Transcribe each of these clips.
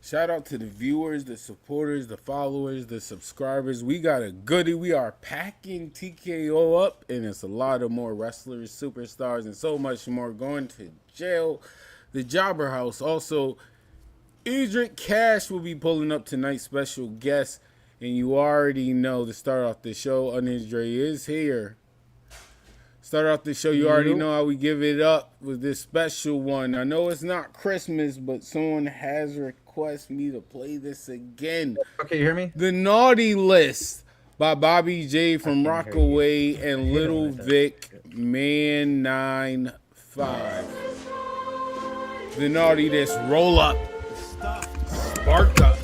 Shout out to the viewers, the supporters, the followers, the subscribers. We got a goodie. We are packing TKO up, and it's a lot of more wrestlers, superstars, and so much more going to jail. The Jobber House. Also, EDRICK CASH will be pulling up tonight, special guest. And you already know to start off the show, Dre is here. Start off the show, you already know how we give it up with this special one. I know it's not Christmas, but someone has requested me to play this again. Okay, you hear me? The Naughty List by Bobby J from Rockaway and Little Vic, Man 95. The Naughty List, roll up, spark up,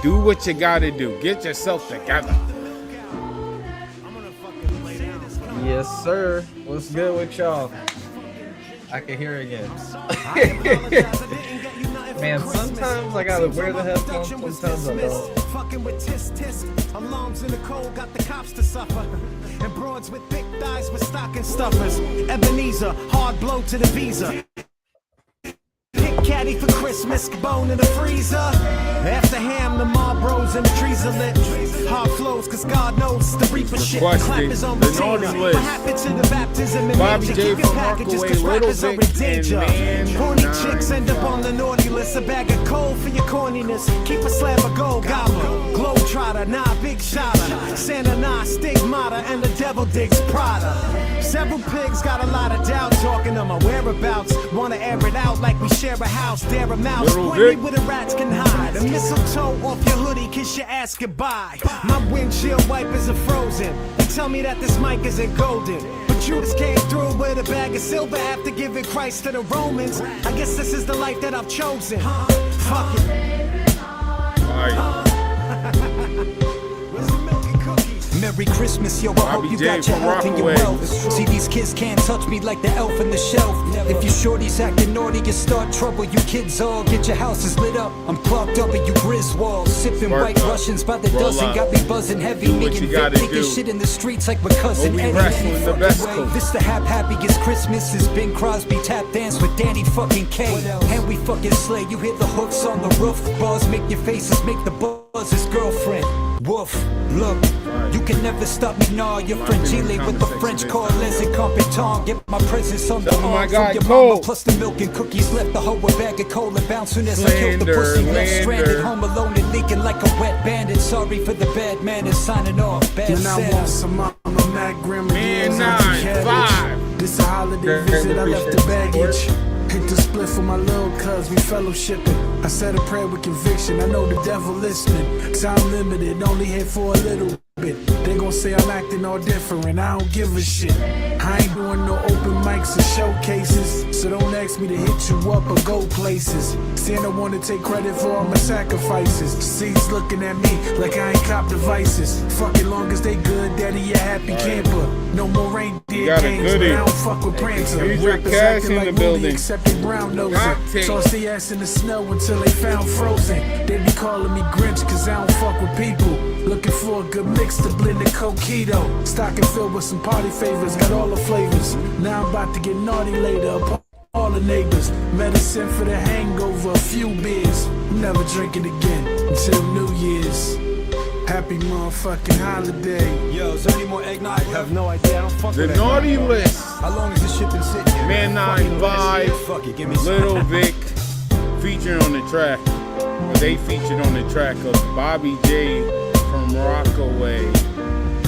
do what you gotta do, get yourself together. Yes, sir. What's good with y'all? I can hear again. Man, sometimes I gotta wear the headphones, sometimes I don't. Fucking with tis. Alarms in the cold got the cops to suffer. And broads with thick thighs with stocking stuffers. Ebenezer, hard blow to the visa. Pick caddy for Christmas, bone in the freezer. After ham, the Marlboros and the trees are lit. Hard flows, cause God knows the reaper shit. The clap is on retainer. What happened to the baptism and major? Keeping packages, cause rappers are in danger. Horny chicks end up on the naughty list. A bag of coal for your corniness. Keep a slab of gold, gobbler. Globetrotter, nah, big shotter. Santa, nah, stigmata, and the devil digs Prada. Several pigs got a lot of doubt talking on my whereabouts. Wanna air it out like we share a house, dare a mouse. Point me where the rats can hide. A mistletoe off your hoodie, kiss your ass goodbye. My windshield wipers are frozen. They tell me that this mic isn't golden, but Judas came through with a bag of silver after giving Christ to the Romans. I guess this is the life that I've chosen. Fuck it. Merry Christmas, yo, I hope you got your health and your wealth. See, these kids can't touch me like the elf in the shelf. If you shorties acting naughty, you start trouble. You kids all get your houses lit up. I'm Clark W. Griswold, sipping white Russians by the dozen. Got me buzzing heavy, making big shit in the streets like my cousin Eddie. This the happiest Christmas is Bing Crosby tap dance with Danny fucking K. And we fucking slay. You hear the hooks on the roof. Bars make your faces make the buzz his girlfriend. Woof, look, you can never stop me, nah. You're fragile with the French car, les et compétent. Get my presence on the arm from your mama, plus the milk and cookies. Left the hoe a bag of cola bouncing as I killed the pussy. Left stranded, home alone and leaking like a wet bandit. Sorry for the bad manners, signing off. Bad Santa. Man 95. This a holiday visit, I left the baggage. Hit the split for my little cuz, we fellowshipping. I said a prayer with conviction, I know the devil listening. Cause I'm limited, only here for a little bit. They gon' say I'm acting all different, I don't give a shit. I ain't doing no open mics or showcases, so don't ask me to hit you up or go places. Santa wanna take credit for all my sacrifices. C's looking at me like I ain't cop devices. Fuck it, long as they good, daddy a happy camper. No more reindeer games, but I don't fuck with Prancer. Rappers acting like Woody except they brown nosing. Toss the ass in the snow until they found frozen. They be calling me Grinch cause I don't fuck with people. Looking for a good mix to blend the coquito. Stocking filled with some party favors, got all the flavors. Now I'm about to get naughty later upon all the neighbors. Medicine for the hangover, a few beers. I'm never drinking again until New Year's. Happy motherfucking holiday. Yo, is there any more eggnog? I have no idea. I don't fuck with The Naughty List. How long has this shit been sitting here? Man 95. Fuck it, give me Little Vic featured on the track. Or they featured on the track of Bobby J from Rockaway.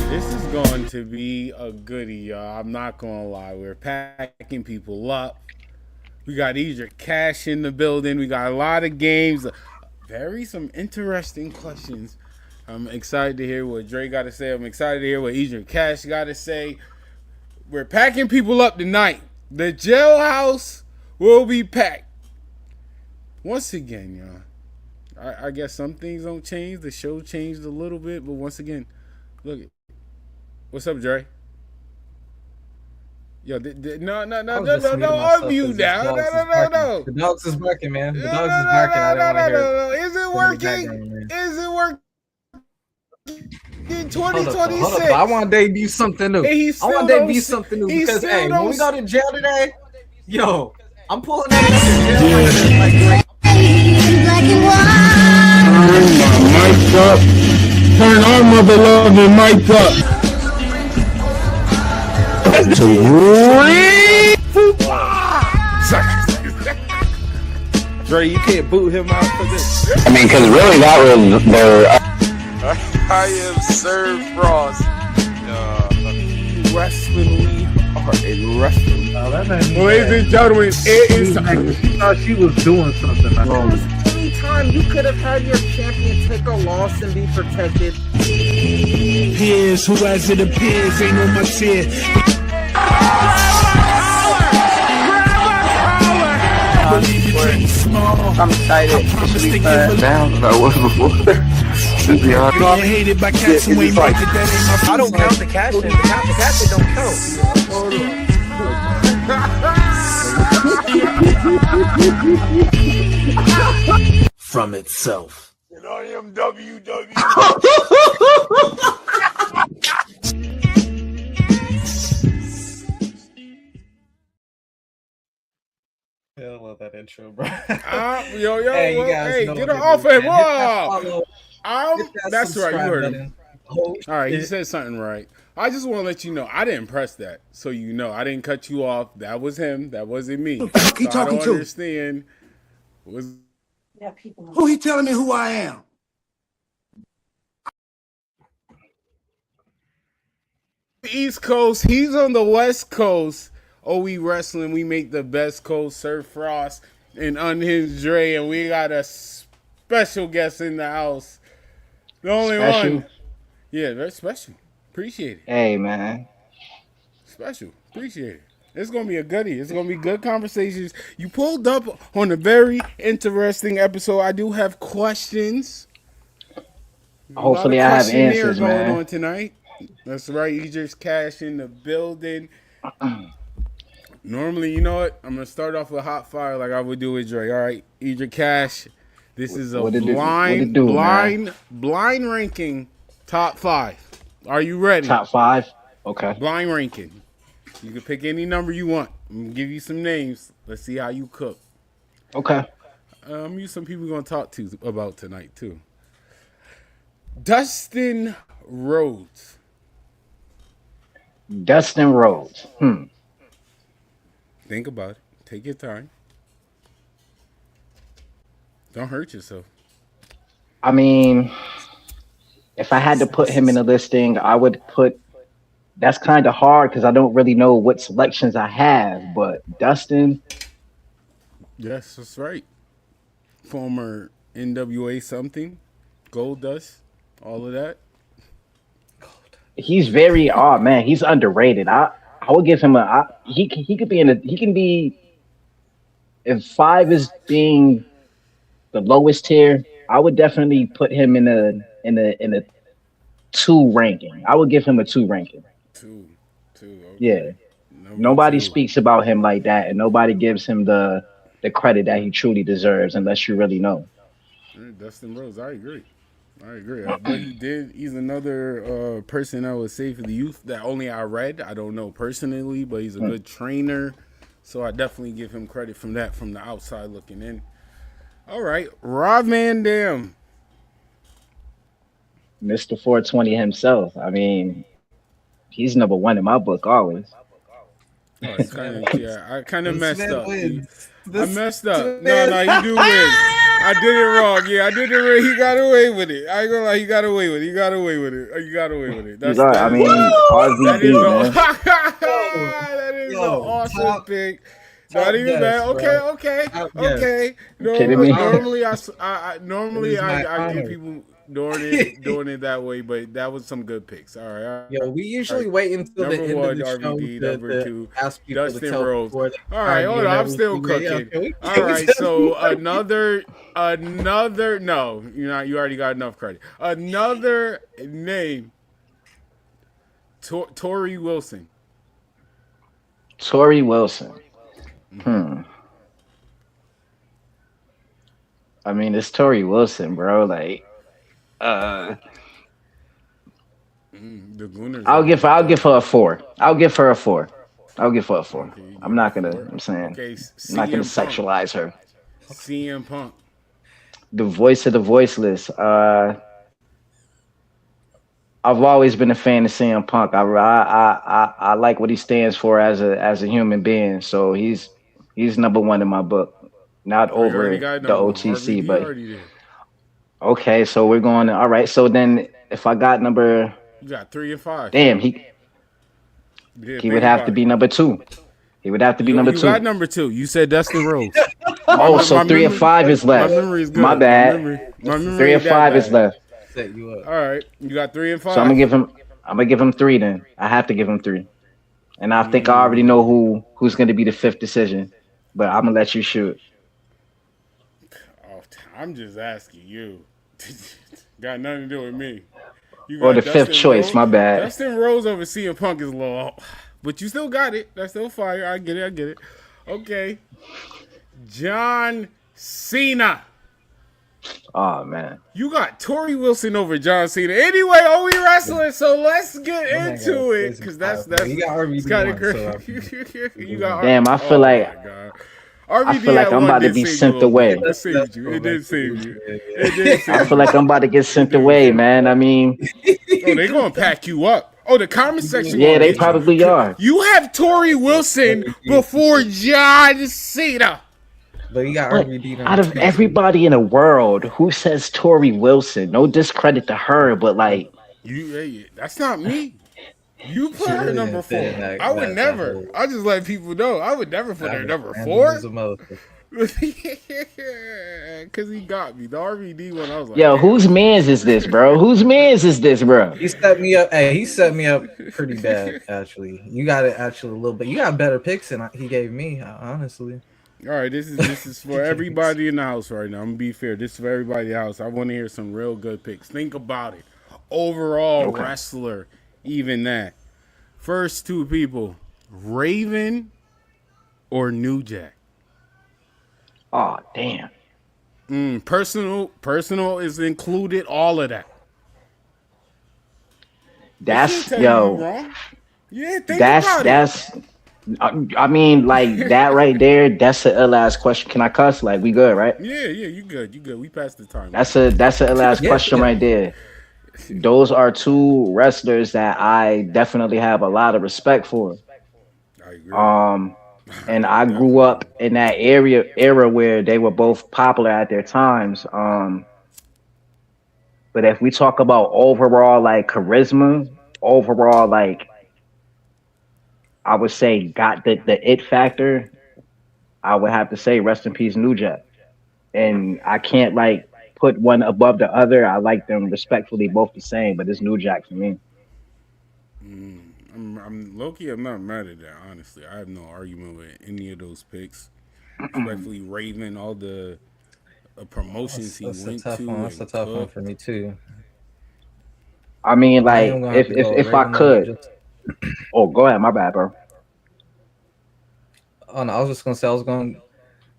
This is going to be a goodie, y'all. I'm not gonna lie. We're packing people up. We got EDRICK CASH in the building. We got a lot of games. Some interesting questions. I'm excited to hear what Dre got to say. I'm excited to hear what EDRICK CASH got to say. We're packing people up tonight. The jailhouse will be packed. Once again, y'all. I guess some things don't change. The show changed a little bit, but once again, look. What's up, Dre? Yo, no, unmute now. No. The dogs is barking, man. The dogs is barking. I don't want to hear. Is it working? Is it working? In 2026. Hold up. I want to debut something new. Because, hey, when we go to jail today, yo, I'm pulling out of jail. Black and white. Marvin mic up. Dre, you can't boot him out for this. I mean, because really that was their. I am Sir Frost. Wrestling, we are a wrestling. No, that man. Ladies and gentlemen, it is time. She thought she was doing something. Anytime you could have had your champion take a loss and be protected. Peers who as it appears ain't on my tier. I'm excited. It should be fun. Now than I was before. To be honest. You're hated by cats who ain't like it. That ain't my I don't count the cash in. The cash in don't count. from itself. And I am WW. I love that intro, bro. Yo, Hey, you well, guys hey, know get what her to off do, him. man. Hit that follow. That's right, you subscribe heard him. button. All right, you said something right. I just want to let you know, I didn't press that, so you know, I didn't cut you off. That was him. That wasn't me. Who the fuck he So I talking don't to? understand. Who he telling me who I am? East Coast, he's on the West Coast. OH WE WRASSLIN, we make the best coast. Sir Frost and Unhinged Dre, and we got a special guest in the house. The only one. Yeah, very special. Appreciate it. Hey, man. Special. Appreciate it. It's going to be a goodie. It's going to be good conversations. You pulled up on a very interesting episode. I do have questions. Hopefully I have answers, going man. on tonight. That's right. EDRICK CASH in the building. Normally, you know what? I'm going to start off with hot fire like I would do with Dre. All right, EDRICK CASH. This is a blind ranking top 5. Are you ready? Top 5? Okay. Blind ranking. You can pick any number you want. I'm going to give you some names. Let's see how you cook. Okay. You some people going to talk to about tonight, too. Dustin Rhodes. Dustin Rhodes. Think about it. Take your time. Don't hurt yourself. I mean, if I had to put him in a listing, I would put. That's kind of hard because I don't really know what selections I have. But Dustin. Yes, that's right. Former NWA something, Gold Dust, all of that. He's very man. He's underrated. I would give him he could be he can be, if 5 is being the lowest tier, I would definitely put him in a 2 ranking. I would give him a 2 ranking. 2. Okay. Yeah. Nobody speaks about him like that, and nobody gives him the credit that he truly deserves unless you really know. Dustin Rhodes, I agree. What he did, he's another person I would say for the youth that only I read. I don't know personally, but he's a good trainer. So I definitely give him credit from that, from the outside looking in. All right, Rob Van Dam. Mr. 420 himself. I mean, he's number 1 in my book always. I kind of messed up. I messed up. Man. No, you do win. I did it wrong. Yeah, I did it wrong. He got away with it. I ain't gonna lie. He got away with it. You got away with it. That's right. I mean, RVD, man. That is an awesome pick. Not even bad. Okay. Kidding me? Normally I give people doing it that way, but that was some good picks. All right. Yo, we usually wait until the end of the show number 2, ask people Dustin to tell Rhodes. before All right, hold on. I'm still cooking. All right, so another. No, you already got enough credit. Another name. Tori Wilson. Tori Wilson. I mean, it's Tori Wilson, bro. Like, The Gooners. I'll give her a 4. I'll give her a 4. Okay, I'm not gonna. I'm saying, Okay, I'm not gonna CM Punk. sexualize her. CM Punk. The voice of the voiceless. I've always been a fan of CM Punk. I like what he stands for as a human being. So he's number one in my book. Not Oh, you already over got the number one. OTC, RVD but already did. okay. So we're going. All right. So then, if I got number, You got 3 and 5. damn, Yeah, he would think have to about it. be number two. He would have to be number You got two. number 2. You said Dustin Rose. Oh, so 3 and 5 is My left. memory is good. My bad. My memory 3 ain't and that 5 is bad. left. Set you up. All right, you got 3 and 5. So I'm gonna give him 3 then. I have to give him 3. And I think I already know who's gonna be the 5th decision. But I'm gonna let you shoot. Oh, I'm just asking you. Got nothing to do with me. You Or the Dustin 5th choice, Rose. my bad. Dustin Rose over CM Punk is a little off. But you still got it. That's still fire. I get it. Okay. John Cena. Oh man. You got Tori Wilson over John Cena. Anyway, are we wrestling? So let's get into it. Because that's you got RVD kind of one, crazy. You got Damn, I feel like RVD I feel like I'm about to be sent away. It saved you. It did save you. It did save I feel like I'm about to get sent away, man. I mean, Oh, they're gonna pack you up. Oh, the comment section. yeah, gonna they get you. probably are. You have Tori Wilson before John Cena. But you got But RVD out of everybody in the world, who says Tori Wilson? No discredit to her, but like, Hey, that's not me. You put her really number didn't 4. say that- I would that never. whole- I just let people know. I would never put her number And 4. he's a motherfucker. Because he got me. The RVD one, I was like, yo, whose man's is this, bro? Whose man's is this, bro? He set me up. Hey, he set me up pretty bad, actually. You got it actually a little bit. You got better picks than he gave me, honestly. All right, this is for everybody in the house right now. I'm gonna be fair. This is for everybody in the house. I want to hear some real good picks. Think about it. Overall wrestler, even that. First 2 people, Raven or New Jack. Oh damn. Personal is included. All of that. That's Tell you yo. wrong. Yeah, think about it. That's. I mean, like that right there. That's an ill ass question. Can I cuss? Like we good, right? Yeah, you good. We passed the time. That's an ill ass question right there. Those are 2 wrestlers that I definitely have a lot of respect for. I agree. And I grew up in that era where they were both popular at their times. But if we talk about overall like charisma, overall like I would say got the it factor, I would have to say rest in peace New Jack. And I can't like put one above the other. I like them respectfully both the same, but it's New Jack for me. I'm low-key, I'm not mad at that, honestly. I have no argument with any of those picks. Especially Raven, all the promotions That's he a went tough to. one. That's a tough one for me too. I mean, like am gonna have to go if I Raven could. Oh, go ahead. My bad, bro. Oh no, I was just gonna say I was gonna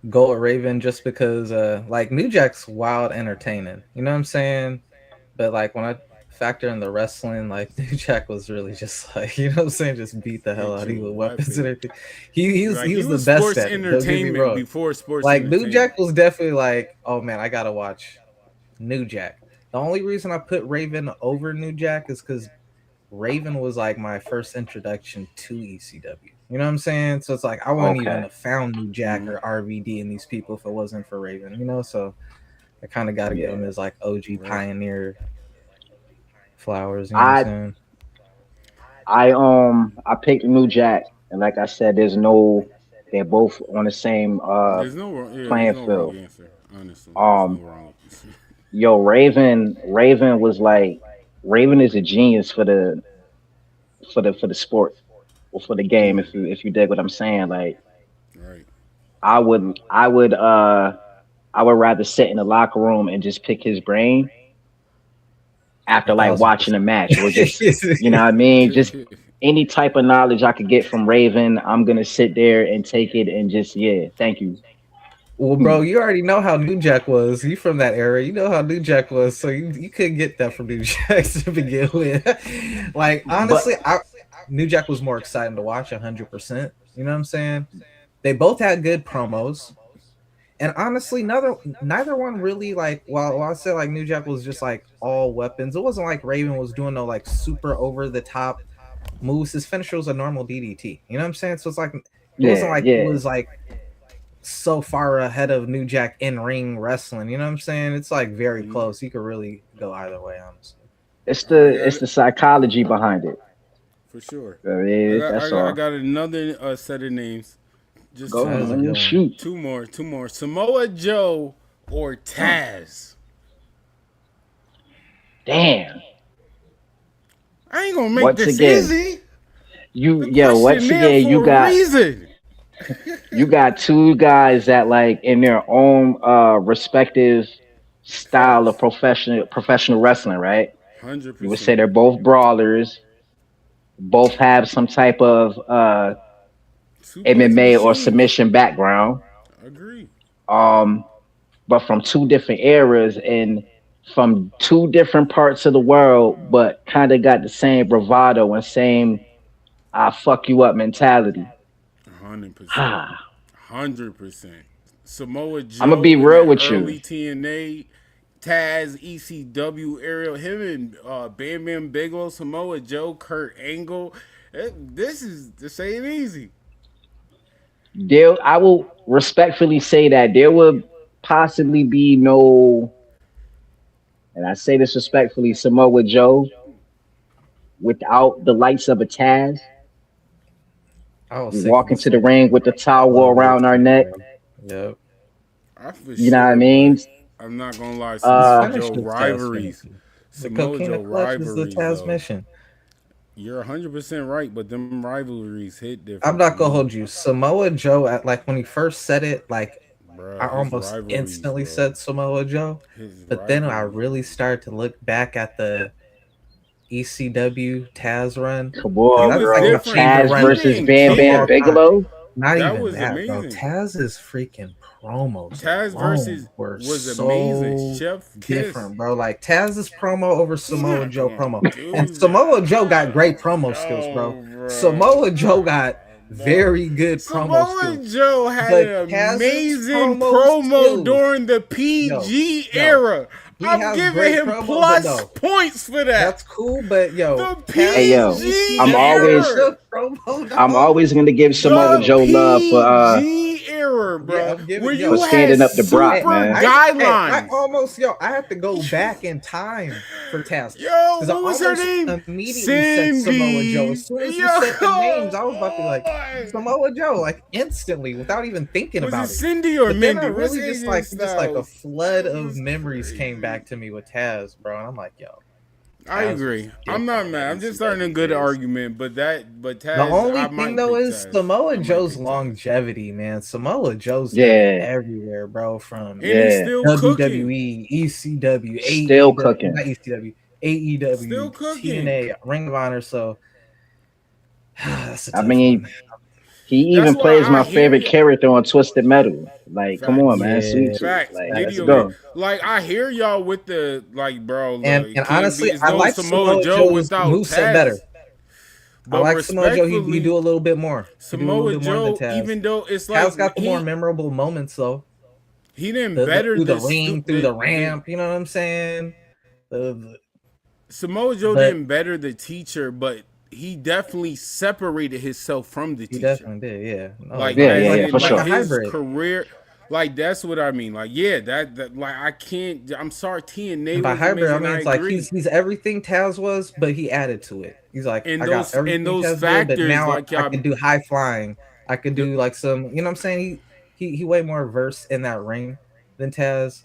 go with Raven just because like New Jack's wild entertaining. You know what I'm saying? But like when I factor in the wrestling, like New Jack was really just like, you know what I'm saying, just beat the hell out of you with weapons and everything. He was the best sports at it, don't get me entertainment wrong. before sports Like New entertainment. Jack was definitely like, oh man, I gotta watch New Jack. The only reason I put Raven over New Jack is because Raven was like my first introduction to ECW. You know what I'm saying? So it's like I wouldn't even have found New Jack or RVD and these people if it wasn't for Raven. You know, so I kind of got to give him his like OG pioneer flowers. You know what I'm saying? I picked New Jack, and like I said, they're both on the same There's no wrong, playing there's no field. wrong answer, honestly. There's no wrong answer. Yo, Raven was like Raven is a genius for the sport or for the game. If you dig what I'm saying, like Right. I would rather sit in the locker room and just pick his brain after like watching a match or just you know what I mean, just any type of knowledge I could get from Raven. I'm gonna sit there and take it and just thank you. Well, bro, you already know how New Jack was. You from that era. You know how New Jack was, so you couldn't get that from New Jack to begin with. Like, honestly, New Jack was more exciting to watch 100%. You know what I'm saying? They both had good promos. And honestly, neither one really like. While I said like New Jack was just like all weapons, it wasn't like Raven was doing no like super over the top moves. His finisher was a normal DDT. You know what I'm saying? So it's like it wasn't Yeah, like he yeah. was like so far ahead of New Jack in ring wrestling. You know what I'm saying? It's like very close. He could really go either way, honestly. It's the psychology behind it. For sure. That's all. I got another set of names. Just Go on, shoot. Two more. Samoa Joe or Taz. Damn. I ain't gonna make this easy. Once again, you got two guys that like in their own respective style of professional wrestling, right? 100%. You would say they're both brawlers, both have some type of MMA or submission background. Agree. But from two different eras and from two different parts of the world, but kind of got the same bravado and same "I fuck you up" mentality. 100%. 100%. Samoa Joe. I'm gonna be real with you. Early TNA, Taz, ECW, Ariel, him and Bam Bam Bigelow, Samoa Joe, Kurt Angle. This is to say it easy. I will respectfully say that there would possibly be no, and I say this respectfully, Samoa Joe without the lights of a Taz. We walk into the ring with the towel around our neck. Yep. You know what I mean? I'm not gonna lie. Samoa Joe rivalries. Samoa Joe rivalries. The Taz mission. You're 100% right, but them rivalries hit different. I'm not gonna hold you. Samoa Joe, at like when he first said it, like I almost instantly said Samoa Joe, but then I really started to look back at the ECW Taz run. Come on, bro. Like Taz versus Bam Bam Bigelow. Not that even was that, amazing. Bro. Taz's freaking promos. Taz versus was so amazing. Chef different, bro. Like Taz's promo over Samoa Joe promo, and Samoa Joe got great promo skills, bro. Samoa Joe got very good promo skills. Samoa Joe had an amazing promo during the PG era. I'm giving him plus points for that. That's cool, but I'm always gonna give Samoa Joe love for era, bro. For standing up to Brock, man. Guidelines. I have to go back in time for Taz. Yo, what was her name? Immediately said Samoa Joe. As soon as you said the names, I was about to be like Samoa Joe, like instantly, without even thinking about it. Cindy or Mindy? Then really just like a flood of memories came back to me with Taz, bro, and I'm like, yo. I agree. I'm not mad. I'm just starting a good argument, but Taz. The only thing though is Samoa Joe's longevity, man. Samoa Joe's everywhere, bro. From WWE, ECW, still cooking, not ECW, AEW, still cooking, TNA, Ring of Honor. So I mean, he even plays my favorite character on Twisted Metal. Like, come on, man. Sweet. Like, let's go. Like, I hear y'all with the, like, bro. And honestly, I like Samoa Joe's moveset better. I like Samoa Joe. He do a little bit more. Samoa Joe, even though it's like. Taz got the more memorable moments, though. He didn't better through the ring, through the ramp. You know what I'm saying? Samoa Joe didn't better the teacher, but he definitely separated himself from the teacher. He definitely did, yeah. No, like, for sure. His career, like that's what I mean. Like, that like I can't. I'm sorry, TNA. By hybrid, I mean it's like he's everything Taz was, but he added to it. He's like, I got everything Taz factors, did, but now like I can do high flying. I can do like some, you know what I'm saying? He way more versed in that ring than Taz.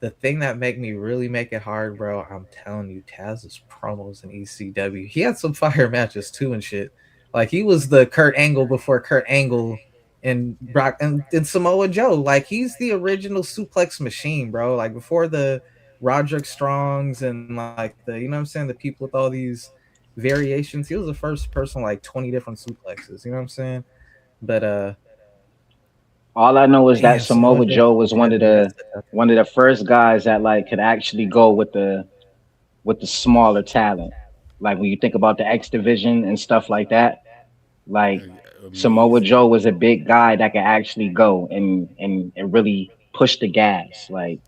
The thing that really make it hard, bro, I'm telling you, Taz's promos in ECW. He had some fire matches too and shit. Like he was the Kurt Angle before Kurt Angle and Brock and Samoa Joe. Like he's the original suplex machine, bro. Like before the Roderick Strongs and like the, you know what I'm saying, the people with all these variations. He was the first person like 20 different suplexes. You know what I'm saying? But all I know is that Samoa Joe was one of the first guys that like could actually go with the smaller talent. Like when you think about the X division and stuff like that, like Samoa amazing. Joe was a big guy that could actually go and really push the gas. Like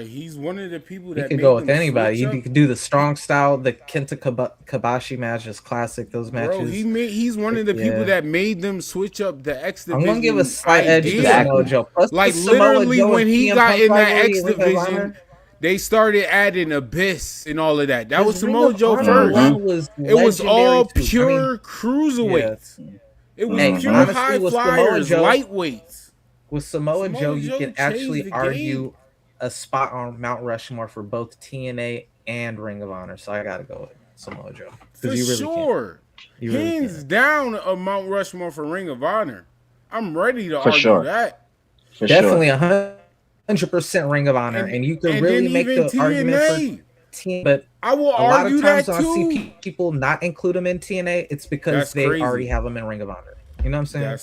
he's one of the people He that could go made with them anybody. switch He up. could do the strong style, the Kenta Kabashi match is classic. Those Bro, matches. he's one of the people Yeah. that made them switch up the X I'm gonna give a Division slight edge to idea. Samoa Joe. Plus the Like Samoa literally Joe when and he CM got Punk in that rivalry, X Ring of Division, Honor. they started adding Abyss and all of that. That was His Ring Samoa of Joe Honor first. run was It was all legendary, too. pure cruiserweights. It was Hey, pure honestly, high with Samoa flyers, Joe, lightweights. with Samoa Joe, you Joe can changed actually the argue game. a spot on Mount Rushmore for both TNA and Ring of Honor. So I gotta go with Samoa Joe. For You really sure. You really Hands can. down a Mount Rushmore for Ring of Honor. I'm ready to For argue sure. that. For Definitely sure. 100% Ring of Honor, and you could and really then make even the argument for TNA. TNA. But I will a lot argue of times that when I too. see people not include them in TNA, it's because That's they crazy. already have them in Ring of Honor. You know what I'm saying?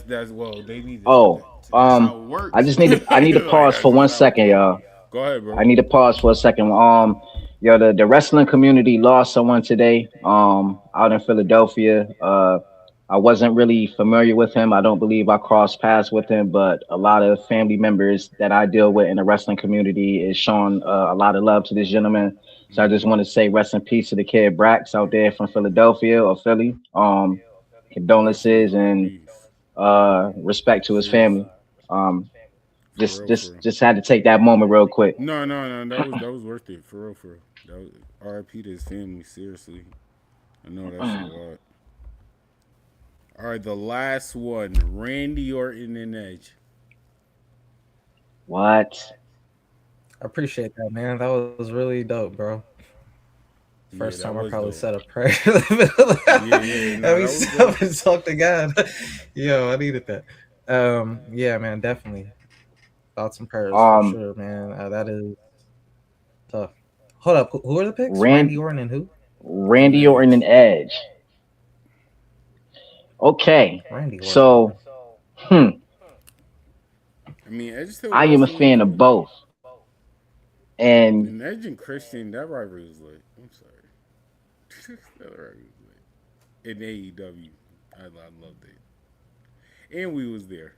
That's well, they need to Oh, that's how it works. I need to Like, pause that's for one just how it second, works. y'all. Go ahead, bro. I need to pause for a second. The wrestling community lost someone today. Out in Philadelphia. I wasn't really familiar with him. I don't believe I crossed paths with him, but a lot of family members that I deal with in the wrestling community is showing a lot of love to this gentleman. So I just want to say rest in peace to the kid Brax out there from Philadelphia or Philly. Condolences and Definitely respect to his family. Um, for real, for real. just had to take that moment real quick. No, that was worth it. For real, for real. That was RIP to his family, seriously. I know that's a lot. All right, the last one. Randy Orton and Edge. What? I appreciate that, man. That was really dope, bro. First Yeah, time that I was probably dope. said a prayer in the middle of that. Yeah, no, Every that was step dope. and talk to God. Yo, I needed that. Yeah, man, definitely. Thoughts and prayers for Um, sure, man. That is tough. Hold up, who are the picks? Rand, Randy Orton and who? Randy And Orton and Edge. Edge. Okay, Randy Orton. so I mean, Edge still I am a wrestling fan of too. both, and And Edge and Christian, that rivalry was like, I'm sorry. That rivalry was like, in AEW, I loved it. And we was there.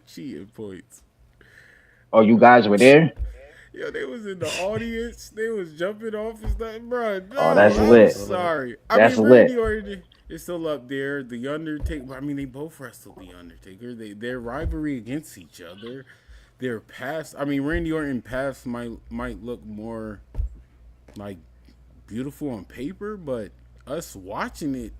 Cheating points. oh, you guys were there. Yo, they was in the audience. They was jumping off and stuff, bro. No, Oh, that's I'm lit. sorry. That's Randy lit. Orton is still up there. The Undertaker. I mean, they both wrestled the Undertaker. Their rivalry against each other. Their past. I mean, Randy Orton past might look more like beautiful on paper, but us watching it,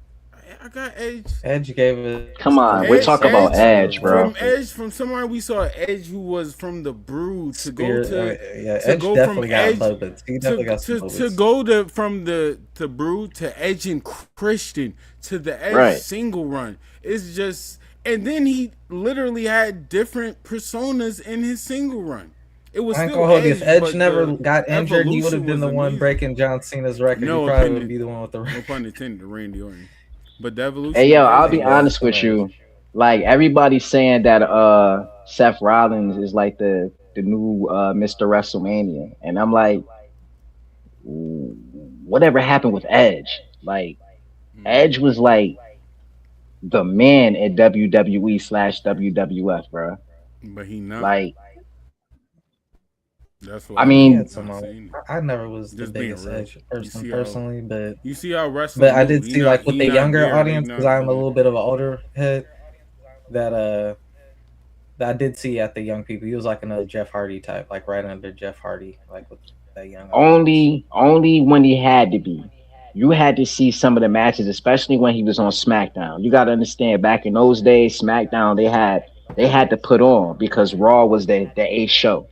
I got Edge. Edge gave it. Come on, we're talking about Edge, bro. From somewhere we saw Edge who was from the Brood to go Spirit, to yeah, to Edge go definitely from got Edge moments. He definitely got some to moments. go from the Brood to Edge and Christian to the Edge Right. single run. It's just, and then he literally had different personas in his single run. It was I ain't still gonna hold you. If Edge, Edge but never the got injured, he would have evolution been the was one amazing. breaking John Cena's record. No he probably opinion. would be the one with the No record. pun intended to Randy Orton. But the evolution. Hey, yo, was I'll crazy. be honest with you. Like everybody's saying that Seth Rollins is like the new Mr. WrestleMania, and I'm like, whatever happened with Edge? Like Edge was like the man at WWE/WWF, bro. But he not. Like, That's I what mean, He had some moments. I never was the Just being biggest real. Edge person see how- personally, but you see how wrestling. but I move. did He see not- like with he the not younger there. He audience not because I'm a there. little bit of an older head that I did see at the young people. He was like another Jeff Hardy type, like right under Jeff Hardy, like with that young. audience. only when he had to be. You had to see some of the matches, especially when he was on SmackDown. You got to understand, back in those days, SmackDown they had to put on because Raw was the A show.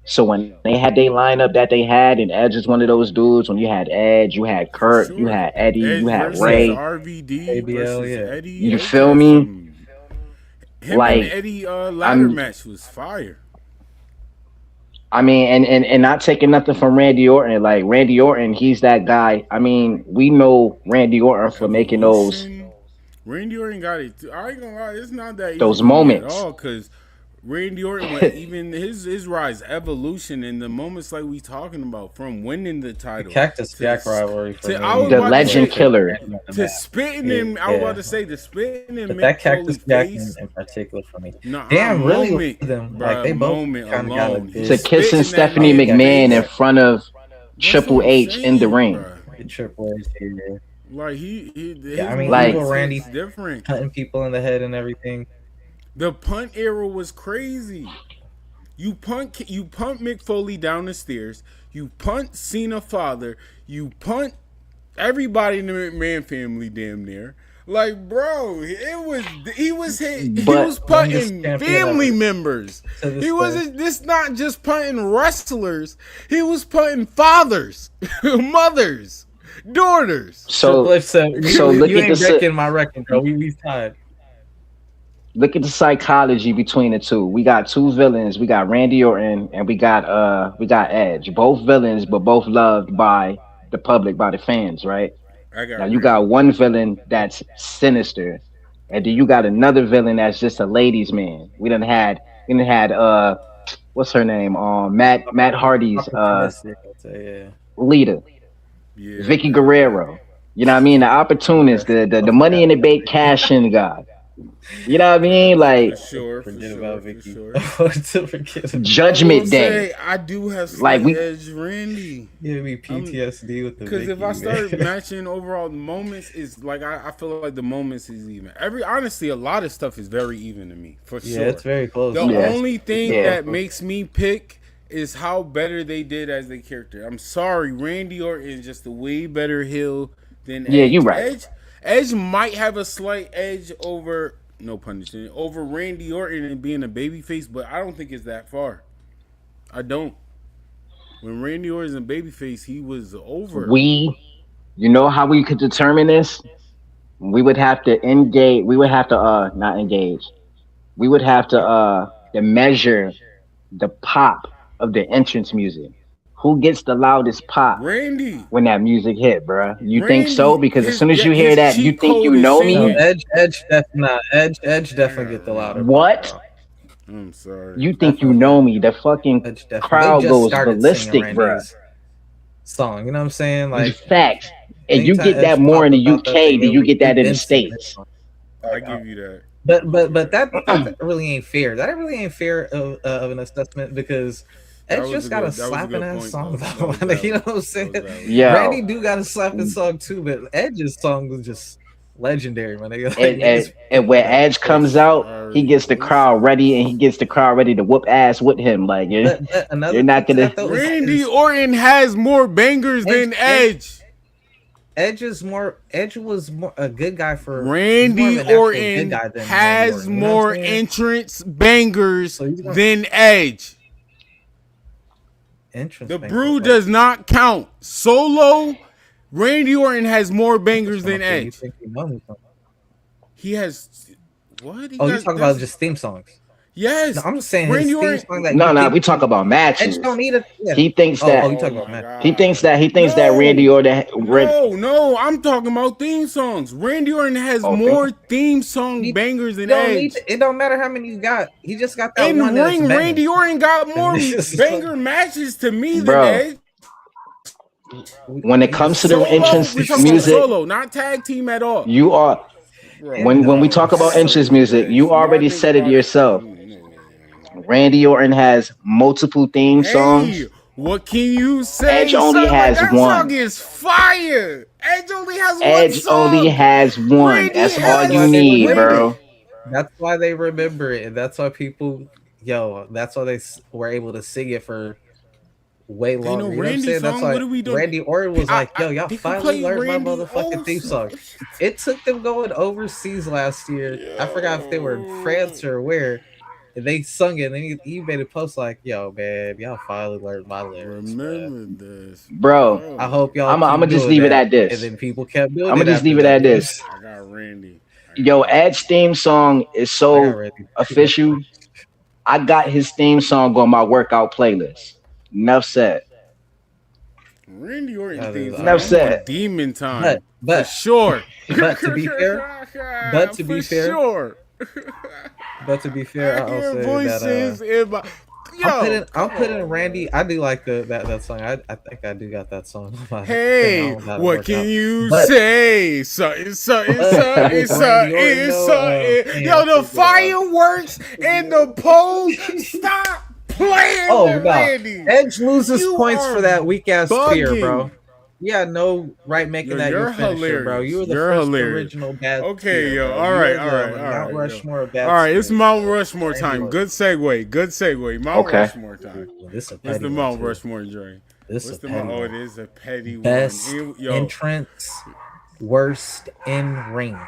So when they had their lineup that they had, and Edge is one of those dudes. When you had Edge, you had Kurt, For you sure. had Eddie, Edge you had versus Ray. RVD ABL, versus yeah. Eddie. You Edge feel had me? Him Like, and Eddie ladder I'm- match was fire. I mean, and not taking nothing from Randy Orton. Like Randy Orton, he's that guy. I mean, we know Randy Orton for making those. Evolution, Randy Orton got it. I ain't gonna lie, it's not that easy Those for me moments. at all because Randy Orton, like, even his rise, evolution, and the moments like we talking about, from winning the title, Cactus Jack rivalry for me. The legend killer. to spitting in. I was about to say the spitting in. But that Cactus Jack in particular for me. Damn, really with them. Like they both kind of got like to kissing Stephanie McMahon in front of Triple H in the ring. Triple H here. Like I mean, like Randy different, cutting people in the head and everything. The punt era was crazy. You punt Mick Foley down the stairs. You punt Cena father. You punt everybody in the McMahon family damn near. Like, bro, he was punting family members. He wasn't this not just punting wrestlers. He was punting fathers, mothers, daughters. So look you at ain't breaking my record, bro. We tied. Look at the psychology between the two. We got two villains. We got Randy Orton and we got Edge. Both villains, but both loved by the public, by the fans, right? Now you got one villain that's sinister, and then you got another villain that's just a ladies' man. We done had what's her name? Matt Hardy's leader, Vicky Guerrero. You know what I mean? The opportunist, the money in the bank cash in guy. You know what I mean? Like, for sure. Judgment Day. I do have like Edge Randy. Give me PTSD with the because if I start matching overall moments, is like I feel like the moments is even. Honestly, a lot of stuff is very even to me for sure. Yeah, it's very close. The only thing that makes me pick is how better they did as a character. I'm sorry, Randy Orton is just a way better heel than Edge. Yeah, you're right. Edge might have a slight edge over, no pun intended, over Randy Orton and being a babyface, but I don't think it's that far. I don't. When Randy Orton's a babyface, he was over. You know how we could determine this? We would have to engage. We would have to not engage. We would have to measure the pop of the entrance music. Who gets the loudest pop? Randy. When that music hit, bro. You think so? Because as soon as you hear that, you think you know me. Edge definitely get the louder. What? I'm sorry. You think you know me? The fucking crowd goes ballistic, bro. Song, you know what I'm saying? Like facts. And you get that more in the UK than you get that in the States. I give you that. But that really ain't fair. That really ain't fair of an assessment because Edge just got a slapping ass song though. You know what I'm saying? Yeah. Randy do got a slapping song too, but Edge's song was just legendary, man. And when Edge comes out, he gets the crowd ready, and he gets the crowd ready to whoop ass with him. Like you're not gonna. Randy Orton has more bangers than Edge. Edge was more a good guy for Randy Orton has more entrance bangers than Edge. The brew does not count. Solo, Randy Orton has more bangers than Edge. He has what? You're talking about just theme songs. Yes, no, I'm just saying. Randy Orton. No, we talk about matches. Edge don't need a. Yeah. He thinks that. You talking about matches? He thinks that Randy Orton. No, I'm talking about theme songs. Randy Orton has more theme song bangers than Edge. It don't matter how many you got. He just got that one. In ring, Randy Orton got more banger matches to me than Edge. When it comes to the entrance music, solo, not tag team at all. You are. When we talk about entrance music, you already said it yourself. Randy Orton has multiple theme songs. What can you say? Edge only has that one. Song is fire. Edge only has one. Edge only has one. Randy That's all you need, bro. That's why they remember it, and that's why people, that's why they were able to sing it for way longer. You know what I'm saying? That's why Randy Orton was like, y'all finally learned my motherfucking theme song. It took them going overseas last year. I forgot if they were in France or where. And they sung it, and then he made a post like, "Yo, man, y'all finally learned my lyrics." Remember this, bro. I hope y'all. I'm gonna just leave it at this. And then people kept doing. I'm gonna just leave it at this. I got Randy. Yo, Ed's theme song is so official. I got his theme song on my workout playlist. Enough said. Randy Orton theme song. Enough said. Demon time, but for sure. But to be fair, But to be fair, I I'll hear say voices that in my. Yo, I'm putting Randy. I do like that song. I think I do got that song on my thing. I hey, don't gotta what work can out. you But- say? Something. Randy Orton, Yo, the fireworks and the pose. Stop playing with Randy. Edge loses You points are for that weak ass spear, bugging. bro. You had no right making Yo, that your you're finisher, bro. You were the first original bad Okay, spear, yo, bro. all You right, were all the right, all Mount right. Rushmore of bad All right, it's spears. Mount Rushmore Randy time. Orton. Good segue. Good segue. Mount Okay. Rushmore time. This a What's petty the one, Mount too. Rushmore joint? This What's a the petty Mount? Oh, one. it is a petty Best one. Yo, entrance, worst in ring.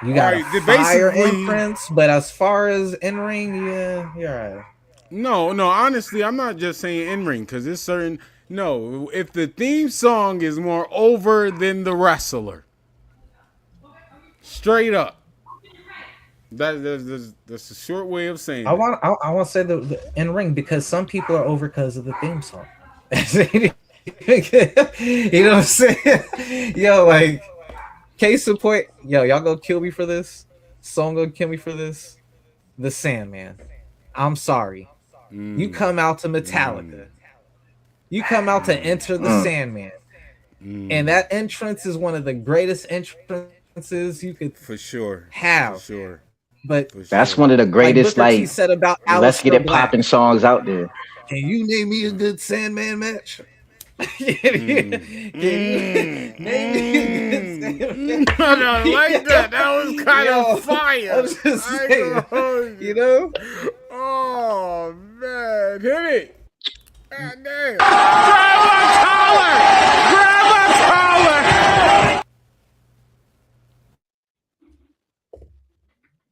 You All got right, a fire basically- entrance, but as far as in ring, yeah, you're right. no. Honestly, I'm not just saying in ring because it's certain. No, if the theme song is more over than the wrestler, straight up. That's a short way of saying. I want to say the in ring because some people are over because of the theme song. You know what I'm saying? Yo, like case in point, yo, y'all gonna kill me for this? Song gonna kill me for this? The Sandman. I'm sorry. You come out to Metallica. You come out to Enter the Sandman. And that entrance is one of the greatest entrances you could For sure. have. For sure. But For That's sure. one of the greatest, Booker T like, said about let's get Aleister it Black. popping songs out there. Can you name me a good Sandman match? Can you name me a good Sandman? I like that. That was kind Yo, of fire. I'm just I saying, ain't gonna hold you know? Oh man, hit it! God damn!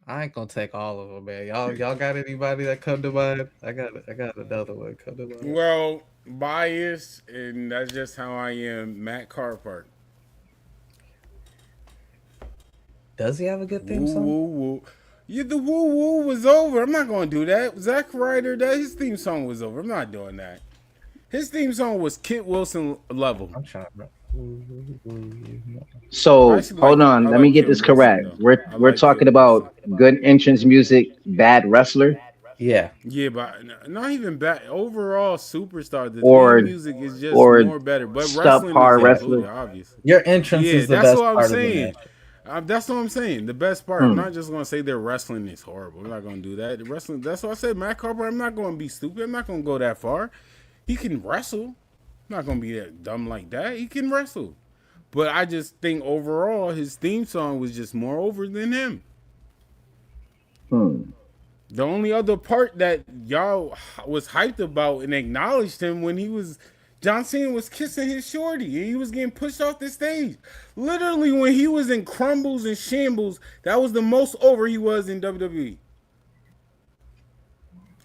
I ain't gonna take all of them, man. Y'all got anybody that come to mind? I got another one come to mind. Well, biased, and that's just how I am. Matt Carpark. Does he have a good theme Woo song? woo woo. Yeah, the woo woo was over. I'm not gonna do that. Zack Ryder, that his theme song was over. I'm not doing that. His theme song was Kit Wilson level. I'm trying to. So I actually hold like- on, I let me like get Kit this Wilson, correct. though. We're I we're like talking Kit about good entrance music, bad wrestler, Yeah. Yeah, but not even bad. Overall, superstar. The Or- theme music is just or more better. But subpar wrestling is wrestler. included, obviously. Your entrance Yeah, is the that's best what I'm part of the saying. match. That's what I'm saying. The best part. I'm not just gonna say their wrestling is horrible. I'm not gonna do that. The wrestling. That's what I said. Matt Carpenter. I'm not gonna be stupid. I'm not gonna go that far. He can wrestle. I'm not gonna be that dumb like that. He can wrestle. But I just think overall his theme song was just more over than him. The only other part that y'all was hyped about and acknowledged him when he was John Cena was kissing his shorty and he was getting pushed off the stage. Literally, when he was in crumbles and shambles, that was the most over he was in WWE.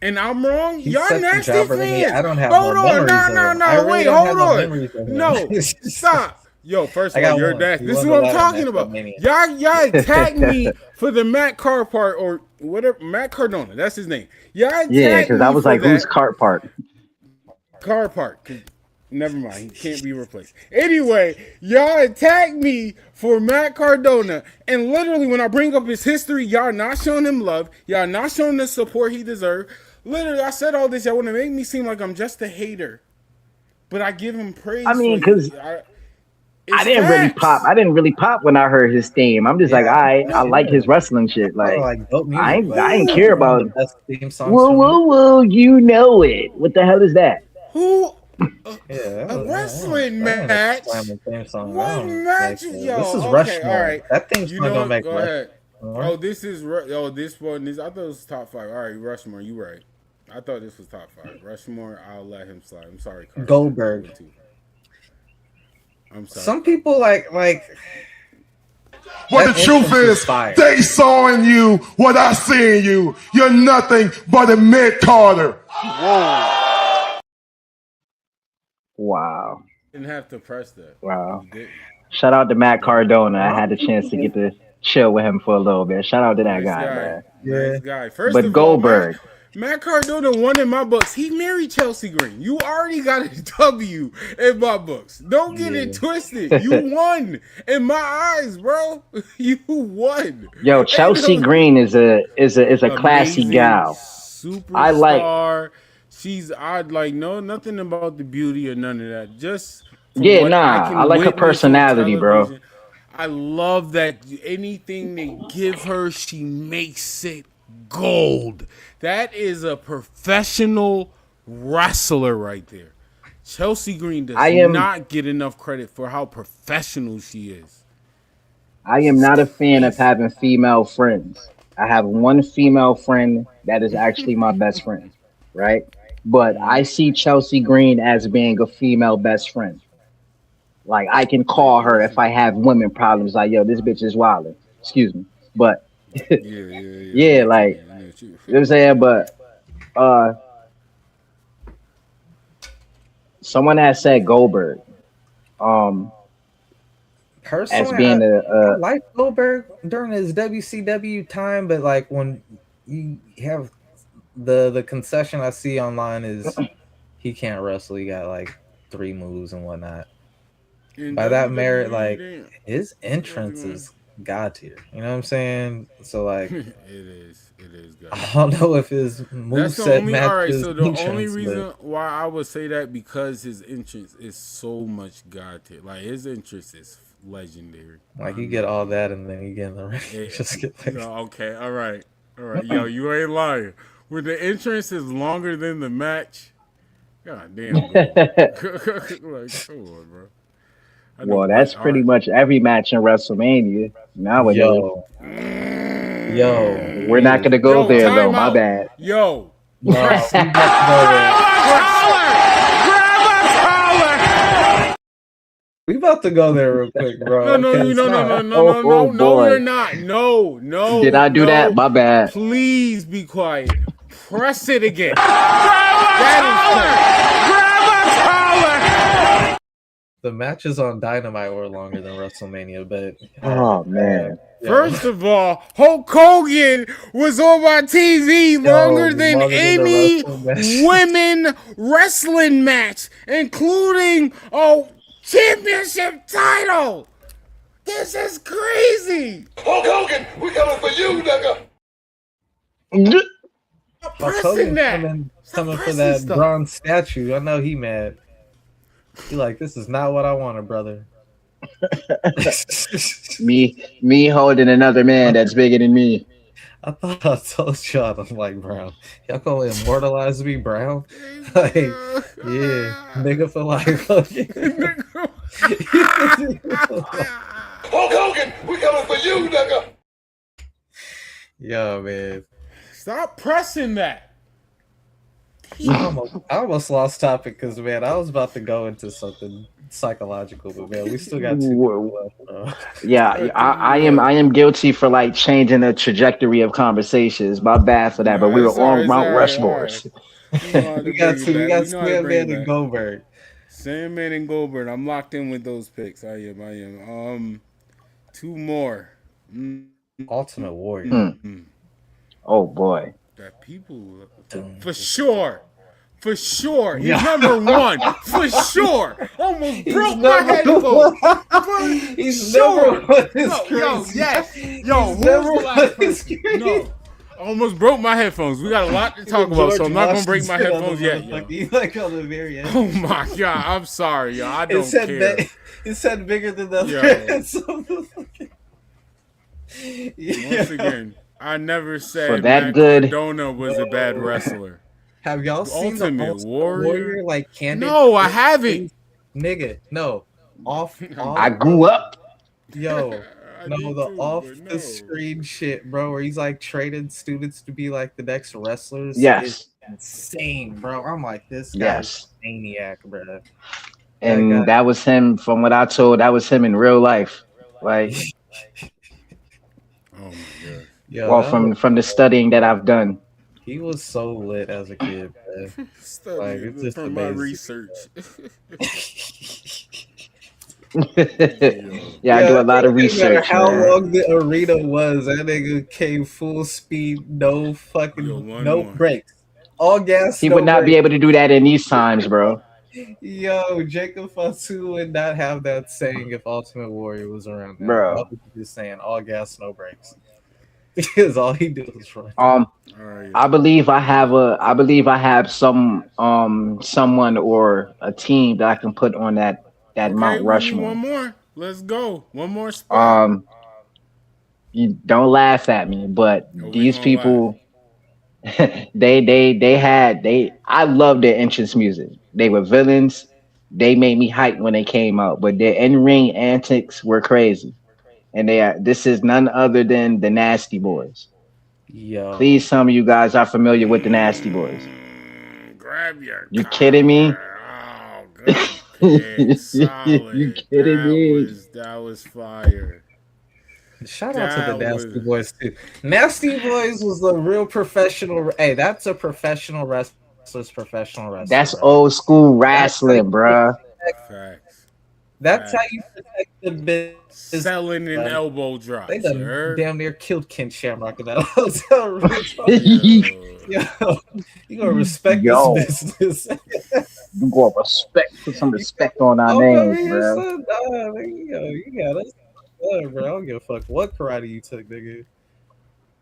And I'm wrong. He's Y'all such a nasty jobber to me. fans. I don't have hold no on, memories of no, him. I really wait, don't hold have no on. memories of him. No, stop. Yo, first of I all, got you're one. nasty. He This is won what a I'm lot of talking about. WrestleMania. Y'all attacked me for the Matt Carr part or whatever. Matt Cardona, that's his name. Y'all attacked Yeah, because I me was for like, who's that. Cart Park? Car Park. Never mind. He can't be replaced. Anyway, y'all attacked me for Matt Cardona. And literally, when I bring up his history, y'all not showing him love. Y'all not showing the support he deserved. Literally, I said all this. Y'all want to make me seem like I'm just a hater. But I give him praise. I mean, for 'cause it's I didn't really facts. pop. I didn't really pop when I heard his theme. I'm just like, I like his wrestling shit. Like, dope music, I but ain't care one of about the best theme songs woo for me. woo woo. You know it. What the hell is that? Who? Yeah, A wrestling that ain't a match. slamming theme song. What I don't match? like that. Yo, This is okay, Rushmore. all right. That theme You song know don't what? make Go Rushmore. ahead. Oh, this is this one. I thought it was top 5. All right, Rushmore, you right. I thought this was top 5. Rushmore, I'll let him slide. I'm sorry, Carl. Goldberg. I'm sorry. Some people like. But that the truth entrance is, fire. they saw in you what I see in you. You're nothing but a mid-carder. Wow. Didn't have to press that. Wow. You didn't. Shout out to Matt Cardona. I had the chance to get to chill with him for a little bit. Shout out to that Nice guy, guy. man. Nice guy. First But of Goldberg. all, Matt Cardona won in my books. He married Chelsea Green. You already got a W in my books. Don't get it twisted. You won in my eyes, bro. You won. Yo, Chelsea Green is a classy gal. Superstar. I'd like nothing about the beauty or none of that. Just I like her personality, bro. I love that anything they give her, she makes it gold. That is a professional wrestler right there. Chelsea Green does not get enough credit for how professional she is. I am not a fan of having female friends. I have one female friend that is actually my best friend, right? But I see Chelsea Green as being a female best friend. Like, I can call her if I have women problems. Like, yo, this bitch is wilding. Excuse me. But, yeah, like, you know what I'm saying? But, someone has said Goldberg. Personally, as being I like Goldberg during his WCW time, but like when you have the concession I see online is he can't wrestle. He got like 3 moves and whatnot. By that merit, like his entrance is god tier. You know what I'm saying? So like, it is god. I don't know if his moveset matches. All right, so the only reason why I would say that because his entrance is so much god tier. Like his entrance is legendary. Like you get all that and then you get in the ring. Just get like, okay, all right. Yo, you ain't lying. When the entrance is longer than the match, god damn. Like, come on, bro. Well, that's pretty much every match in WrestleMania nowadays. Yo, we're not gonna go there though. My bad. Yo, we about to go there real quick, bro. No, you're not. No. Did I do that? My bad. Please be quiet. Press it again. That is the matches on Dynamite were longer than WrestleMania, but oh man. First of all, Hulk Hogan was on my TV longer than any women wrestling match, including a championship title. This is crazy. Hulk Hogan, we coming for you, nigga. Hulk Hogan coming for that bronze statue. I know he mad. He like, this is not what I wanted, brother. me holding another man that's bigger than me. I thought I told y'all I'm like Brown. Y'all gonna immortalize me, Brown? Like, yeah, nigga for life. Hulk Hogan, we coming for you, nigga. Yo, man. Stop pressing that. I almost lost topic because, man, I was about to go into something psychological, but man, we still got 2 minutes left, bro. Yeah, I am guilty for like changing the trajectory of conversations. My bad for that, but we were on Mount Rushmore. We got Sandman and Goldberg. Sandman and Goldberg. I'm locked in with those picks. I am. 2 more. Ultimate Warrior. Oh boy. That people for sure. He's number 1 for sure. Almost broke my headphones. He's never won his No, almost broke my headphones. We got a lot to talk about, so I'm not gonna break my headphones yet. Like on the very end. Oh my god, I'm sorry, y'all. I don't care. It said bigger than the Once again, I never said Matt Cardona was a bad wrestler. Have y'all seen the Ultimate Warrior like candid? No, I haven't. Nigga, no. Off I grew up. Yo, the screen shit, bro, where he's like training students to be like the next wrestlers. Yes. Is insane, bro. I'm like, this guy's maniac, bro. And that was him, from what I told, that was him in real life. Like, oh my god. Yo, well, from the studying that I've done. He was so lit as a kid, man. Like, it's just from my research. Yeah, I do a lot of research. How long the arena was, that nigga came full speed, no fucking, no breaks. all gas. He no would not be brakes. able to do that in these times, bro. Yo, Jacob Fatu would not have that saying if Ultimate Warrior was around now. Bro. That was just saying all gas, no brakes. Because all he did was run. I believe I have someone or a team that I can put on that Okay, Mount we need Rushmore. one more. Let's go. One more spot. You don't laugh at me, but these people I love their entrance music. They were villains. They made me hype when they came out, but their in-ring antics were crazy. And this is none other than the Nasty Boys. Yo. Please, some of you guys are familiar with the Nasty Boys. Grab your You kidding me? Oh, good pick. Solid. You kidding me? That was fire. Shout out to the Nasty Boys too. Nasty Boys was a real professional. Hey, that's a professional wrestler's professional wrestler. That's old school wrestling, bruh. Facts. That's how you protect the business. Selling an elbow drop. They done damn near killed Ken Shamrock in that hotel room. Yo, you gonna respect this business. You gonna put some respect on our names, bro. You got us. Bro, I don't give a fuck what karate you took, nigga.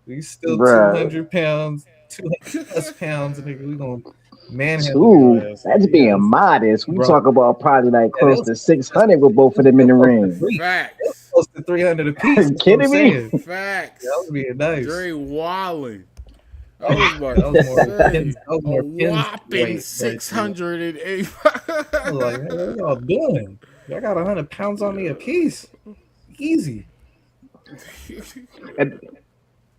We still Bruh. 200 pounds, 200 plus pounds, nigga. We gonna manhandle your ass. That's being modest. We talk about probably like close to 600 with both of them in the ring. Facts. Close to 300 apiece. You kidding me? Facts. That was being nice. Dre Wallin. That was more whopping 608. I was like, what are y'all doing? Y'all got 100 pounds on me a piece. Easy.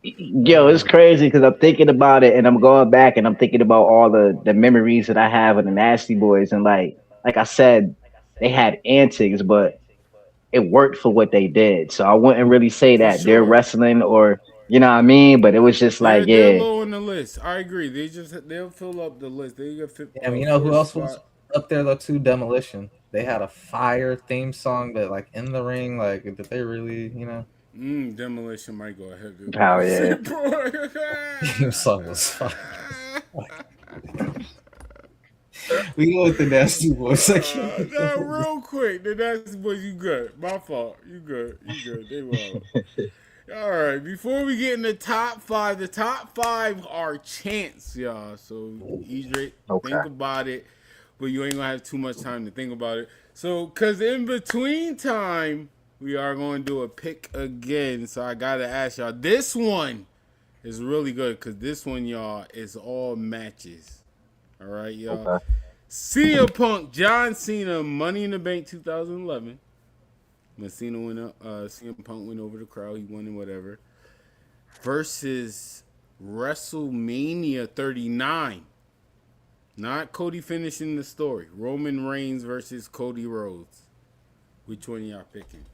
Yo, it's crazy because I'm thinking about it and I'm going back and I'm thinking about all the memories that I have of the Nasty Boys. And like I said, they had antics, but it worked for what they did. So I wouldn't really say that they're wrestling or, you know what I mean? But it was just like, they're low on the list. I agree. They'll fill up the list. They got 50. I mean, you know who else was up there though too? Demolition. They had a fire theme song, but like in the ring, like did they really, you know? Demolition might go ahead. Oh yeah. Theme song was fire. We go with the Nasty Boys. No, real quick, the Nasty Boys, you good? My fault. You good? They wrong. All right. Before we get in the top five are chants, y'all. So EDRICK, think about it. But you ain't gonna have too much time to think about it. So, cause in between time, we are going to do a pick again. So I gotta ask y'all. This one is really good because this one, y'all, is all matches. All right, y'all. Okay. CM Punk, John Cena, Money in the Bank 2011. When Cena went up, CM Punk went over the crowd. He won and whatever. Versus WrestleMania 39. Not Cody finishing the story. Roman Reigns versus Cody Rhodes. Which one y'all picking?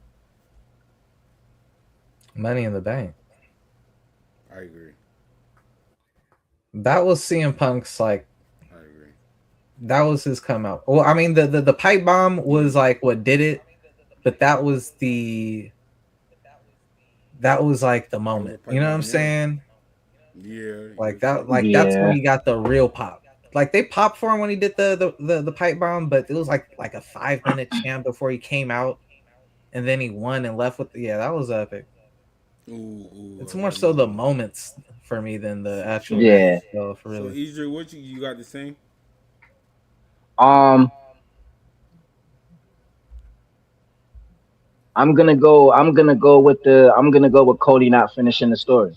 Money in the Bank. I agree. That was CM Punk's like. I agree. That was his come out. Well, I mean the pipe bomb was like what did it, but that was like the moment. You know what I'm saying? Yeah. Like that. Like that's when he got the real pop. Like they popped for him when he did the pipe bomb, but it was like a 5-minute chant before he came out, and then he won and left with that was epic. Ooh, it's more so the moments for me than the actual stuff, really. So EDRICK, what you got the same? I'm gonna go with Cody not finishing the story.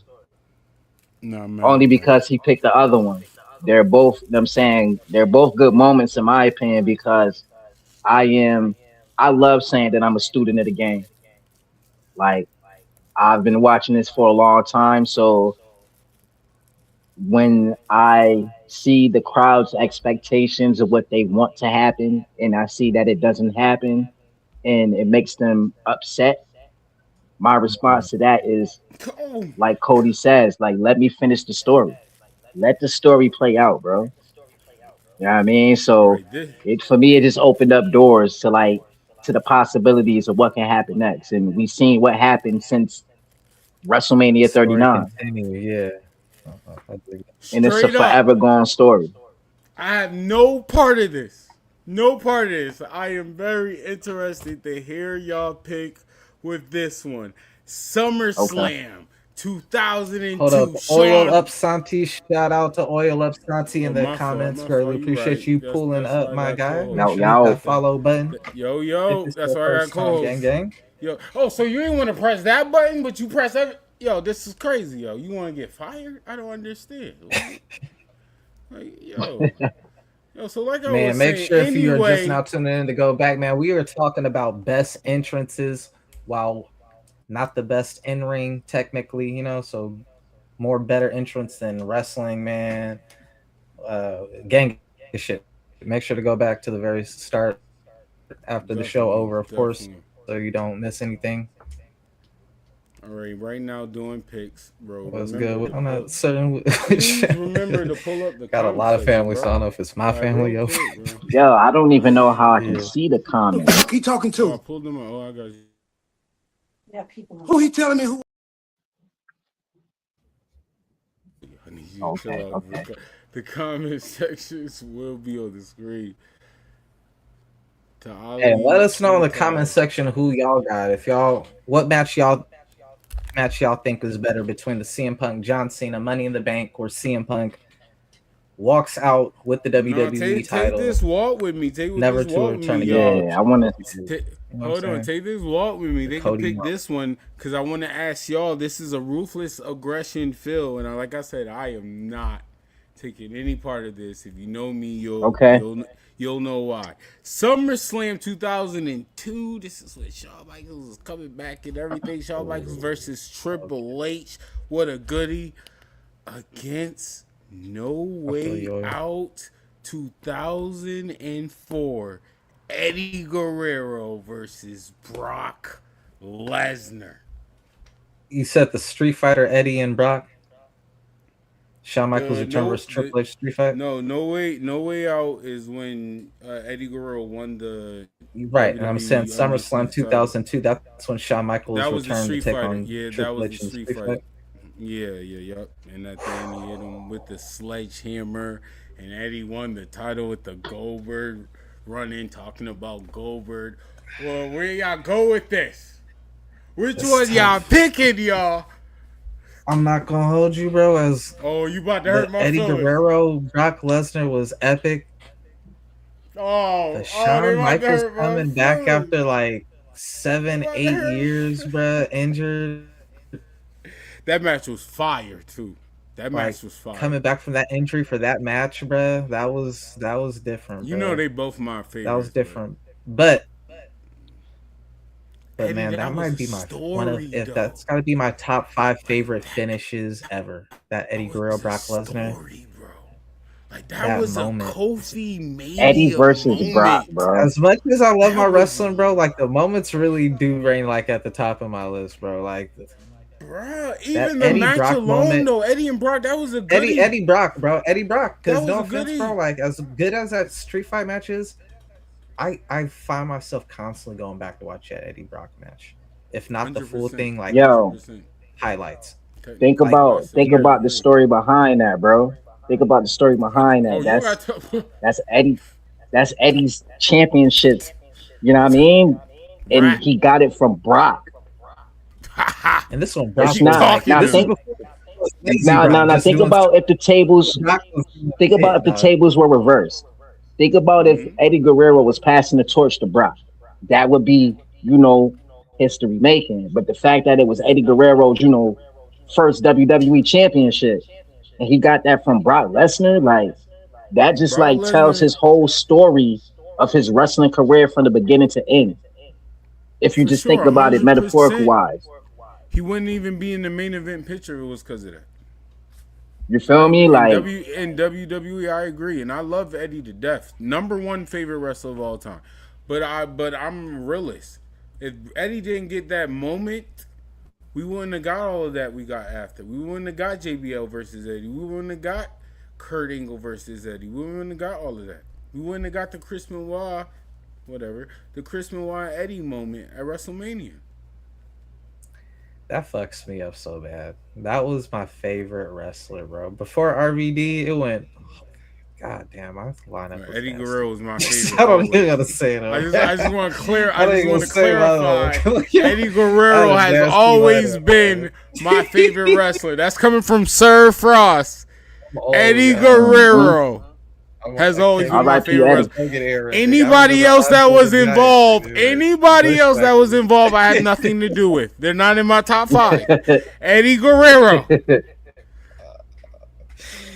No, man. Only because he picked the other one. They're both good moments in my opinion because I love saying that I'm a student of the game. Like I've been watching this for a long time, so when I see the crowd's expectations of what they want to happen and I see that it doesn't happen and it makes them upset, my response to that is like Cody says, like let me finish the story. Let the story play out, bro. You know what I mean? So for me, it just opened up doors to the possibilities of what can happen next. And we've seen what happened since WrestleMania 39. And it's a Straight up. forever gone story. I have no part of this. No part of this. I am very interested to hear y'all pick with this one. SummerSlam 2002. Hold up. Oil Up Santi. Shout out to Oil Up Santi in the comments. Girl, appreciate you pulling up, my guy. Make sure you hit that follow button. Yo. That's why I got calls. Gang. Yo. Oh, so you ain't want to press that button, but you press every... Yo, this is crazy, yo. You want to get fired? I don't understand. Yo, so like I was make saying, sure if you are anyway, just now tuning in to go back, man. We are talking about best entrances, while not the best in ring technically, so more better entrance than wrestling, man. Gang shit. Make sure to go back to the very start after the show over, of course, so you don't miss anything. All right now doing picks, bro. What's good? I'm not certain. Please remember to pull up the Got a lot of family, so I don't know if it's my family. Yo, I don't even know how I can see the comments. Who he talking to? I pulled them out. Oh, I got you. Yeah, people. Who he telling me who? I need you to chill out. The comment sections will be on the screen. Hey, let us know in the comment section who y'all got. If y'all, what match y'all think is better between the CM Punk John Cena Money in the Bank, or CM Punk walks out with the WWE title. Take this walk with me. Take never this to walk return with me, again. Yeah, I want to. Hold on, take this walk with me. They can pick this one because I want to ask y'all. This is a ruthless aggression feel, and like I said, I am not taking any part of this. If you know me, you'll know why. SummerSlam 2002. This is when Shawn Michaels was coming back and everything. Shawn Michaels versus Triple H. What a goodie. Against No Way Out 2004. Eddie Guerrero versus Brock Lesnar. You said the Street Fighter Eddie and Brock? Shawn Michaels return versus Triple H Street Fight? No Way Out is when Eddie Guerrero won the... Right, and I'm saying SummerSlam 2002, that's when Shawn Michaels returned to take on Triple H in the Street Fight. Yeah. And that thing, he hit him with the sledgehammer, and Eddie won the title with the Goldberg run-in, talking about Goldberg. Well, where y'all go with this? Which one y'all picking, y'all? I'm not gonna hold you, bro. You about to hurt my Eddie feelings. Guerrero, Brock Lesnar was epic. Shawn Michaels coming back after like 7-8 years, bro, injured. That match was fire too. That match was fire. Coming back from that injury for that match, bro, that was different. You know they both my favorite. That was different, but man, that might be my one of that's got to be my top 5 favorite finishes ever. That Eddie Guerrero Brock Lesnar. Like that was moment. A Kofi Mania Eddie versus moment. Brock, bro. As much as I love my wrestling, bro, like the moments really do reign like at the top of my list, bro. Like. Bruh, even the Eddie match Brock alone, moment, though, Eddie and Brock, that was a good Eddie Brock, bro. Eddie Brock, because no offense, bro, like as good as that Street Fight match is, I find myself constantly going back to watch that Eddie Brock match, if not 100%. The full thing, like highlights. Think about the story behind that, bro. Think about the story behind that. That's Eddie. That's Eddie's championship. You know what I mean? And he got it from Brock. And this one, Brock, think about if the tables. Think about if the tables were reversed. Think about if Eddie Guerrero was passing the torch to Brock. That would be, history making. But the fact that it was Eddie Guerrero's, first WWE championship, and he got that from Brock Lesnar, like that just tells his whole story of his wrestling career from the beginning to end. If you just think about it metaphorical wise. He wouldn't even be in the main event picture if it was because of that. You feel me? Like in WWE, I agree, and I love Eddie to death. Number 1 favorite wrestler of all time. But I'm a realist. If Eddie didn't get that moment, we wouldn't have got all of that we got after. We wouldn't have got JBL versus Eddie. We wouldn't have got Kurt Angle versus Eddie. We wouldn't have got all of that. We wouldn't have got the Chris Benoit, the Chris Benoit Eddie moment at WrestleMania. that fucks me up so bad. That was my favorite wrestler, bro. Before RVD, it went. God damn, my lineup was Eddie nasty. Guerrero was my favorite. I don't even gotta say it. I just want to clear. I don't just even want to say my clarify. own. Eddie Guerrero That is has nasty always lineup, been my favorite wrestler. That's coming from Sir Frost. Oh, Eddie God. Guerrero has always been my R.I.P. favorite Eddie. wrestler. Anybody else that was involved, I had nothing to do with. They're not in my top 5. Eddie Guerrero.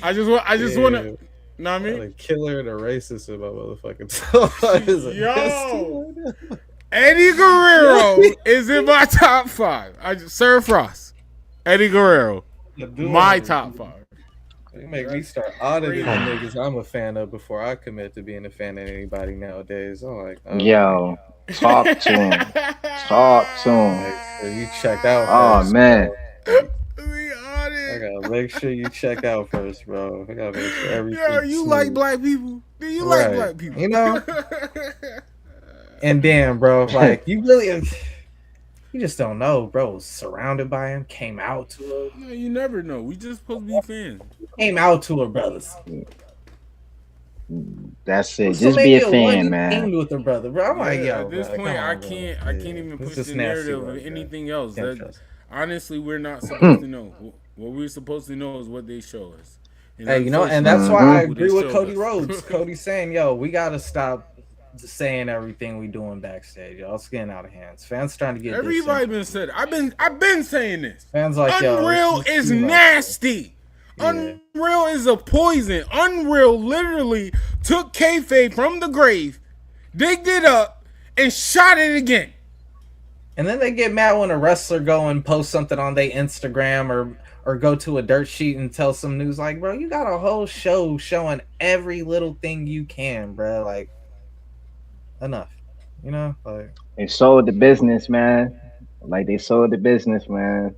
I just want to. Know what I mean? The killer and a racist in my motherfucking top. Yo, Eddie Guerrero is in my top 5. Sir Frost, Eddie Guerrero, my top 5. You make me start auditing the niggas I'm a fan of before I commit to being a fan of anybody nowadays. I'm like, oh, yo, talk to him. Talk to him. Make sure you check out. Oh first, man. Bro. I gotta make sure you check out first, bro. I gotta make sure everything. Yo, you smooth. like black people? Do you like black people? You know. And damn, bro, like you really, you just don't know, bro. Was surrounded by him, came out to her. Yeah, you never know. We just supposed to be fans. Came out to her brothers. That's it. Just be a fan, man. With her brother, bro. I'm like, yo, at this bro, point, on, I can't even push the narrative of anything else. Honestly, we're not supposed to know. What we're supposed to know is what they show us. And hey, you know, and that's why I agree with Cody Rhodes. Cody's saying, yo, we gotta stop saying everything we doing backstage. Y'all, it's getting out of hands. Fans trying to get everybody been said. I've been saying this. Fans like Unreal is nasty. Yeah. Unreal is a poison. Unreal literally took kayfabe from the grave, digged it up, and shot it again. And then they get mad when a wrestler go and post something on their Instagram or go to a dirt sheet and tell some news like, bro, you got a whole show showing every little thing you can, bro. Like, enough. You know? Like, they sold the business, man. Like, they sold the business, man.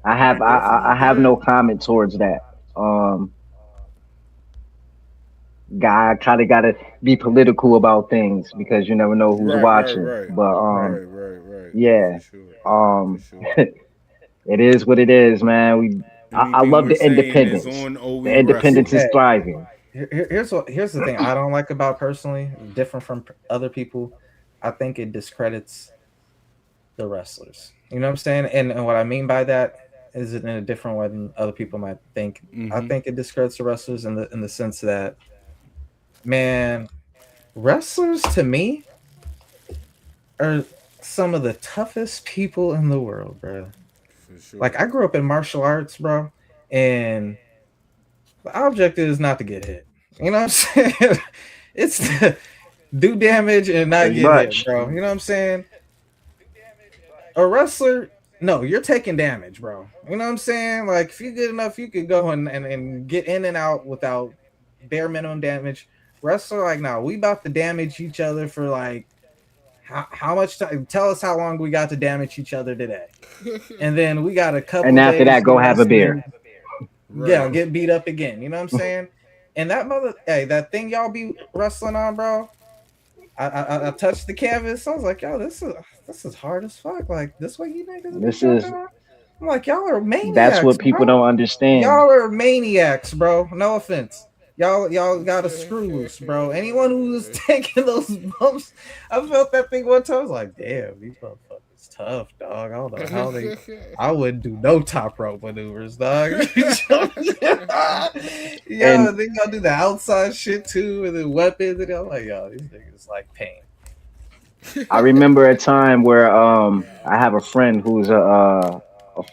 I have no comment towards that. Guy kind of got to be political about things because you never know who's watching. Right. But yeah, it is what it is, man. I love the independence. The independence is thriving. Here's the thing I don't like about personally, different from other people. I think it discredits the wrestlers. You know what I'm saying? And what I mean by that is in a different way than other people might think. Mm-hmm. I think it discredits the wrestlers in the sense that, man, wrestlers to me are some of the toughest people in the world, bro. Sure. Like, I grew up in martial arts, bro, and the object is not to get hit. You know what I'm saying? It's to do damage and not get hit, bro. You know what I'm saying? A wrestler, no, you're taking damage, bro. You know what I'm saying? Like, if you're good enough, you could go and get in and out without bare minimum damage. Wrestler, like, no, we about to damage each other for, like, how much time? Tell us how long we got to damage each other today. And then we got a couple and after that, go have a beer. Yeah, get beat up again. You know what I'm saying? And that thing y'all be wrestling on, bro. I touched the canvas. I was like, yo, this is hard as fuck. Like, this what you niggas I'm like, y'all are maniacs. That's what people don't understand. Y'all are maniacs, bro. No offense. Y'all got a screw loose, bro. Anyone who was taking those bumps, I felt that thing one time. I was like, damn, these motherfuckers tough, dog. I don't know how I wouldn't do no top rope maneuvers, dog. Yeah, they gonna do the outside shit too, and then weapons, and I'm like, yo, these niggas like pain. I remember a time where I have a friend who's a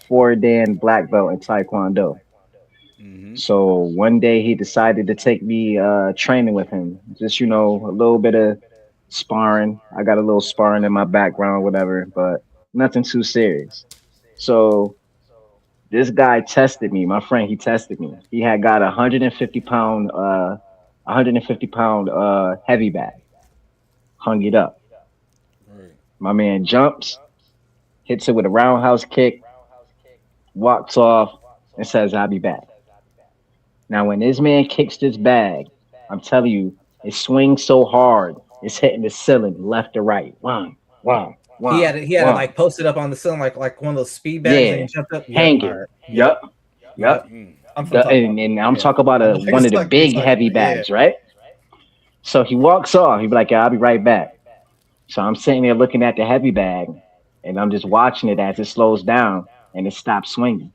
4-dan black belt in Taekwondo. Mm-hmm. So one day he decided to take me training with him. Just, you know, a little bit of sparring. I got a little sparring in my background, whatever, but nothing too serious. So this guy tested me. My friend, he tested me. He had got 150 pound heavy bag, hung it up. Right. My man jumps, hits it with a roundhouse kick, walks off, and says, "I'll be back." Now, when this man kicks this bag, I'm telling you, it swings so hard, it's hitting the ceiling left to right. Wow. Wow. He had it like posted up on the ceiling like one of those speed bags, and he jumped up, hang it. Yep. And I'm talking about one of the big heavy bags, right? So he walks off. He'd be like, "Yeah, I'll be right back." So I'm sitting there looking at the heavy bag, and I'm just watching it as it slows down and it stops swinging.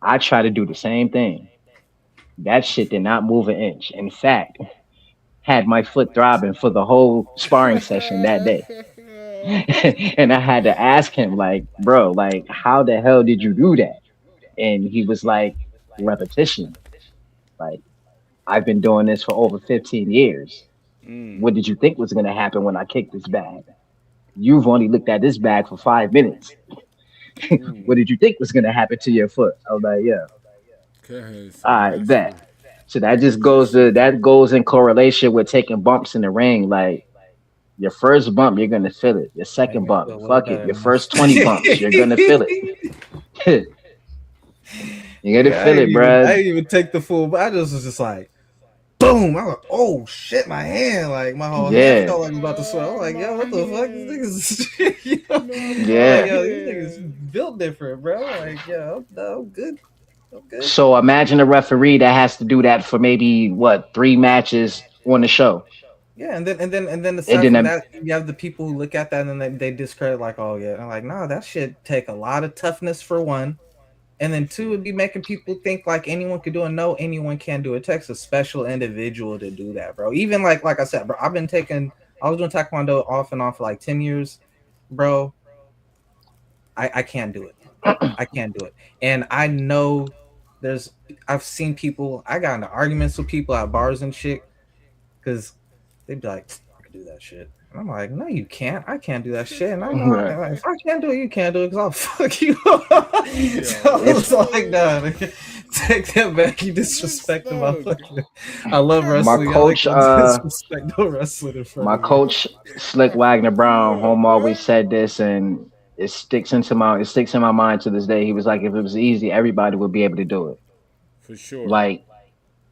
I try to do the same thing. That shit did not move an inch. In fact, had my foot throbbing for the whole sparring session that day. And I had to ask him, like, bro, like, how the hell did you do that? And he was like, repetition. Like, I've been doing this for over 15 years. What did you think was going to happen when I kicked this bag? You've only looked at this bag for 5 minutes. What did you think was going to happen to your foot? I was like, yeah. All right, bet. So that just goes in correlation with taking bumps in the ring. Like, your first bump, you're going to feel it. Your second bump, fuck it. Your first 20 bumps, you're going to feel it. You're going to feel it, bro. I didn't even take the full, but I just was just like, boom. I was like, oh shit, my hand. Like, my whole hand felt like it was about to swell. I'm like, yo, what the fuck? These niggas, like, yo, these niggas built different, bro. Like, yo, I'm good. Okay. So imagine a referee that has to do that for maybe 3 matches on the show. Yeah, and then aside from that, you have the people who look at that and then they discredit, like, oh yeah, I'm like, no, that shit take a lot of toughness for one, and then two, would be making people think like anyone could do it. No, anyone can do it. It takes a special individual to do that, bro. Even like I said, bro, I was doing Taekwondo off and on for like 10 years, bro. I can't do it. I can't do it, and I know. I've seen people, I got into arguments with people at bars and shit because they'd be like, I can do that shit. And I'm like, no, you can't. I can't do that shit. And I know like, if I can't do it, you can't do it because I'll fuck you up. So it's like, nah, take that back. You disrespect my fucking. I love wrestling. My coach, disrespect no wrestling in front of coach, Slick Wagner Brown, home always said this, and it sticks in my mind to this day. He was like, if it was easy, everybody would be able to do it. For sure. Like,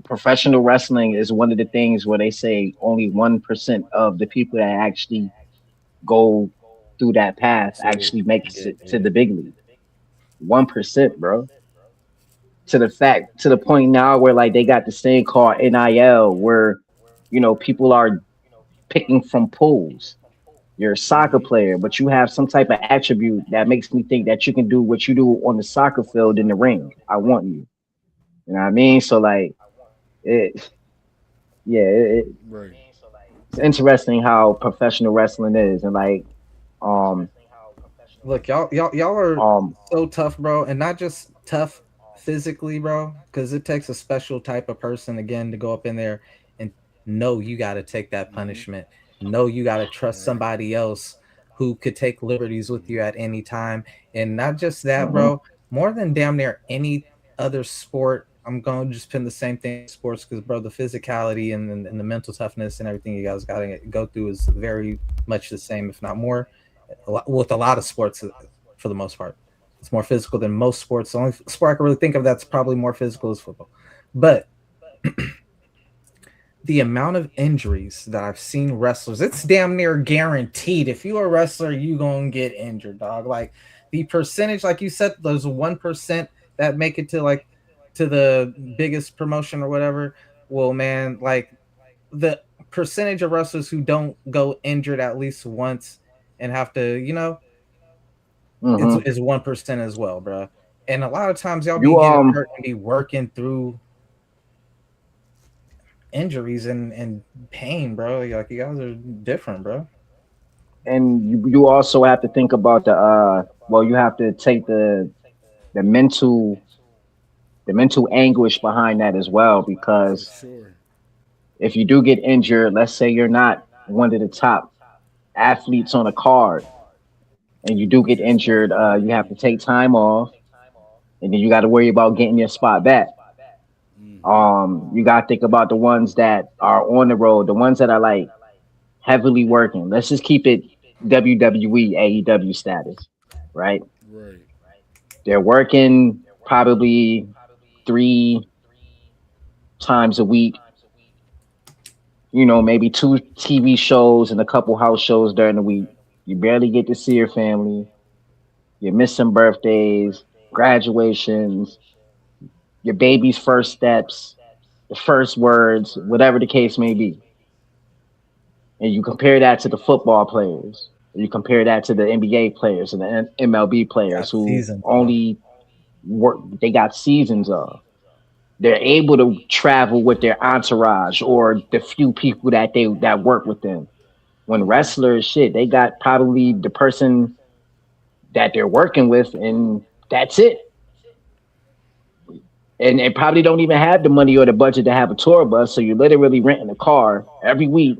professional wrestling is one of the things where they say only 1% of the people that actually go through that path actually makes it to the big league. 1%, bro. To the point now where like they got this thing called NIL, where people are picking from pools. You're a soccer player, but you have some type of attribute that makes me think that you can do what you do on the soccer field in the ring. I want you. You know what I mean? So like, it's interesting how professional wrestling is, and like, look, y'all are so tough, bro, and not just tough physically, bro, because it takes a special type of person again to go up in there and know you got to take that punishment. No, you got to trust somebody else who could take liberties with you at any time. And not just that, bro, more than damn near any other sport, I'm going to just pin the same thing in sports because, bro, the physicality and the mental toughness and everything you guys got to go through is very much the same, if not more, with a lot of sports for the most part. It's more physical than most sports. The only sport I can really think of that's probably more physical is football. But the amount of injuries that I've seen wrestlers, it's damn near guaranteed. If you're a wrestler, you gonna get injured, dog. Like the percentage, like you said, there's 1% that make it to the biggest promotion or whatever. Well, man, like the percentage of wrestlers who don't go injured at least once and have to, is 1% as well, bro. And a lot of times y'all be getting hurt and be working through injuries and pain, bro. Like you guys are different, bro. And you also have to think about you have to take the mental anguish behind that as well, because if you do get injured, let's say you're not one of the top athletes on a card and you do get injured, you have to take time off, and then you got to worry about getting your spot back. You got to think about the ones that are on the road, the ones that are like heavily working. Let's just keep it WWE, AEW status, right? Right. They're working probably 3 times a week, maybe 2 TV shows and a couple house shows during the week. You barely get to see your family. You're missing birthdays, graduations, your baby's first steps, the first words, whatever the case may be. And you compare that to the football players. You compare that to the NBA players and the MLB players Got who seasons off. only work, they got seasons of. They're able to travel with their entourage or the few people that work with them. When wrestlers, shit, they got probably the person that they're working with, and that's it. And they probably don't even have the money or the budget to have a tour bus, so you're literally renting a car every week,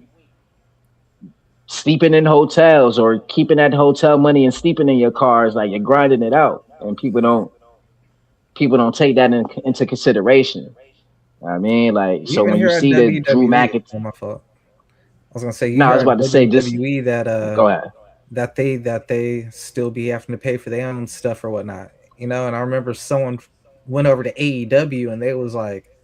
sleeping in hotels or keeping that hotel money and sleeping in your cars, like you're grinding it out, and people don't take that into consideration. I mean, like, so Even when you here at see the Drew WWE, McIntyre, oh, my fault. I was gonna say, you no, I hear was at about to say, just WWE that go ahead. that they still be having to pay for their own stuff or whatnot, you know. And I remember someone went over to AEW and they was like,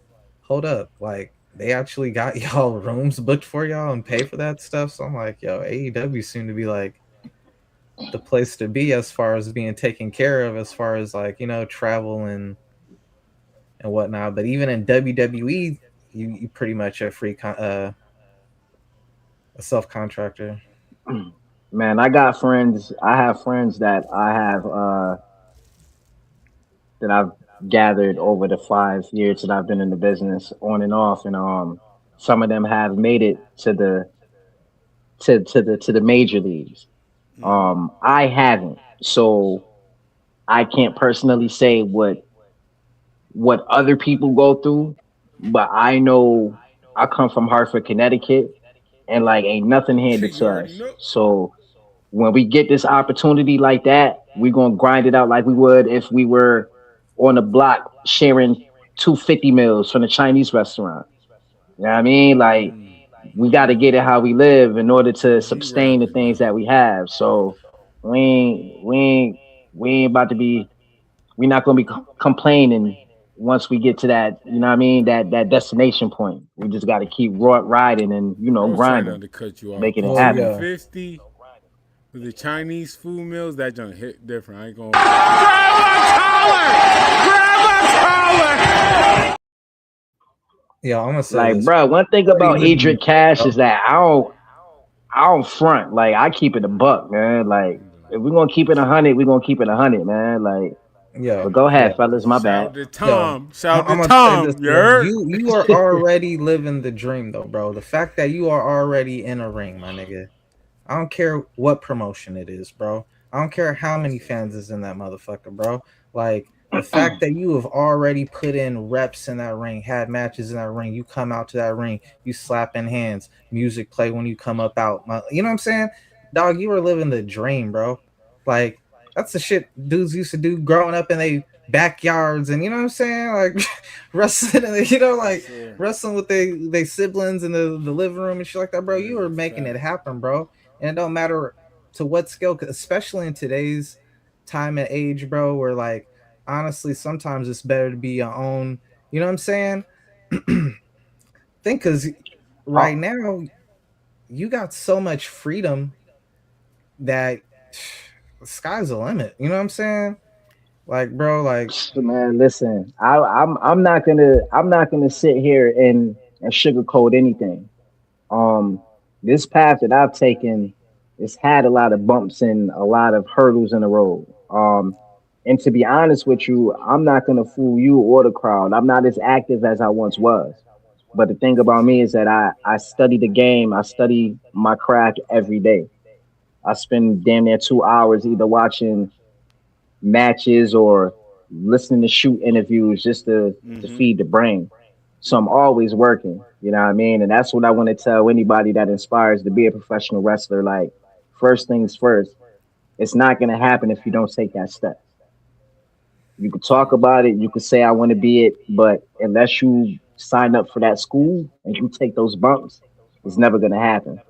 "Hold up, like they actually got y'all rooms booked for y'all and pay for that stuff." So I'm like, "Yo, AEW seemed to be like the place to be as far as being taken care of, as far as like, you know, travel and whatnot." But even in WWE, you pretty much a a self contractor. Man, I got friends. I have friends that I have that I've gathered over the 5 years that I've been in the business, on and off, and some of them have made it to the major leagues. I haven't, so I can't personally say what other people go through, but I know I come from Hartford, Connecticut, and like ain't nothing handed to You already us. know. So when we get this opportunity like that, we're gonna grind it out like we would if we were on the block sharing 250 meals from the Chinese restaurant. You know what I mean? Like, we got to get it how we live in order to We sustain the rapping things now. that we have. So we ain't about to be. We're not gonna be complaining once we get to that. You know what I mean? That destination point. We just got to keep riding and I was trying grinding, to cut you off, making but it Oh happen. yeah. 250 with the Chinese food meals, that junk hit different. I ain't gonna. Yeah, I'm gonna say Like, this. bro, one thing Already about living the EDRICK Cash bro. is that I don't front. Like, I keep it a buck, man. Like, if we're gonna keep it 100, we're gonna keep it 100, man. Like, Yo, but go yeah, ahead, fellas. My bad. Shout to yo. Tom. Shout to I'm gonna say this, Tom. You bro. heard? You are already living the dream, though, bro. The fact that you are already in a ring, my nigga. I don't care what promotion it is, bro. I don't care how many fans is in that motherfucker, bro. Like the fact that you have already put in reps in that ring, had matches in that ring, you come out to that ring, you slapping hands, music play when you come up out. You know what I'm saying? Dog, you are living the dream, bro. Like that's the shit dudes used to do growing up in they backyards, and you know what I'm saying? Like wrestling, you know, like wrestling with they siblings in the living room and shit like that, bro. You are making it happen, bro. And it don't matter to what scale, especially in today's time and age, bro, where like honestly sometimes it's better to be your own, you know what I'm saying? Think, because right Oh, now you got so much freedom that the sky's the limit, you know what I'm saying? Like, bro, like, man, listen. I'm not gonna sit here and sugarcoat anything. Um, this path that I've taken, it's had a lot of bumps and a lot of hurdles in the road. And to be honest with you, I'm not gonna fool you or the crowd. I'm not as active as I once was. But the thing about me is that I study the game. I study my craft every day. I spend damn near 2 hours either watching matches or listening to shoot interviews just to feed the brain. So I'm always working, you know what I mean? And that's what I want to tell anybody that inspires to be a professional wrestler. Like, first things first, it's not going to happen if you don't take that step. You could talk about it, you could say, I want to be it, but unless you sign up for that school and you take those bumps, it's never going to happen.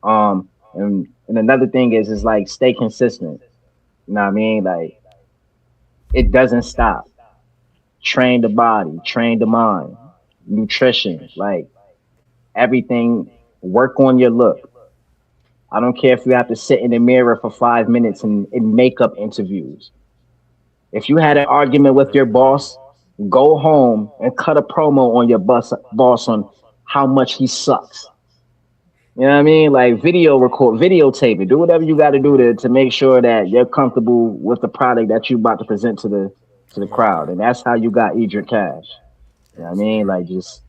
And another thing is like, stay consistent. You know what I mean? Like, it doesn't stop. Train the body, train the mind, nutrition, like everything. Work on your look. I don't care if you have to sit in the mirror for 5 minutes in makeup interviews. If you had an argument with your boss, go home and cut a promo on your boss on how much he sucks. You know what I mean? Like video record, videotape it. Do whatever you got to do to make sure that you're comfortable with the product that you about to present to the crowd, and that's how you got EDRICK CASH. You know what I mean? Like just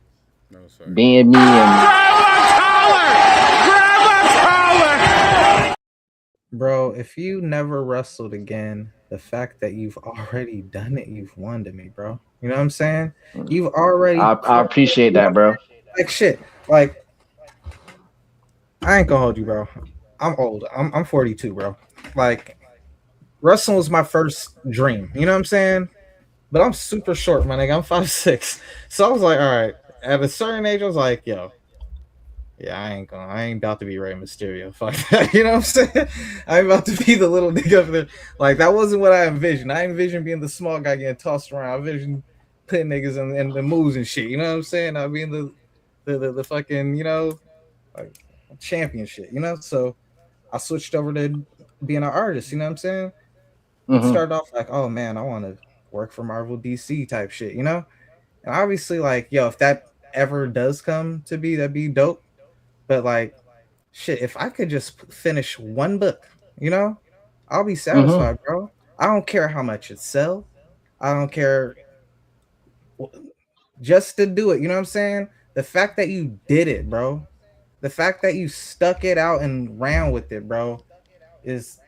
being me and. Bro, if you never wrestled again, the fact that you've already done it, you've won to me, bro. You know what I'm saying? You've already. I appreciate that, bro. Like shit. Like I ain't gonna hold you, bro. I'm old. I'm 42, bro. Like wrestling was my first dream. You know what I'm saying? But I'm super short, my nigga. I'm 5'6". So I was like, all right. At a certain age, I was like, yo, yeah, I ain't about to be Rey Mysterio. Fuck that. You know what I'm saying? I ain't about to be the little nigga up there. Like that wasn't what I envisioned. I envisioned being the small guy getting tossed around. I envisioned putting niggas in the moves and shit. You know what I'm saying? I being the fucking, you know, like champion shit, you know? So I switched over to being an artist, you know what I'm saying? It started off like, oh man, I want to work for Marvel DC type shit, you know? And obviously, like, yo, if that ever does come to be, that'd be dope. But like, shit, if I could just finish one book, you know, I'll be satisfied, bro. I don't care how much it sell. I don't care. Just to do it, you know what I'm saying? The fact that you did it, bro. The fact that you stuck it out and ran with it, bro, it's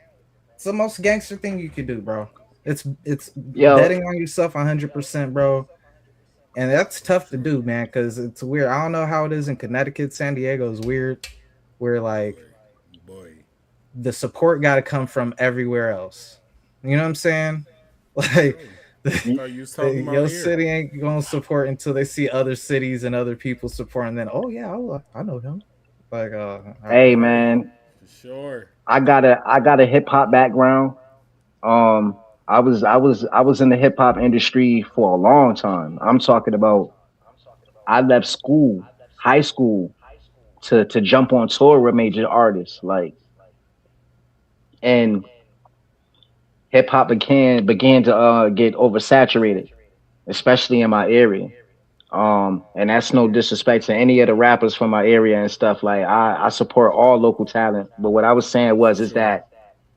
the most gangster thing you could do, bro. It's betting on yourself 100%, bro. And that's tough to do, man, because it's weird. I don't know how it is in Connecticut. San Diego is weird, where like the support got to come from everywhere else. You know what I'm saying? Like your city ain't gonna support until they see other cities and other people support, and then oh yeah, I know him. Like hey man, sure. I got a hip hop background. I was in the hip hop industry for a long time. I'm talking about I left school, high school, to jump on tour with major artists, like, and hip hop began to get oversaturated, especially in my area. And that's no disrespect to any of the rappers from my area and stuff. Like I support all local talent, but what I was saying is that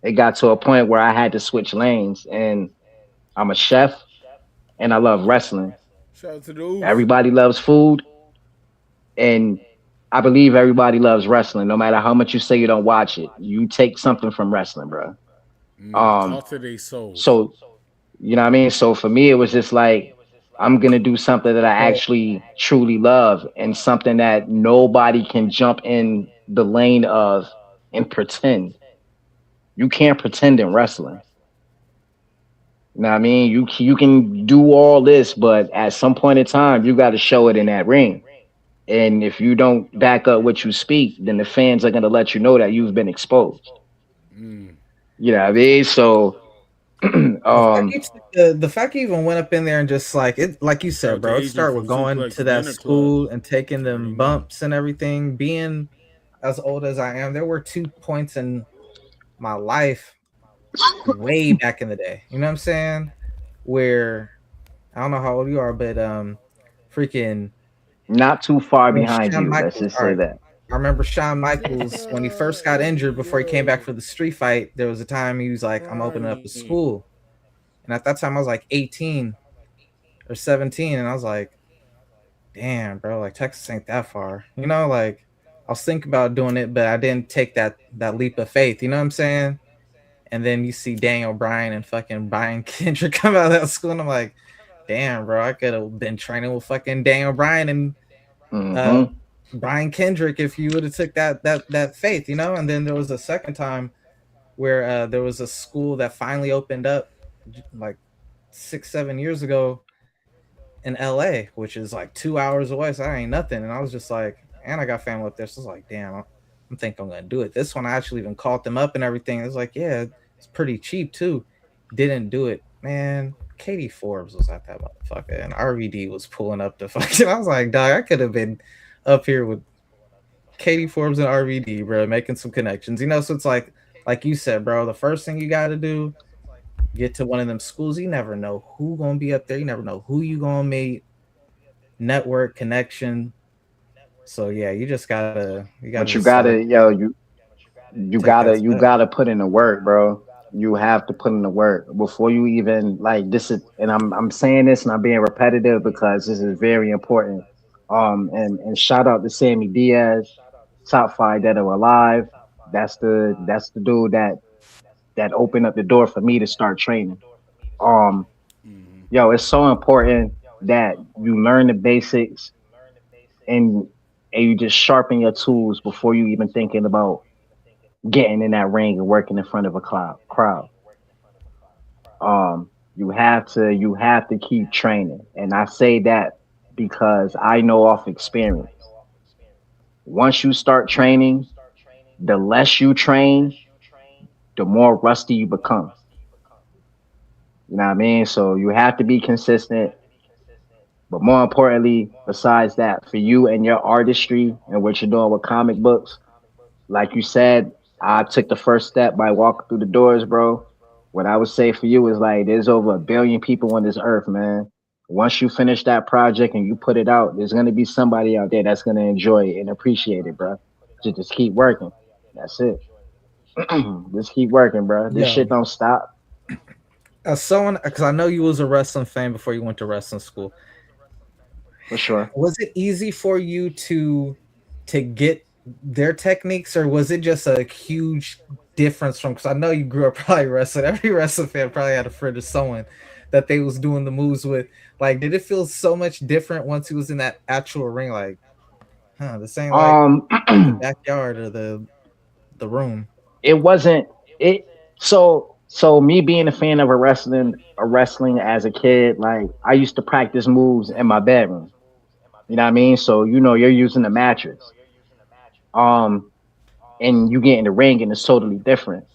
it got to a point where I had to switch lanes, and I'm a chef and I love wrestling. Shout out to the Oof. Everybody loves food, and I believe everybody loves wrestling. No matter how much you say you don't watch it, you take something from wrestling, bro. Talk to their souls. So you know what I mean? So for me, it was just like, I'm gonna do something that I actually truly love, and something that nobody can jump in the lane of and pretend. You can't pretend in wrestling. You know what I mean? You can do all this, but at some point in time, you got to show it in that ring. And if you don't back up what you speak, then the fans are gonna let you know that you've been exposed. You know what I mean? So the fact you even went up in there and just like it, like you said, bro, it started with going to that school and taking them bumps and everything. Being as old as I am, there were 2 points in my life way back in the day. You know what I'm saying? Where I don't know how old you are, but freaking not too far behind you. Let's just say that. I remember Shawn Michaels when he first got injured before he came back for the street fight. There was a time he was like, I'm opening up a school. And at that time I was like 18 or 17. And I was like, damn, bro, like Texas ain't that far. You know, like I was thinking about doing it, but I didn't take that leap of faith. You know what I'm saying? And then you see Daniel Bryan and fucking Brian Kendrick come out of that school. And I'm like, damn, bro, I could have been training with fucking Daniel Bryan and Brian Kendrick if you would have took that faith, you know. And then there was a second time where there was a school that finally opened up like 6-7 years ago in LA, which is like 2 hours away, so that ain't nothing. And I was just like, and I got family up there, so I was like, damn, I'm thinking I'm gonna do it. This one I actually even called them up and everything. It was like, yeah, it's pretty cheap too. Didn't do it, man. Katie Forbes was at that motherfucker, and RVD was pulling up the fucking. I was like, dog, I could have been up here with Katie Forbes and RVD, bro, making some connections. You know, so it's like you said, bro, the first thing you got to do, get to one of them schools. You never know who gonna be up there. You never know who you gonna meet. Network connection. So yeah, you gotta But you just start. gotta, yo, you Take that you step. gotta put in the work, bro. You have to put in the work before you even like this is, and I'm saying this and I'm being repetitive because this is very important. And shout out to Sammy Diaz, top five that are alive. That's the dude that opened up the door for me to start training. Um, yo, it's so important that you learn the basics and and you just sharpen your tools before you even thinking about getting in that ring and working in front of a crowd. You have to keep training, and I say that because I know off experience. Once you start training, the less you train, the more rusty you become. You know what I mean? So you have to be consistent. But more importantly, besides that, for you and your artistry and what you're doing with comic books, like you said, I took the first step by walking through the doors, bro. What I would say for you is like there's over 1 billion people on this earth, man. Once you finish that project and you put it out, there's gonna be somebody out there that's gonna enjoy it and appreciate it, bro. Just keep working. That's it. Just keep working, bro. This Yeah. shit don't stop. As someone, because I know you was a wrestling fan before you went to wrestling school. For sure. Was it easy for you to get their techniques, or was it just a huge difference from? Because I know you grew up probably wrestling. Every wrestling fan probably had a friend or someone that they was doing the moves with. Like, did it feel so much different once he was in that actual ring? Like, this ain't like the backyard or the room. It wasn't it so me being a fan of a wrestling as a kid, like I used to practice moves in my bedroom. You know what I mean? So you know you're using the mattress. Um and you get in the ring and it's totally different.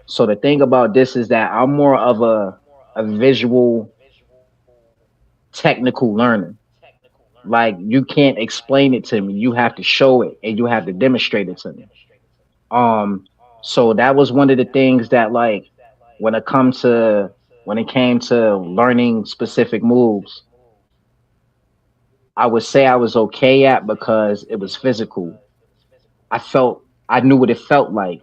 So the thing about this is that I'm more of a visual technical learner. Like you can't explain it to me. You have to show it and you have to demonstrate it to me. Um, so that was one of the things that like when it comes to when it came to learning specific moves, I would say I was okay at because it was physical. I knew what it felt like.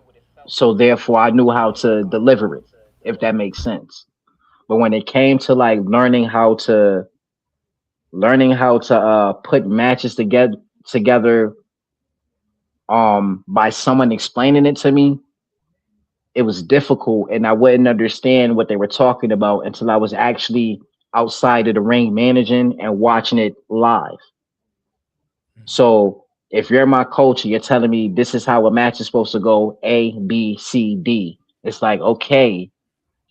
So therefore I knew how to deliver it, if that makes sense. But when it came to like learning how to put matches together by someone explaining it to me, it was difficult and I wouldn't understand what they were talking about until I was actually outside of the ring managing and watching it live. So if you're my coach and you're telling me this is how a match is supposed to go, A, B, C, D, it's like, okay,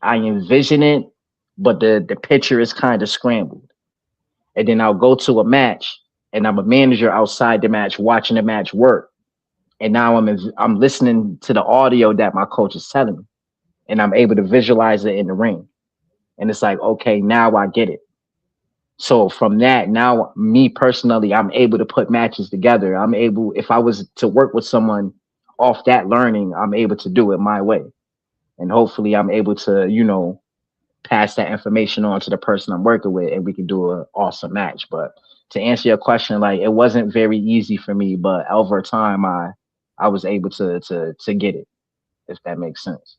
I envision it, but the picture is kind of scrambled. And then I'll go to a match and I'm a manager outside the match watching the match work. And now I'm listening to the audio that my coach is telling me, and I'm able to visualize it in the ring. And it's like, okay, now I get it. So from that, now me personally, I'm able to put matches together. I'm able, if I was to work with someone off that learning, I'm able to do it my way. And hopefully I'm able to, pass that information on to the person I'm working with and we can do an awesome match. But to answer your question, like it wasn't very easy for me, but over time I was able to get it, if that makes sense.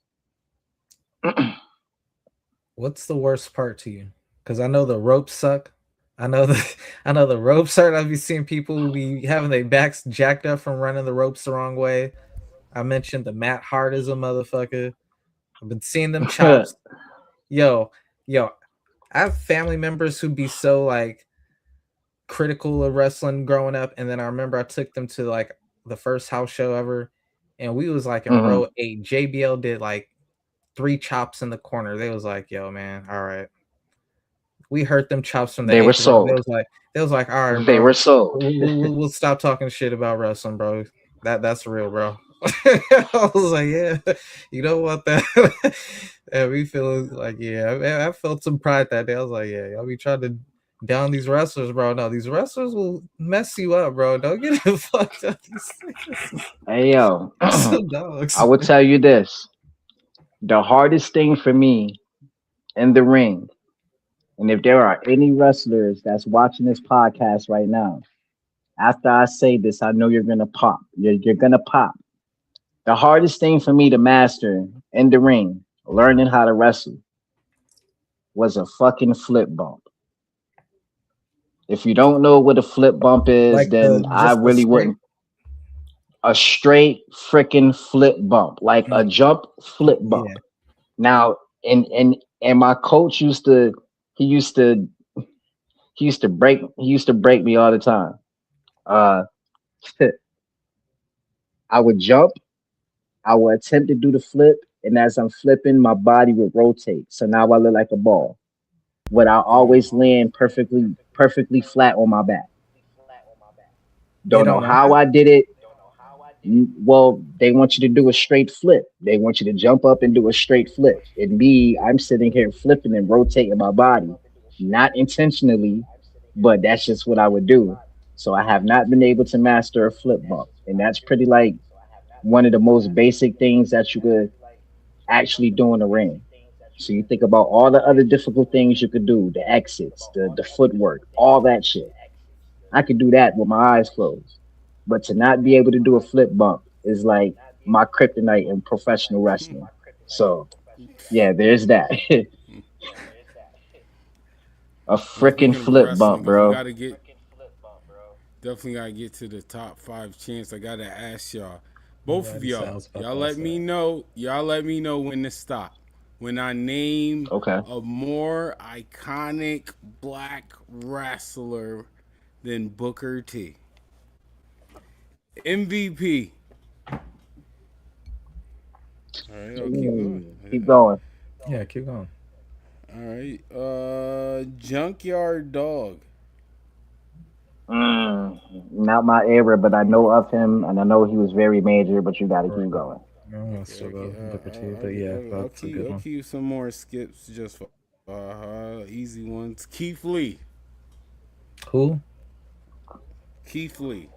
What's the worst part to you? Because I know the ropes suck. I know the ropes hurt. I've been seeing people be having their backs jacked up from running the ropes the wrong way. I mentioned the Matt Hart is a motherfucker. I've been seeing them chops. Yo, I have family members who be so like critical of wrestling growing up, and then I remember I took them to like the first house show ever, and we was like in row 8. JBL did like 3 chops in the corner. They was like, "Yo, man, all right." We heard them chops from the They were 8th row. sold. They was like, all right, They bro. were sold. We'll stop talking shit about wrestling, bro. That's real, bro. I was like, yeah, you don't want that. And we feel like, yeah, I felt some pride that day. I was like, yeah, y'all be trying to down these wrestlers, bro. No, these wrestlers will mess you up, bro. Don't get it fucked up. Hey yo, Some dogs. I will tell you this: the hardest thing for me in the ring, and if there are any wrestlers that's watching this podcast right now, after I say this, I know you're gonna pop. You're gonna pop. The hardest thing for me to master in the ring, learning how to wrestle, was a fucking flip bump. If you don't know what a flip bump is, Like then I really wouldn't. A straight freaking flip bump, like a jump flip bump. Yeah. Now, and my coach used to break me all the time. I would jump, I would attempt to do the flip, and as I'm flipping, my body would rotate. So now I look like a ball. But I always land perfectly flat on my back. Don't know how I did it. Well, they want you to do a straight flip. They want you to jump up and do a straight flip. And me, I'm sitting here flipping and rotating my body, not intentionally, but that's just what I would do. So I have not been able to master a flip bump. And that's pretty like one of the most basic things that you could actually do in the ring. So you think about all the other difficult things you could do, the exits, the footwork, all that shit. I could do that with my eyes closed. But to not be able to do a flip bump is like my kryptonite in professional wrestling. So yeah, there's that. A freaking flip bump, bro. Definitely gotta get to the top 5 chance. I gotta ask y'all, both of y'all. Y'all let me know. Y'all let me know when to stop. When I name a more iconic black wrestler than Booker T. MVP. All right, I'll keep going. Keep going. Yeah, keep going. All right. Junkyard Dog. Not my era, but I know of him, and I know he was very major. But you got to keep going. I'll still go Booker T, but yeah, that's a good one. I'll keep some more skips just for easy ones. Keith Lee. Who? Keith Lee.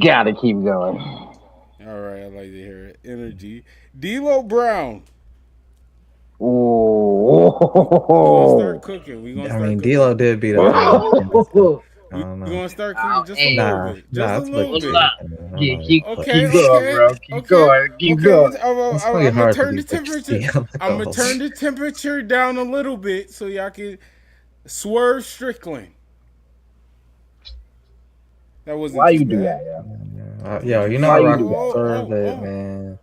Gotta keep going. All right, I like to hear it. Energy. D'Lo Brown. Oh, we're gonna start cooking. I mean, D'Lo did beat up. We're gonna start cooking just a little bit. Just a little bit. Keep going, bro. Keep going. I'm gonna turn the temperature. I'm gonna turn the temperature down a little bit so y'all can Swerve Strickland. That wasn't. Why you do that, yo? You know I Swerve it, man.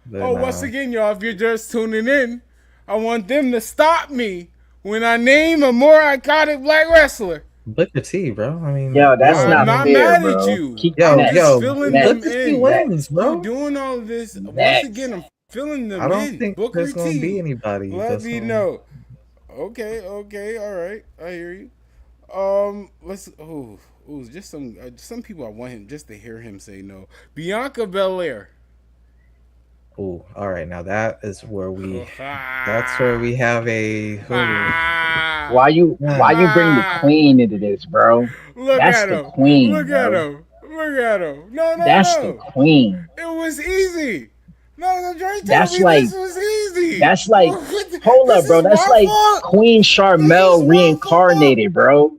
Once again, y'all, if you're just tuning in, I want them to stop me when I name a more iconic black wrestler. Booker T, bro. I mean, yo, that's I'm not not fair, mad bro. at you. Yo, filling them in. Wins, bro. You're doing all of this. Once again, I'm filling them in. I don't think Booker there's gonna be anybody. Let me know. Okay, all right. I hear you. Let's. Just some people I want him just to hear him say no. Bianca Belair. Oh, all right. Now that is where we. That's where we have a. Why you bring the queen into this, bro? That's the queen. Look at him. No. That's the queen. It was easy. No, that's like this was easy. That's like hold up, bro. That's like Queen Charmel reincarnated, bro.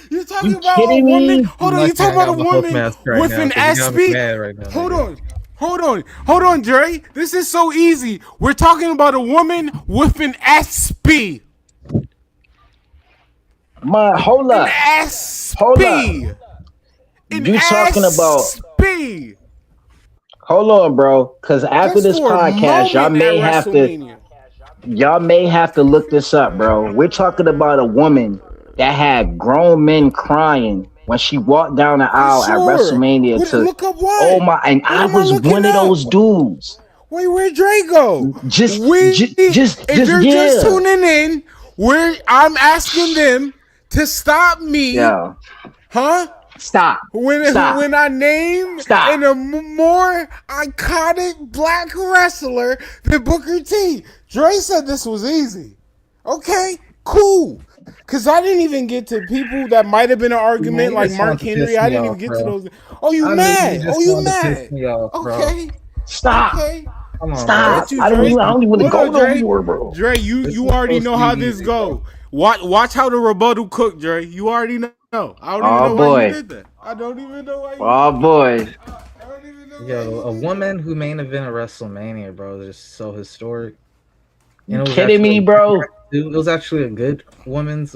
You're talking about a woman. Hold on, you're talking about a woman with an SP. Hold on, Dre. This is so easy. We're talking about a woman with an SP. Hold up. An SP. Hold up. You talking about SP. Hold on, bro. Because after this podcast, y'all may have to look this up, bro. We're talking about a woman that had grown men crying when she walked down the aisle at WrestleMania. I was one of those dudes. Wait, where'd Dre go? Just tuning in, I'm asking them to stop me. Yeah. Huh? Stop. When I name in a more iconic black wrestler than Booker T. Dre said this was easy. Okay, cool. Cause I didn't even get to people that might have been an argument, you like just Mark wanted to Henry. piss I me didn't even off, get to bro. those. Oh, you I knew mad? just Oh, you wanted to piss mad? me off, bro. Okay, Stop. okay. Come on, Stop. Got you, I Dre. don't even want to Hold go on, no Dre. more, bro. Dre, This you is already supposed know to how be this easy, go. Watch how the rebuttal cook, Dre. You already know. I don't even Oh know why you boy. did that. I don't even know why you Oh did that. boy. I don't even know why Yo, you a did woman who main evented WrestleMania, bro, is just so historic. You And kidding me, bro? it was actually a good woman's.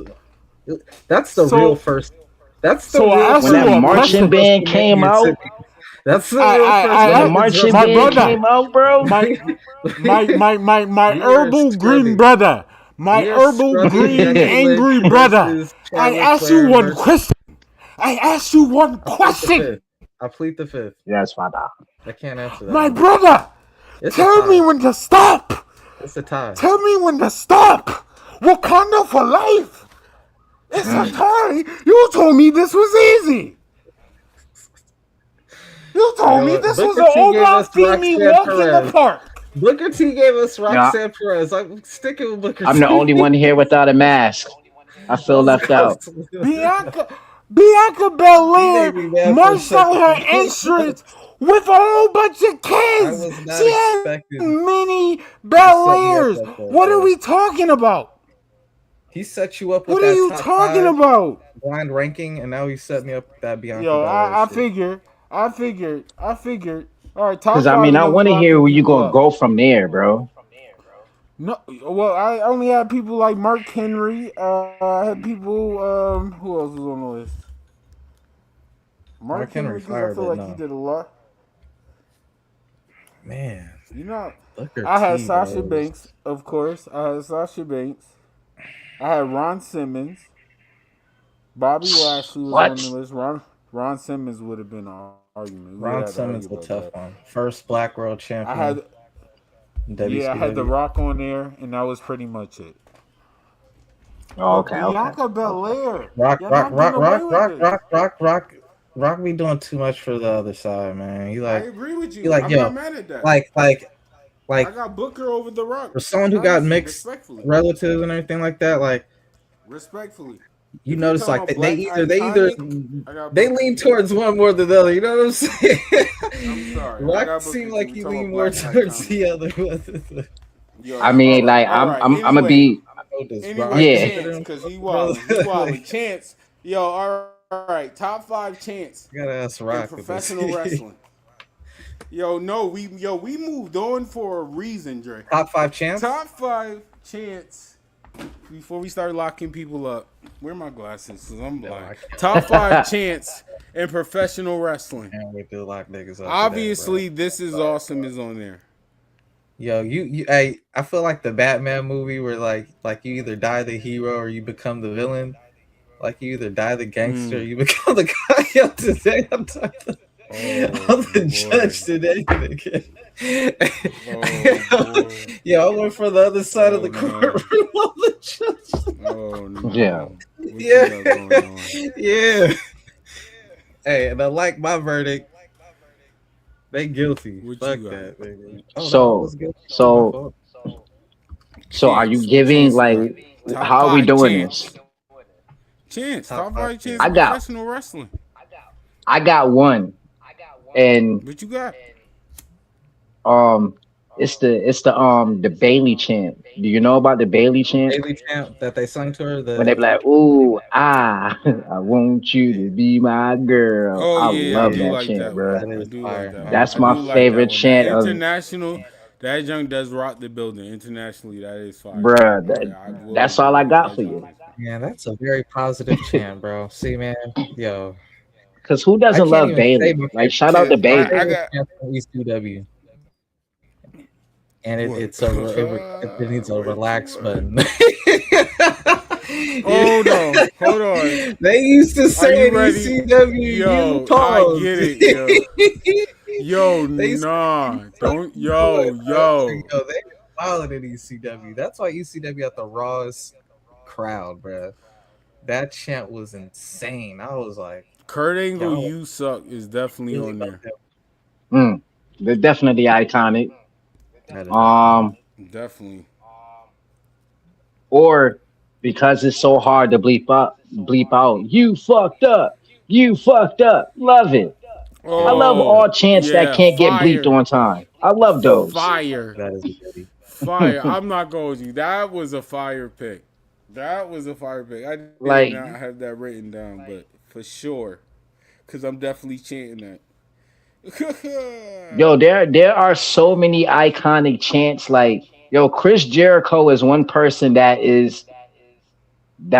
That's the that. real first. That's the So I real asked When you that first a marching question. band came WrestleMania to out, me. That's the real first when the women's marching my band brother, came out, bro. my We are herbal green sweating. brother, my We are herbal scrubbing green Becky Lynch angry brother. versus I Charlotte asked you Flair one versus. question. I asked you one I plead the question. fifth. I plead the fifth. Yes, father. I can't answer that. My One. brother, It's a tell me tie. when to stop. It's a tie. Tell me when to stop. Wakanda for life. It's a tie. You told me this was easy. You You told know me what? this was Booker an T gave us Obafemi Roxanne walk in the Perez. park. Booker T gave us Yeah, Roxanne Perez. I'm sticking with Booker I'm T. the only one here without a mask. I feel Let's left go. out. Bianca He Belair made me mad for a marched out second. her entrance with a whole bunch of I kids. was not She had expecting. many He set me up Belairs. like that, What are bro. we talking about? He set you up with What are that you top talking 5 about? blind ranking, and now he set me up with that Bianca Yo, Belair I shit. figured. All right, Cause top I five, mean, and I then we want to hear locking where you people gonna up. go from there, bro. No, well, I only had people like Mark Henry. I had people. Who else was on the list? Mark Mark Henry Henry, because I fired feel it. like he No, did a lot. man, You know, Booker I had T, Sasha bro. Banks, of course. I had Sasha Banks. I had Ron Simmons. Bobby Lashley was on the What? list. Ron Simmons would have been an argument. We would Ron have to argue Simmons a about tough that. one. First Black World I Champion. had, In I had The WCW. Rock on there, and that was pretty much it. Oh, But okay, okay. Bianca Belair, Rock, you're rock, not rock, getting away rock, with rock, this. rock, rock, rock, rock. Be doing too much for the other side, man. I agree with you. He like, I'm yo, not mad at that. like, I got Booker over The Rock. for someone who got Honestly, mixed respectfully. relatives and everything like that, like Respectfully. you If you're notice, talking like about they black either iconic, I got they Booker lean T. towards one more than the other. You know what I'm saying? I'm sorry. I Rock got Booker seemed T. like We he talking leaned about more black towards iconic. the other. Yo, I mean, like, all right. I'm gonna Anyway, be, yeah. Chance, because he wildin'. Chance, yo, all right. Top 5 Chance You gotta ask in Rock professional wrestling. Yo, no, we moved on for a reason, Dre. Top 5 Chance. Top 5 Chance. Before we start locking people up, where are my glasses? Cause I'm blind. Top 5 Chance in professional wrestling. And we do lock niggas up. Obviously, today, This Is Awesome is on there. yo, I feel like the Batman movie where like you either die the hero or you become the villain. Like you either die the gangster, or you become the guy. Yo, today I'm talking. I'm the judge today, nigga. Yo, I went for the other side of the courtroom. I'm the judge. Oh no! Yeah. Yeah. Hey, and I like my verdict. They guilty. What Fuck you got? that, baby. So are you giving like Top how are we 5 doing Chance. this? Chance, top 5 Chance in I got- professional wrestling. I got one, and What you got? it's the Bayley chant. Do you know about the Bayley chant? Bailey chant that they sung to her. When they be like, "Ooh, I want you to be my girl." Oh I yeah, I love do that like chant, that bro. one. I do like that. That's one. I my do like favorite that one. chant That of- international. That junk does rock the building internationally. That is fire, Bruh, that's all I got for that you. junk. Yeah, that's a very positive chant, bro. See, man, yo, Cause who I doesn't can't love even say Bayley? my Like, shout out to favorite, my Bayley. favorite chant from ECW, and it's it needs a relax button. Hold on. They used to say in ready? ECW, Yo, you pause. I get it, yo. They Nah, said- don't, Yo, they wild in ECW. That's why ECW had the rawest crowd, bro. That chant was insane. I was like, Kurt Angle, yo, You Suck is definitely really on there. They're definitely iconic. that is- Definitely. Or because it's so hard to bleep out. You fucked up. You fucked up. Love it. I love all Oh, chants that yeah, can't get bleeped fire. on time. I love those. Fire. That is a goodie. Fire. I'm not going with you. That was a fire pick. That was a fire pick. I did Like, not have that written down, but for sure. Because I'm definitely chanting that. yo, there are so many iconic chants. Like, yo, Chris Jericho is one person that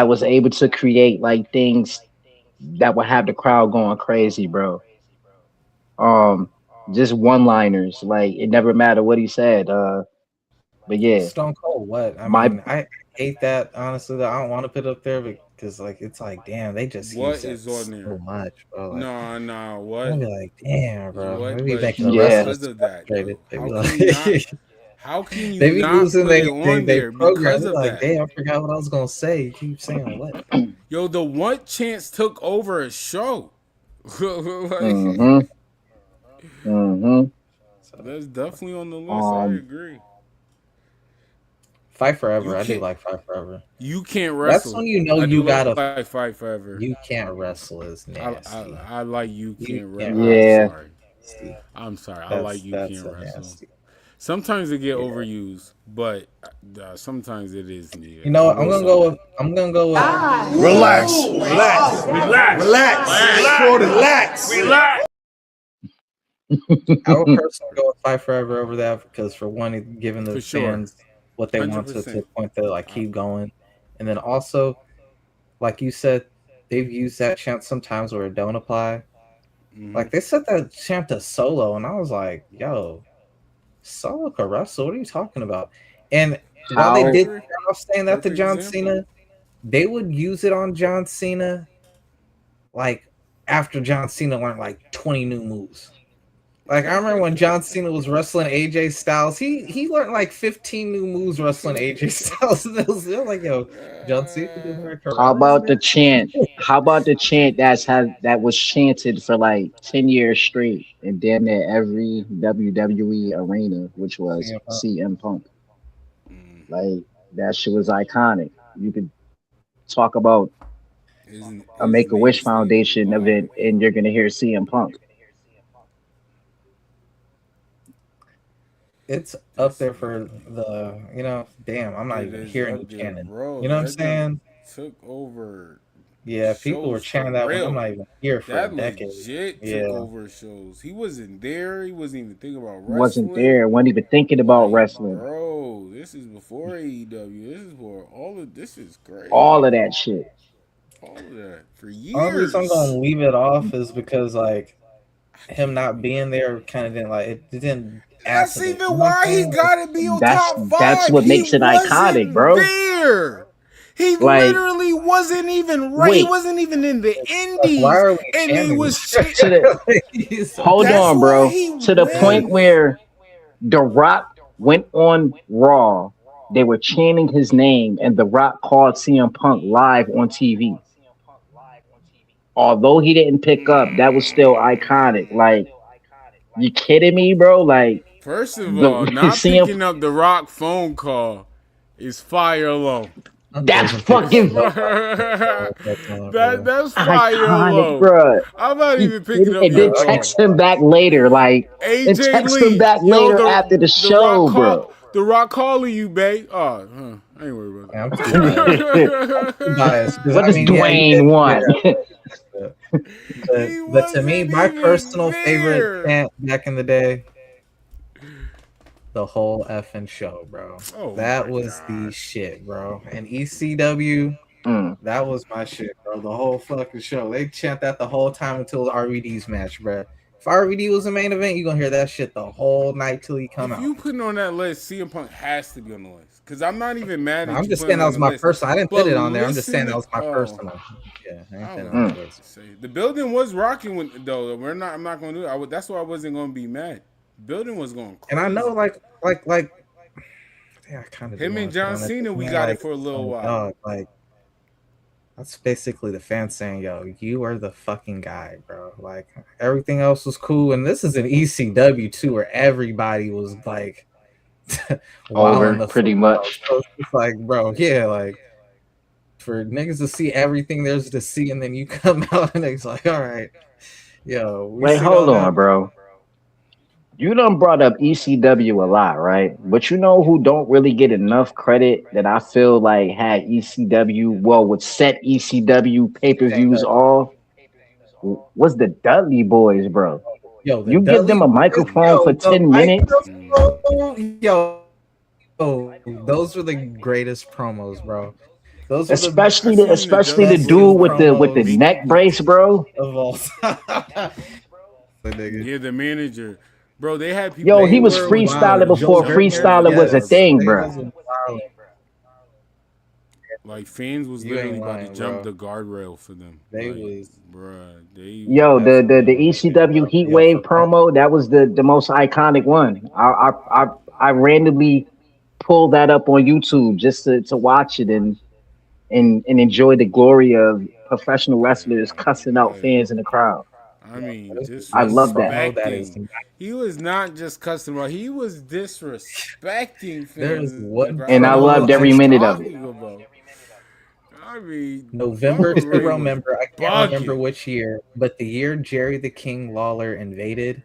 was able to create like things that would have the crowd going crazy, bro. Um, just one liners. Like, it never mattered what he said. But yeah, Stone Cold, what? I my mean, I hate that, honestly. I don't want to put it up there because, like, it's like, damn, they just What use is it on there? so much, bro. Like, No, I'm what? gonna be like, damn, bro. What? Maybe But making the Yeah. wrestlers because of that, frustrated. though. They be How can you not? like, How can you they be not losing put it on they there program. because They're of like, that? damn, I forgot what I was gonna say. You keep saying what? Yo, the one chance took over a show. mm-hmm, mm-hmm. So, That's definitely on the list. I Um, agree. Fight Forever. You I do can't. like Fight Forever. You can't That's wrestle. when you know I you do gotta. like Fight Forever. You can't wrestle is I, nasty. I like you You can't can't wrestle. yeah. Nasty. I'm sorry. I like you That's can't a wrestle. nasty. Sometimes it get Yeah. overused, but sometimes it is needed. You know what? I I'm will gonna say go that. with. I'm gonna go with. Relax. Relax. I would personally go with Fight Forever over that because for one, it's giving the For sure. fans what they want to 100%. the point to like keep going, and then also, like you said, they've used that chant sometimes where it don't apply. Mhm. Like they said that chant to Solo, and I was like, "Yo, Solo can wrestle. What are you talking about?" And while they How did start off saying that to Perfect John example. Cena, they would use it on John Cena, like after John Cena learned like 20 new moves. Like I remember when John Cena was wrestling AJ Styles, he learned like 15 new moves wrestling AJ Styles. And it was like, yo, John Cena did her how about the karate. chant? How about the chant that was chanted for like 10 years straight and damn near every WWE arena, which was CM Punk. Like that shit was iconic. You could talk about a His Make a name Wish stayed Foundation alive. event and you're gonna hear CM Punk. It's up there for the, damn, I'm not It even is hearing up the there, chanting. bro. You know what I'm That saying? took over. Yeah, people were shows chanting for that when real. I'm not even here for That a decade. legit Yeah. took over shows. He wasn't there. He wasn't even thinking about wrestling. Wasn't there, wasn't even thinking about Like, wrestling. bro, this is before AEW. This is for all of this is crazy. All of that shit. All of that for Only years. reason I'm gonna leave it off is because like him not being there kind of didn't like it didn't add That's to the, even you know what why I'm he saying? got to be on That's top that's 5. what He makes it iconic, wasn't bro. there. He Like, literally wasn't even right. He wait, wasn't even in the Like, indies. why are we And he chanting was this? to the hold That's on, why bro. he To the point wins. where The Rock went on Raw, they were chanting his name, and The Rock called CM Punk live on TV. Although he didn't pick up, that was still iconic. Like, you kidding me, bro? Like, First of the all, not CM, picking up the Rock phone call is fire alone. that's Doesn't pick fucking up that time, bro. That's fire iconic, alone. bro. I'm not You even picking kidding? up And your then okay. call. text him back later, like, and AJ text him Lee, back yo, later after the the show, Rock bro. the Rock calling you, babe. Oh, I ain't worried about Yeah, I'm that. too biased. I'm too biased because What I does mean, yeah, he Dwayne did. want? He But to me, wasn't my even personal favorite there. chant back in the day, the whole effing show, bro. Oh That my was the gosh. shit, bro. And ECW, Mm. that was my shit, bro. The whole fucking show. They chant that the whole time until the RVD's match, bro. If RVD was the main event, you're gonna hear that shit the whole night till he come If out. you putting on that list, CM Punk has to be on the list. Because I'm not even mad at I'm you just putting saying it that on was the my list. personal. I didn't But put it on there. I'm just saying listen that was my to- personal. Yeah, I ain't I putting don't it on know the what list. to say. The building was rocking with though. I'm not gonna do it. That's why I wasn't gonna be mad. Building was going crazy. And I know, yeah, I kind of him and John Cena, we got it for a little while. Dog, like that's basically the fans saying, "Yo, you are the fucking guy, bro." Like everything else was cool, and this is an ECW too, where everybody was like, Over, wilding the pretty fuck much. out. So it's just like, bro, yeah, like for niggas to see everything there's to see, and then you come out and it's like, all right, yo, Wait, hold on, bro. You done brought up ECW a lot, right? But you know who don't really get enough credit that I feel like had ECW, well, would set ECW pay-per-views off? Was the Dudley Boys, bro. Yo, you give them a microphone for 10 minutes? Yo, those were the greatest promos, bro. Those were especially the dude with the neck brace, bro. Of all time. Yeah, the manager. Bro, they had people. Yo, he was freestyling before freestyling was a thing, bro. Like fans was literally about to jump the guardrail for them. They like, was, bruh. Yo, the ECW Heat Wave promo, that was the most iconic one. I randomly pulled that up on YouTube just to watch it and enjoy the glory of professional wrestlers cussing out fans in the crowd. I mean, I love that. He was not just cussing out; he was disrespecting fans. And I loved every minute of it. I mean, November to remember. I can't remember which year, but the year Jerry the King Lawler invaded,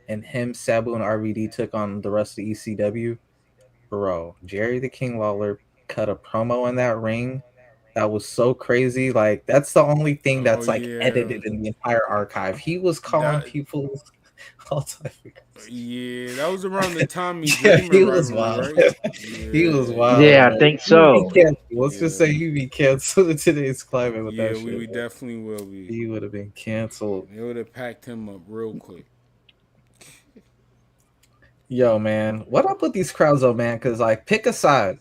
and him, Sabu, and RVD took on the rest of ECW. Bro, Jerry the King Lawler cut a promo in that ring. That was so crazy. Like, that's the only thing that's edited in the entire archive. He was calling people all type of Yeah, that was around the time he was wild. Right? He was wild. Yeah, I think so. Let's just say he'd be canceled in today's climate with that shit. Yeah, we definitely will be. He would have been canceled. They would have packed him up real quick. Yo, man, what up with these crowds, though, man? Because, like, pick a side.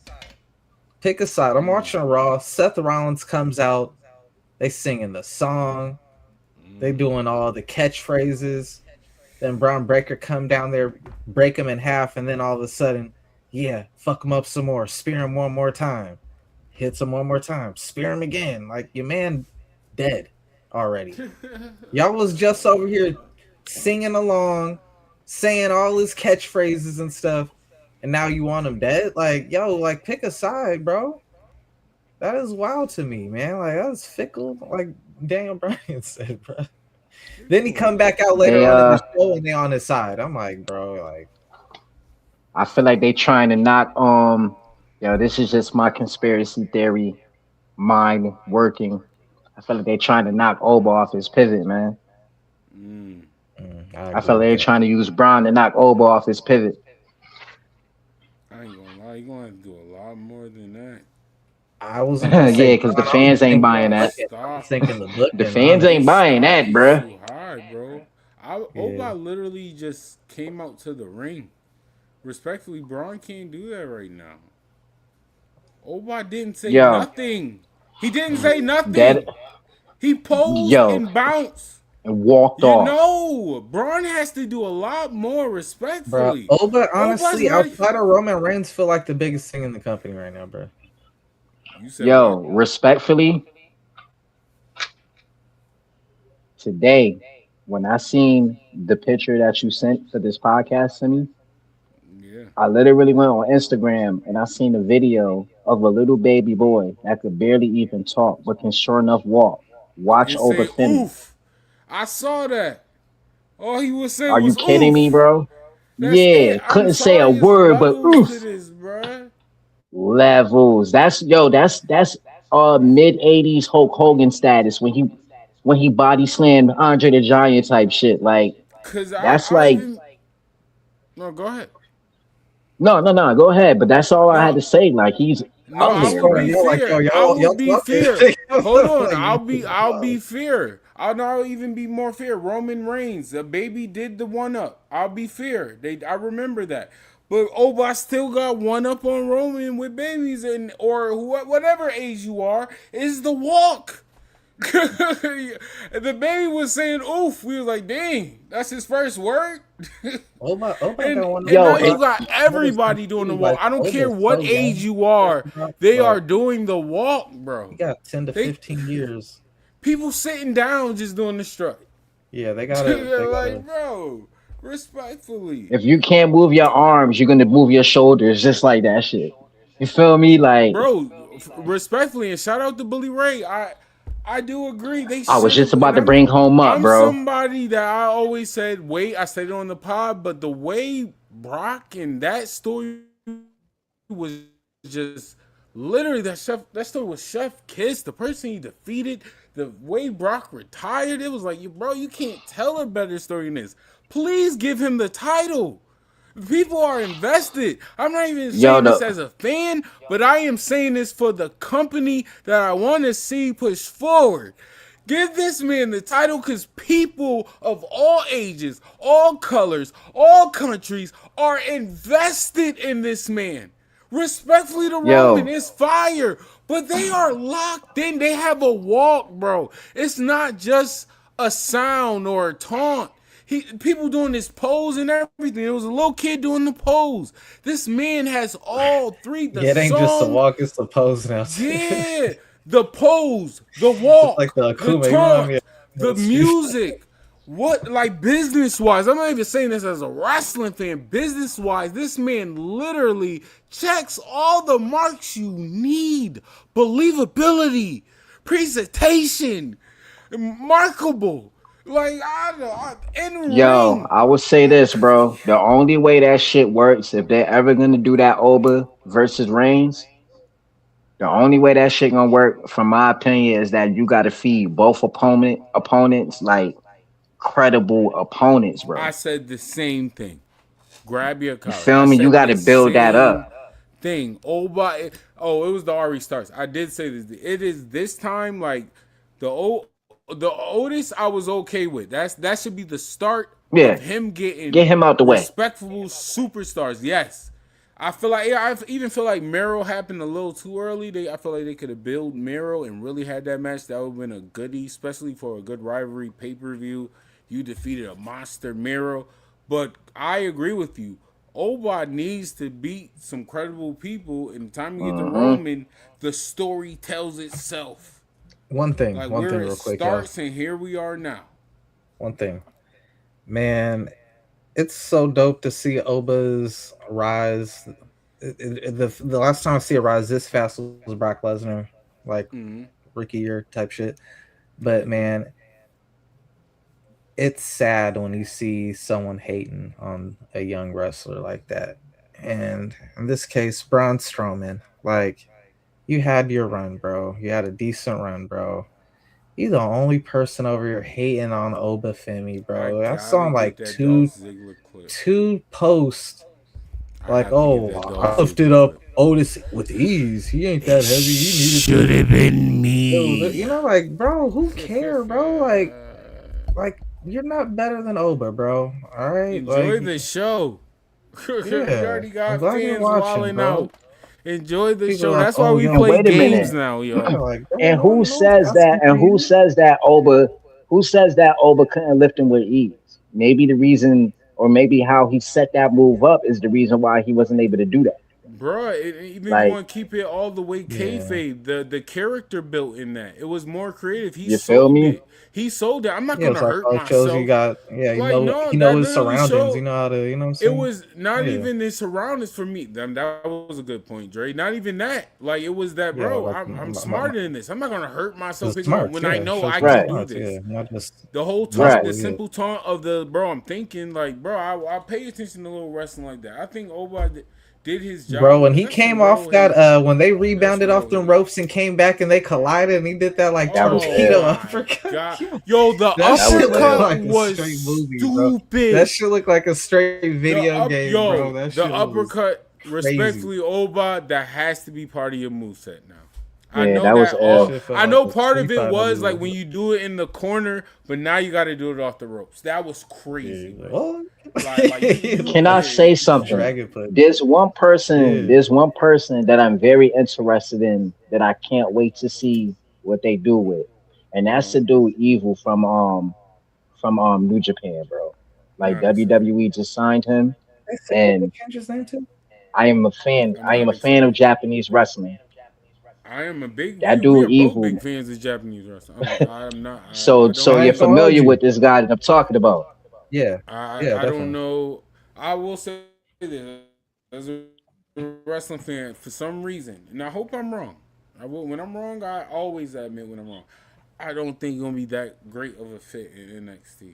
Pick a side. I'm watching Raw. Seth Rollins comes out. They singing the song. They doing all the catchphrases. Then Braun Breaker come down there, break him in half, and then all of a sudden, yeah, fuck him up some more. Spear him one more time. Hits him one more time. Spear him again. Like, your man dead already. Y'all was just over here singing along, saying all his catchphrases and stuff. And now you want him dead? Like, yo, like, pick a side, bro. That is wild to me, man. Like, that was fickle, like Daniel Bryan said, bro. Then he come back out later on in the show and they on his side. I'm like, bro, like. I feel like they trying to knock, this is just my conspiracy theory mind working. I feel like they trying to knock Oba off his pivot, man. I feel like they're trying to use Braun to knock Oba off his pivot. I ain't gonna lie, you're gonna have to do a lot more than that. I was yeah, because the fans ain't buying that. The fans ain't buying that, bro. Too high, bro. Oba literally just came out to the ring. Respectfully, Braun can't do that right now. Oba didn't say nothing. He didn't say nothing. He posed and bounced. And walked off. No, Braun has to do a lot more respectfully. Bro, Oba, honestly, outside of Roman Reigns, feel like the biggest thing in the company right now, bro. Respectfully, today, when I seen the picture that you sent for this podcast to me, I literally went on Instagram and I seen a video of a little baby boy that could barely even talk, but can sure enough walk. Watch Oba finish. I saw that. All he was saying was, "Are you kidding me, bro?" Couldn't say a word, but oof. Levels. That's mid '80s Hulk Hogan status when he body slammed Andre the Giant type shit. Like, that's No, go ahead. No, go ahead. But that's all I had to say. Like, he's. No, I will be fair. Hold on, I'll be fair. I'll even be more fair. Roman Reigns, the baby did the one up. I'll be fair. I remember that. But Oba still got one up on Roman with babies or whatever age you are. Is the walk. The baby was saying oof. We was like, dang, that's his first word. Oba and now you got everybody doing the walk. I don't care what age you are. They are doing the walk, bro. You got 10 to 15 years. People sitting down just doing the strut. Yeah, they got it. Like, bro, respectfully. If you can't move your arms, you're gonna move your shoulders just like that shit. You feel me? Like, bro, respectfully, and shout out to Bully Ray. I do agree. I was just about to bring home up, bro. I'm somebody that I always said, I said it on the pod, but the way Brock and that story was just literally that story was Chef Kiss, the person he defeated, the way Brock retired. It was like, you can't tell a better story than this. Please give him the title. People are invested. I'm not even saying this as a fan, but I am saying this for the company that I want to see push forward. Give this man the title because people of all ages, all colors, all countries are invested in this man. Respectfully to Roman, it's fire, but they are locked in. They have a walk, bro. It's not just a sound or a taunt. People doing this pose and everything. It was a little kid doing the pose. This man has all three. It ain't just a walk, it's the pose now. Yeah, the pose, the walk, like the taunt, the music. What, like, business-wise, I'm not even saying this as a wrestling fan. Business-wise, this man literally checks all the marks you need. Believability, presentation, markable. Like, I would say this, bro. The only way that shit works, if they're ever gonna do that Oba versus Reigns, the only way that shit gonna work, from my opinion, is that you gotta feed both opponents like credible opponents, bro. I said the same thing. Grab your collar. You feel me? You gotta build that up. Oba. Oh, it was the Ari Starks. I did say this. It is this time like the Otis I was okay with. That should be the start of him get him out the way. Respectful superstars. Yes. I even feel like Mero happened a little too early. I feel like they could have built Mero and really had that match. That would have been a goodie, especially for a good rivalry pay-per-view. You defeated a monster Mero. But I agree with you. Oba needs to beat some credible people. And the time you get to Roman, the story tells itself. One thing real quick. Starts and here we are now. One thing. Man, it's so dope to see Oba's rise. The last time I see a rise this fast was Brock Lesnar, like rookie year type shit. But man, it's sad when you see someone hating on a young wrestler like that. And in this case, Braun Strowman, like, you had your run, bro. You had a decent run, bro. You're the only person over here hating on Oba Femi, bro. I saw him like two posts. Like, I lifted up Otis with ease. He ain't that heavy. He should have been me. You know, like, bro, who cares, bro? Like you're not better than Oba, bro. All right, enjoy the show. You already got fans walling out. Enjoy the show. That's why we play games now, yo. And who says that? And who says that Oba? Who says that Oba couldn't lift him with ease? Maybe the reason, or maybe how he set that move up, is the reason why he wasn't able to do that. Bro, even if you want to keep it all the way kayfabe, the character built in that. It was more creative. He sold it. He sold it. I'm not gonna hurt myself. He knows his surroundings. You know how to. You know what I'm saying? It was not even his surroundings for me. That was a good point, Dre. Not even that. Like, it was that, bro. I'm smarter than this. I'm not gonna hurt myself when I know I can do this. The whole taunt, the simple taunt of the bro. I'm thinking like, bro, I pay attention to little wrestling like that. I think Oba did his job, bro. When he came off that, when they rebounded off the ropes and came back and they collided, and he did that like torpedo uppercut. Yo, the uppercut was stupid. That shit looked like a straight video game, bro. The uppercut, respectfully, Oba, that has to be part of your moveset now. I know part of it was like when you do it in the corner, but now you got to do it off the ropes. That was crazy. Can I say something? There's one person that I'm very interested in that I can't wait to see what they do with, and that's the dude Evil from New Japan, bro. Like, WWE just signed him, and I am a fan. I am a fan of Japanese wrestling. I am a big that dude Evil. Big fans of Japanese wrestling. I'm not. So you're familiar with this guy that I'm talking about? Yeah. I don't know. I will say this as a wrestling fan, for some reason, and I hope I'm wrong. When I'm wrong, I always admit when I'm wrong. I don't think he's gonna be that great of a fit in NXT.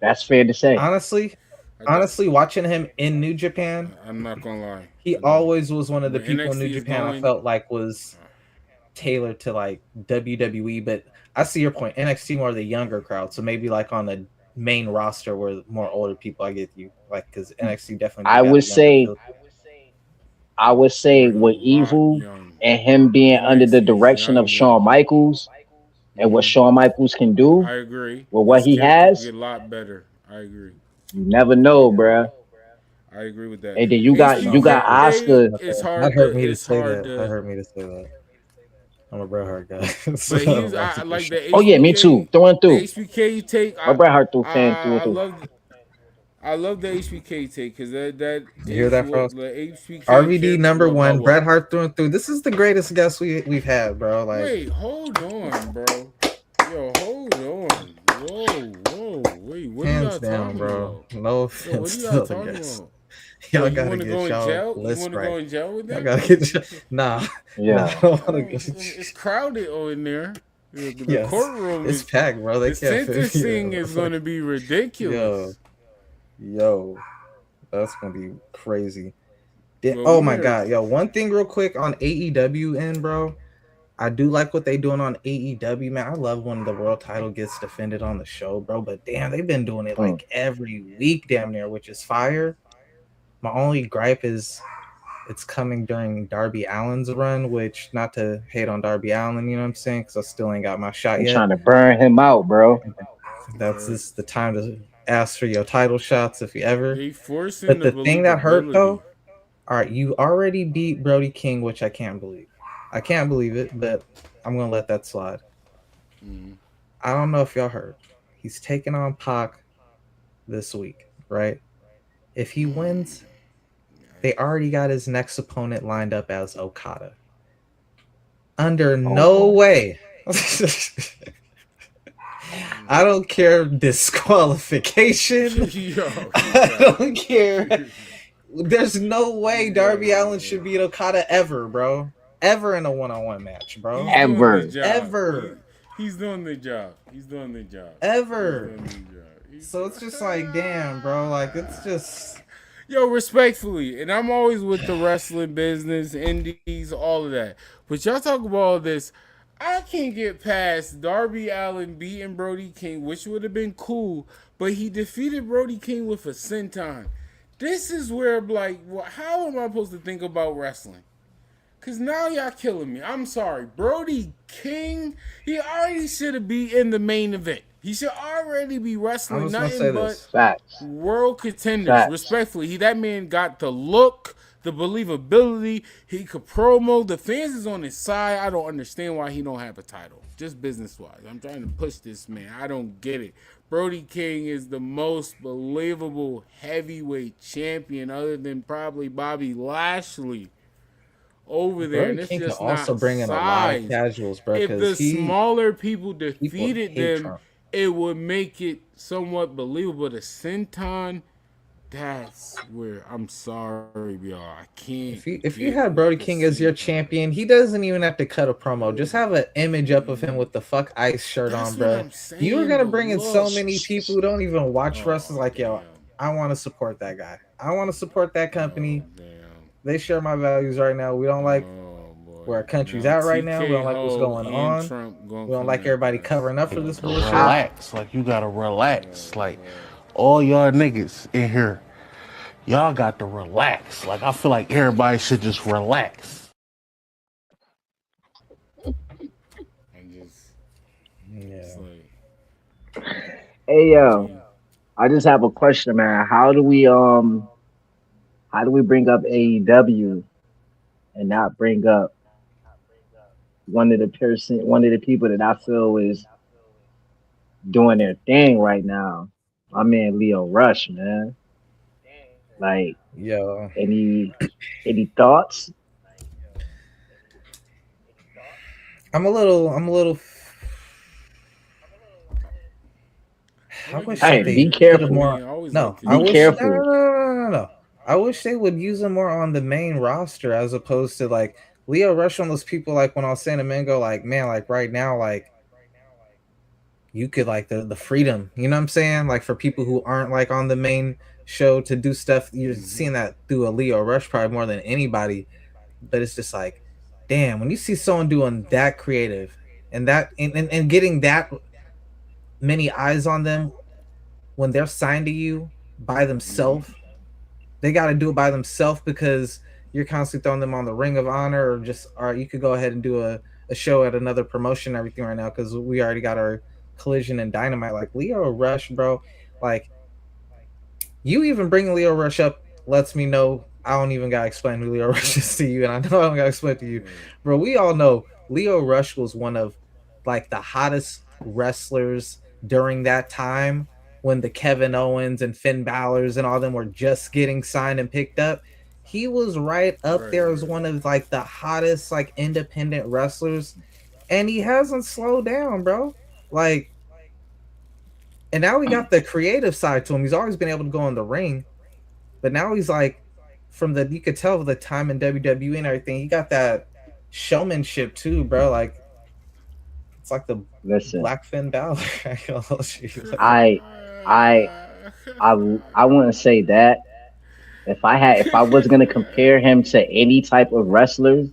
That's fair to say. Honestly, watching him in New Japan, I'm not gonna lie. he always was one of the When people in New NXT is Japan I going- felt like was tailored to like WWE. But I see your point. NXT more the younger crowd, so maybe like on the main roster where more older people. I get you, like because NXT definitely. I got would the younger say, I would say We're a with lot Evil young. and him being under the NXT is direction of younger. Shawn Michaels and what Shawn Michaels can do I agree. with what His he character has, get a lot better. I agree. you never know, bruh. I agree with that. And then you got Oscar. It's That hard. hurt me to It's say hard that. to. That hurt me to say that. I'm a Bret Hart guy. But he's I like the HBK, Oh yeah, me too. Through and through. The HBK take. My Bret Hart fan through and through. I love the HBK take because that You hear that, bro? the HBK RVD number about one, what? Bret Hart through and through. This is the greatest guest we've had, bro. Like, Wait, hold on, bro. Yo, hold on. Whoa. Wait, what are y'all hands down, talking bro. about? No Yo, what offense are to y'all the talking guests. about? Y'all You gotta want to get go in y'all jail? You list want to right. go in jail with Y'all that? gotta get nah. Yeah. Nah, I don't wanna go. It's crowded in there. The Yes, courtroom it's is packed, bro. They the can't fit sentencing you. is going to be ridiculous. Yo, that's gonna be crazy. Well, Oh we my heard- god, yo, one thing real quick on AEW end, bro. I do like what they doing on AEW, man. I love when the world title gets defended on the show, bro. But damn, they've been doing it like every week, damn near, which is fire. My only gripe is it's coming during Darby Allin's run, which not to hate on Darby Allin, you know what I'm saying? Because I still ain't got my shot I'm yet. trying to burn him out, bro. That's this the time to ask for your title shots if you ever. They forcing But the thing that hurt believability. though, all right, you already beat Brody King, which I can't believe. I can't believe it, but I'm gonna let that slide. I don't know if y'all heard. He's taking on Pac this week, right? If he wins, they already got his next opponent lined up as Okada. Under no way. I don't care disqualification. I don't care. There's no way Darby Allin should beat Okada ever, bro. Ever in a one-on-one match, bro. Ever. He's doing the job. Ever. So it's just like, damn, bro. Like, it's just... Yo, respectfully, and I'm always with the wrestling business, indies, all of that. But y'all talk about all this. I can't get past Darby Allin beating Brody King, which would have been cool, but he defeated Brody King with a senton. This is where, like, how am I supposed to think about wrestling? Because now y'all killing me. I'm sorry. Brody King, he already should have been in the main event. He should already be wrestling nothing but world contenders. Facts. Respectfully, that man got the look, the believability. He could promo. The fans is on his side. I don't understand why he don't have a title. Just business-wise. I'm trying to push this man. I don't get it. Brody King is the most believable heavyweight champion other than probably Bobby Lashley over there. Brody King can also bring in a lot of casuals, bro. If the smaller people defeated them, it would make it somewhat believable. The senton, that's where I'm sorry, y'all. I can't. If you had Brody King as your champion, he doesn't even have to cut a promo. Just have an image up of him with the fuck ice shirt on, bro. You were gonna bring in so many people who don't even watch wrestling. Like, yo, I want to support that guy. I want to support that company. They share my values right now. We don't like where our country's at right now. We don't like what's going on. We don't like everybody covering up for this bullshit. Relax. Like, you gotta relax. Like, all y'all niggas in here, y'all got to relax. Like, I feel like everybody should just relax. Hey yo, I just have a question, man. How do we bring up AEW and not bring up one of the people that I feel is doing their thing right now? My man Lio Rush, man. Like, yo, any thoughts? I'm a little. I wish Hey, be careful. No, be careful. No. I wish they would use him more on the main roster as opposed to like Leo Rush on those people. Like when I was saying to Mango, like man, like right now, like you could like the freedom, you know what I'm saying? Like for people who aren't like on the main show to do stuff, you're seeing that through a Leo Rush probably more than anybody. But it's just like, damn, when you see someone doing that creative and that and getting that many eyes on them when they're signed to you by themselves, they got to do it by themselves because you're constantly throwing them on the Ring of Honor or just, all right, you could go ahead and do a show at another promotion and everything right now because we already got our Collision and Dynamite. Like Leo Rush, bro, like you even bringing Leo Rush up lets me know I don't even gotta explain who Leo Rush is to you, and I know I don't gotta explain to you, bro. We all know Leo Rush was one of like the hottest wrestlers during that time when the Kevin Owens and Finn Balor's and all them were just getting signed and picked up. He was right up there as one of like the hottest like independent wrestlers, and he hasn't slowed down, bro. Like, and now we got the creative side to him. He's always been able to go in the ring, but now he's like, from the, you could tell the time in WWE and everything, he got that showmanship too, bro. Like, it's like the Black Finn Balor. I want to say that if I was gonna compare him to any type of wrestlers,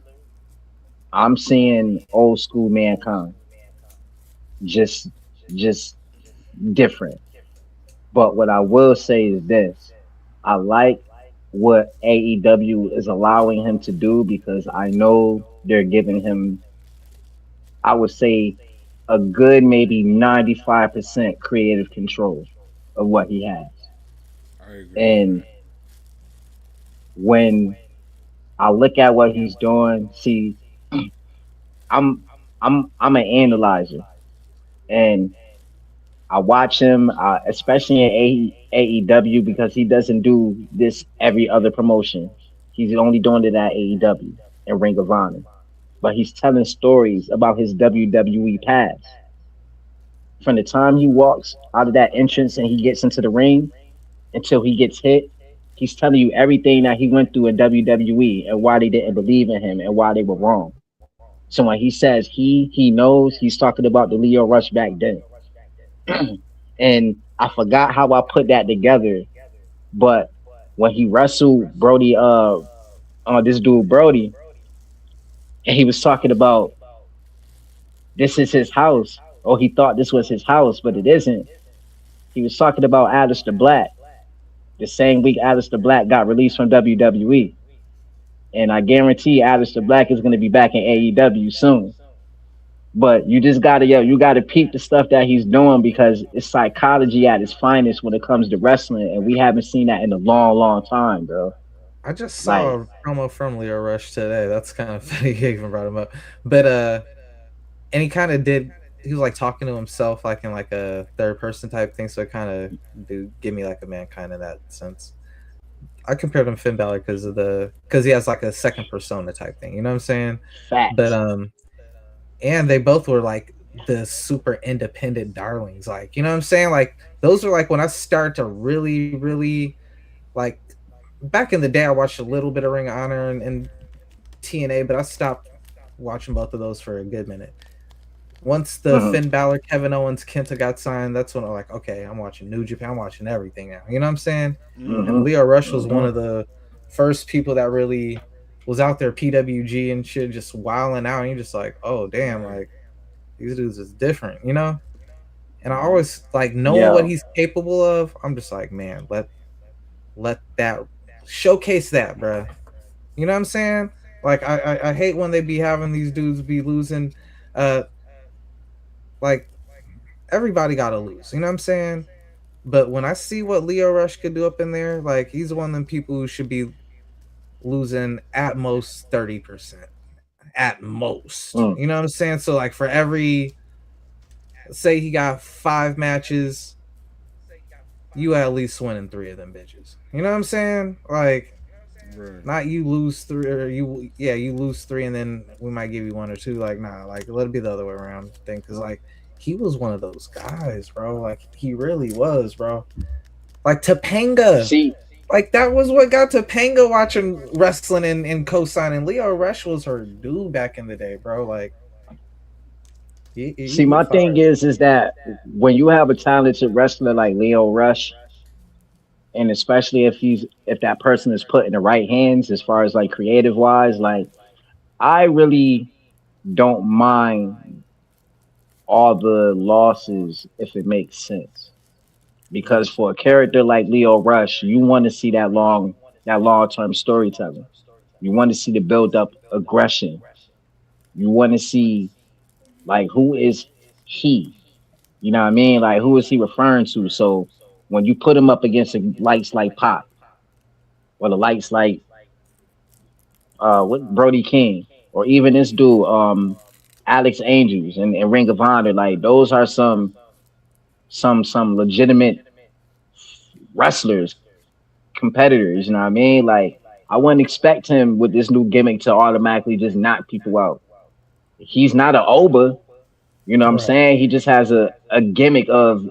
I'm seeing old school Mankind. Just different. But what I will say is this: I like what AEW is allowing him to do because I know they're giving him, I would say, a good maybe 95% creative control of what he has. And when I look at what he's doing, see, I'm an analyzer, and I watch him, especially in AEW, because he doesn't do this every other promotion. He's only doing it at AEW and Ring of Honor. But he's telling stories about his WWE past. From the time he walks out of that entrance and he gets into the ring until he gets hit, he's telling you everything that he went through in WWE and why they didn't believe in him and why they were wrong. So when he says he knows, he's talking about the Leo Rush back then. And I forgot how I put that together, but when he wrestled Brody, this dude Brody, and he was talking about this is his house, or he thought this was his house, but it isn't. He was talking about Aleister Black, the same week Aleister Black got released from WWE, and I guarantee Aleister Black is going to be back in AEW soon. But you just gotta peep the stuff that he's doing because it's psychology at its finest when it comes to wrestling, and we haven't seen that in a long time, bro. I just saw a promo from Leo Rush today. That's kind of funny. He even brought him up, but and he kind of did. He was like talking to himself, like in like a third person type thing. So it kind of do give me like a Mankind in that sense. I compared him to Finn Balor because he has like a second persona type thing. You know what I'm saying? Facts. But and they both were like the super independent darlings. Like, you know what I'm saying? Like, those are like when I started to really like, back in the day, I watched a little bit of Ring of Honor and TNA, but I stopped watching both of those for a good minute. Once the Finn Balor, Kevin Owens, Kenta got signed, that's when I'm like, okay, I'm watching New Japan, I'm watching everything now. You know what I'm saying? And Leo Rush was one of the first people that really was out there PWG and shit, just wilding out, and you're just like, oh damn, like these dudes is different, you know. And I always like knowing what he's capable of. I'm just like, man, let that showcase that, bro. You know what I'm saying? Like I hate when they be having these dudes be losing. Like everybody gotta lose, you know what I'm saying? But when I see what Leo Rush could do up in there, like he's one of them people who should be losing at most 30%. At most. You know what I'm saying? So like for every, say he got 5 matches, you at least winning 3 of them bitches. You know what I'm saying? Like not you lose 3 or you lose 3 and then we might give you 1 or 2. Like nah, like let it be the other way around thing. Cause like he was one of those guys, bro. Like he really was, bro. Like Topanga. See, Like that was what got Topanga watching wrestling and co-signing. Leo Rush was her dude back in the day, bro. Like See, he my was thing fire. is that when you have a talented wrestler like Leo Rush, and especially if that person is put in the right hands as far as like creative wise, like I really don't mind all the losses if it makes sense. Because for a character like Leo Rush, you want to see that long term storytelling. You want to see the build up aggression. You want to see like who is he? You know what I mean? Like who is he referring to? So when you put him up against the lights like Pop or the lights like what Brody King or even this dude, Alex Angels and Ring of Honor, like those are some legitimate wrestlers, competitors, you know what I mean? Like I wouldn't expect him with this new gimmick to automatically just knock people out. He's not an Oba, you know what I'm Right. saying? He just has a gimmick of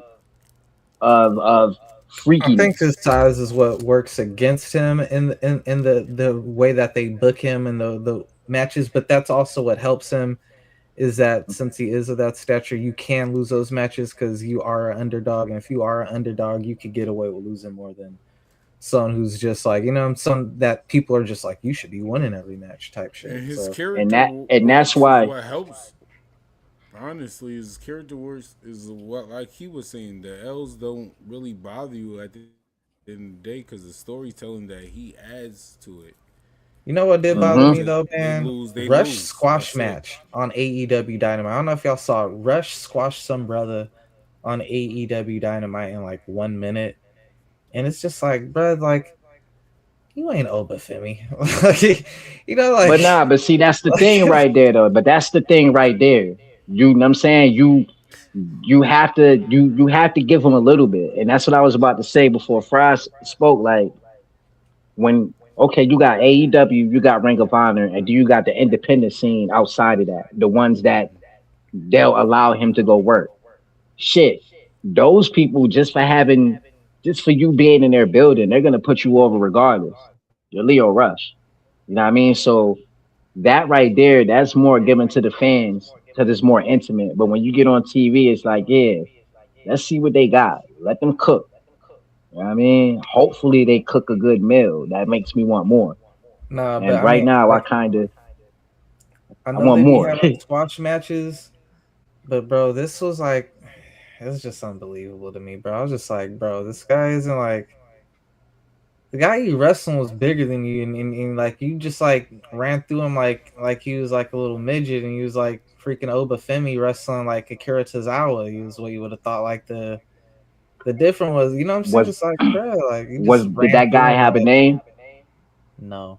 I think his freakiness. size is what works against him in the way that they book him in the matches, but that's also what helps him is that since he is of that stature, you can lose those matches because you are an underdog, and if you are an underdog, you could get away with losing more than someone who's just like, some that people are just like, you should be winning every match type shit. And his So character And that's works is why what helps. Honestly, his character works is what, like he was saying, the L's don't really bother you at the end of the day because the storytelling that he adds to it. you know what did bother hmm me though, They man? lose, they Rush lose. squash That's it. match on AEW Dynamite. I don't know if y'all saw it. Rush squash some brother on AEW Dynamite in like 1 minute. And it's just like, bruh, like, you ain't Obafemi. Like, but nah, but see that's the thing like, right there though. But that's the thing right there. You know what I'm saying? You have to give him a little bit. And that's what I was about to say before Fries spoke. Like when okay, you got AEW, you got Ring of Honor, and do you got the independent scene outside of that? The ones that they'll allow him to go work. Shit. Those people just for you being in their building, they're gonna put you over regardless. You're Leo Rush. You know what I mean? So that right there, that's more given to the fans because it's more intimate. But when you get on TV, it's like, yeah, let's see what they got. Let them cook. You know what I mean? Hopefully they cook a good meal. That makes me want more. nah, but And I right mean, now like, I I know want they be more. having squash matches, but bro, this was like, it was just unbelievable to me, bro. I was just like, bro, this guy isn't like, the guy you wrestling was bigger than you, and like you just like ran through him like he was like a little midget, and he was like freaking Obafemi wrestling like Akira Tozawa. He was what you would have thought like the difference was, you know what I'm saying? Was Just like, bro, like you was just did ran that through guy him have a like, name? no.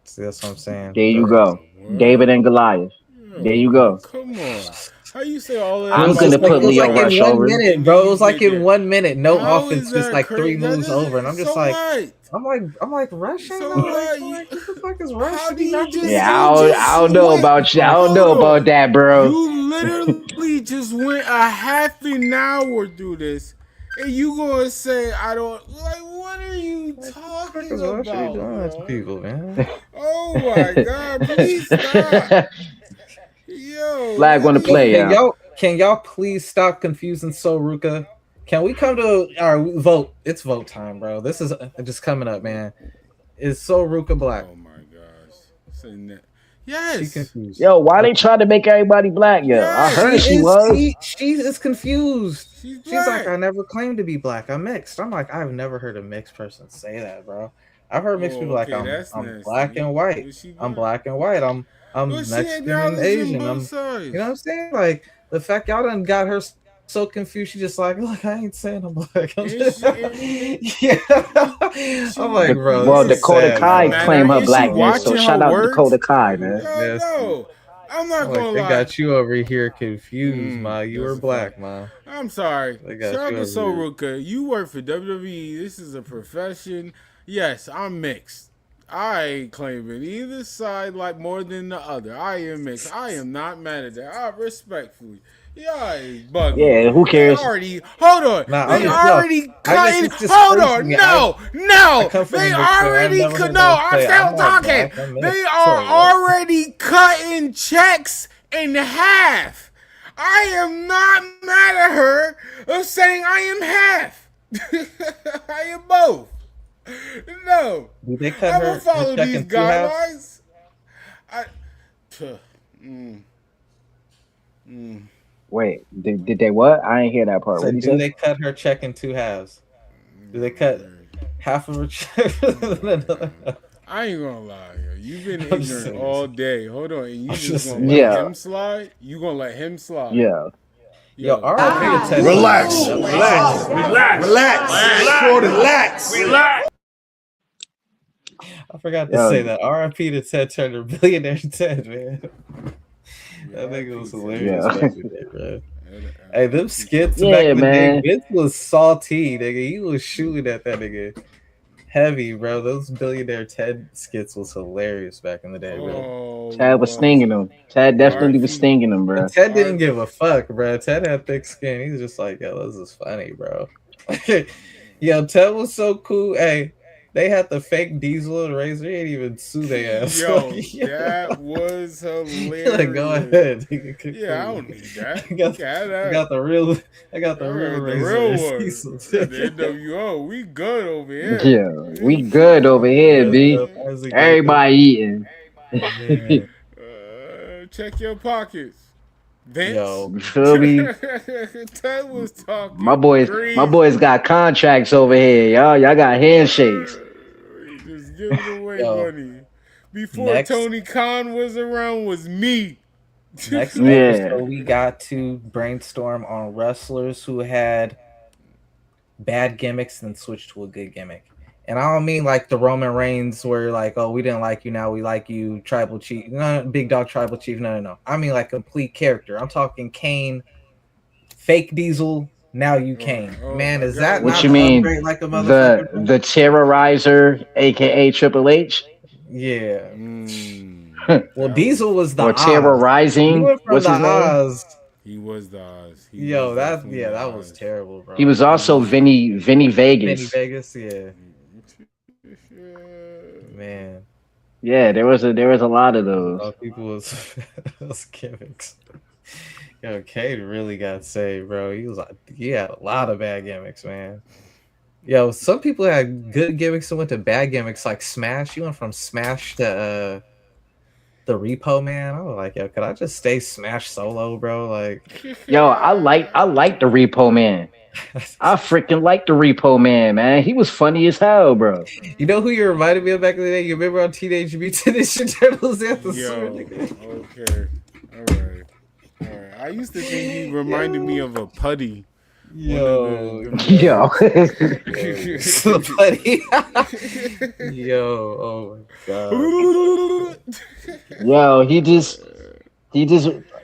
See, that's what I'm saying. There you But go. David What? and Goliath. There Yo, you go. come on. How you say all it that I'm was about gonna just like put it was Leo like Obafemi in Rush one over. minute, and then bro. It you was like get in there? 1 minute, no How offense, is just that like three crazy? moves over, and I'm just So like, what? I'm like, Rush ain't So no like, what? I'm like, what the fuck is Rush How to do be you knocking just niggas Yeah, out? you I just don't know went about you. I don't hold know about on. that, bro. You literally just went a half an hour through this and you gonna say I don't like what are you Like, what the fuck talking is Rush ain't about, doing that to bro? people, man? Oh my god, please stop. Yo, Flag on the what Yo, play, is yeah. can y'all please stop confusing Soruka? Can we come to our vote? It's vote time, bro. This is just coming up, man. Is Soruka black? oh my gosh. Saying that. She Yes. confused. Yo, why they Okay. trying to make everybody black? Yo, I She heard Yes. she is was. she is confused. She's She's like, black. I never claimed to be black. I'm mixed. I'm like, I've never heard a mixed person say that, bro. I've heard mixed Oh, people like okay, that's I'm black nasty. and white. Is she I'm black? black and white. Well, I'm she Mexican and acknowledging Asian. both You know what I'm sides. saying? Like the fact y'all done got her so confused. She just like, look, I ain't saying I'm black. I'm And just, she and yeah. I'm like, The, bro, well, this is Dakota it sad, don't Kai bro. matter. claim her Is she blackness, so watching her shout out to words? Dakota Kai, man. Yo, Yes. no. I'm not I'm like, gonna they lie. got you over here confused, ma. You That's were a fact. black, ma. I'm sorry. They Shout got out you to over here. Soruka. You work for WWE. This is a profession. Yes, I'm mixed. I ain't claiming either side like more than the other. I am mixed. I am not mad at that. I respectfully. Y'all is bugging. Yeah, who cares? They already, hold on. Nah, They already cutting. it's just Hold on. crazy. No. I come from They a mixed family. I've already never cut. heard No, them I'm say, still I'm not talking. black, I'm They mixed. are So what? already cutting checks in half. I am not mad at her of saying I am half. I am both. No. Did they cut I her will follow check these in two halves? guidelines. Wait, did they what? I ain't hear that part. So What did do you they say? cut her check in two halves? Do they cut half of her check? I ain't gonna lie, yo. You've been I'm just ignorant saying. all day. Hold on, and you I'm just just gonna saying. let Yeah. him slide? You gonna let him slide? Yeah. Yo, RIP to Ted. Relax. Relax. Relax. Relax. Short, relax. Relax. I forgot to Yo. say that. RIP to Ted Turner, billionaire Ted, man. That nigga was hilarious Yeah. back in the day, bro. Hey, them skits Yeah, back in the man. day, Vince was salty, nigga. He was shooting at that nigga heavy, bro. Those billionaire Ted skits was hilarious back in the day, bro. Ted was stinging him. Ted definitely was stinging him, bro. And Ted didn't give a fuck, bro. Ted had thick skin. He was just like, yo, this is funny, bro. Yo, Ted was so cool. Hey, they had the fake Diesel and Razor. He didn't even sue their ass. Yo, Yo. that was hilarious. Like, go ahead. Yeah, I don't need that. I got the real. I got the real The Razor. real and one. Diesel. The NWO, we good over here. Yeah, we good over here, B. Everybody eating. Check your pockets. Vince. Yo, You feel me? Ted was talking. My boys got contracts over here, y'all. Y'all got handshakes. Just giving away Yo. money. Before Next. Tony Khan was around, was me. next Yeah. episode, we got to brainstorm on wrestlers who had bad gimmicks and switched to a good gimmick. And I don't mean like the Roman Reigns where like, oh, we didn't like you, now we like you, tribal chief, no, big dog tribal chief, no. I mean like complete character. I'm talking Kane, fake Diesel, now you Kane. Man, is that What not you an mean? upgrade like a motherfucker? The terrorizer, aka Triple H, Yeah. Well, Diesel was the or Oz. terrorizing? He went from What's the his name? Oz. He was the Oz. Yo, that was terrible, bro. He was also Vinny Vegas. Vinny Vegas, yeah. Man, Yeah, there was a lot of those. people was those gimmicks. Yo, Cade really got saved, bro. He had a lot of bad gimmicks, man. Yo, some people had good gimmicks and went to bad gimmicks, like Smash. You went from Smash to the Repo Man. I was like, yo, could I just stay Smash solo, bro? Like, Yo, I like the Repo Man. I freaking like the Repo Man. He was funny as hell, bro. you know who you reminded me of back in the day? You remember on Teenage Mutant Ninja Turtles at the Yo, sword, nigga? okay. All right. I used to think he reminded me of a putty. Yo, Yo. so funny. Yo, oh my god. Yo, he just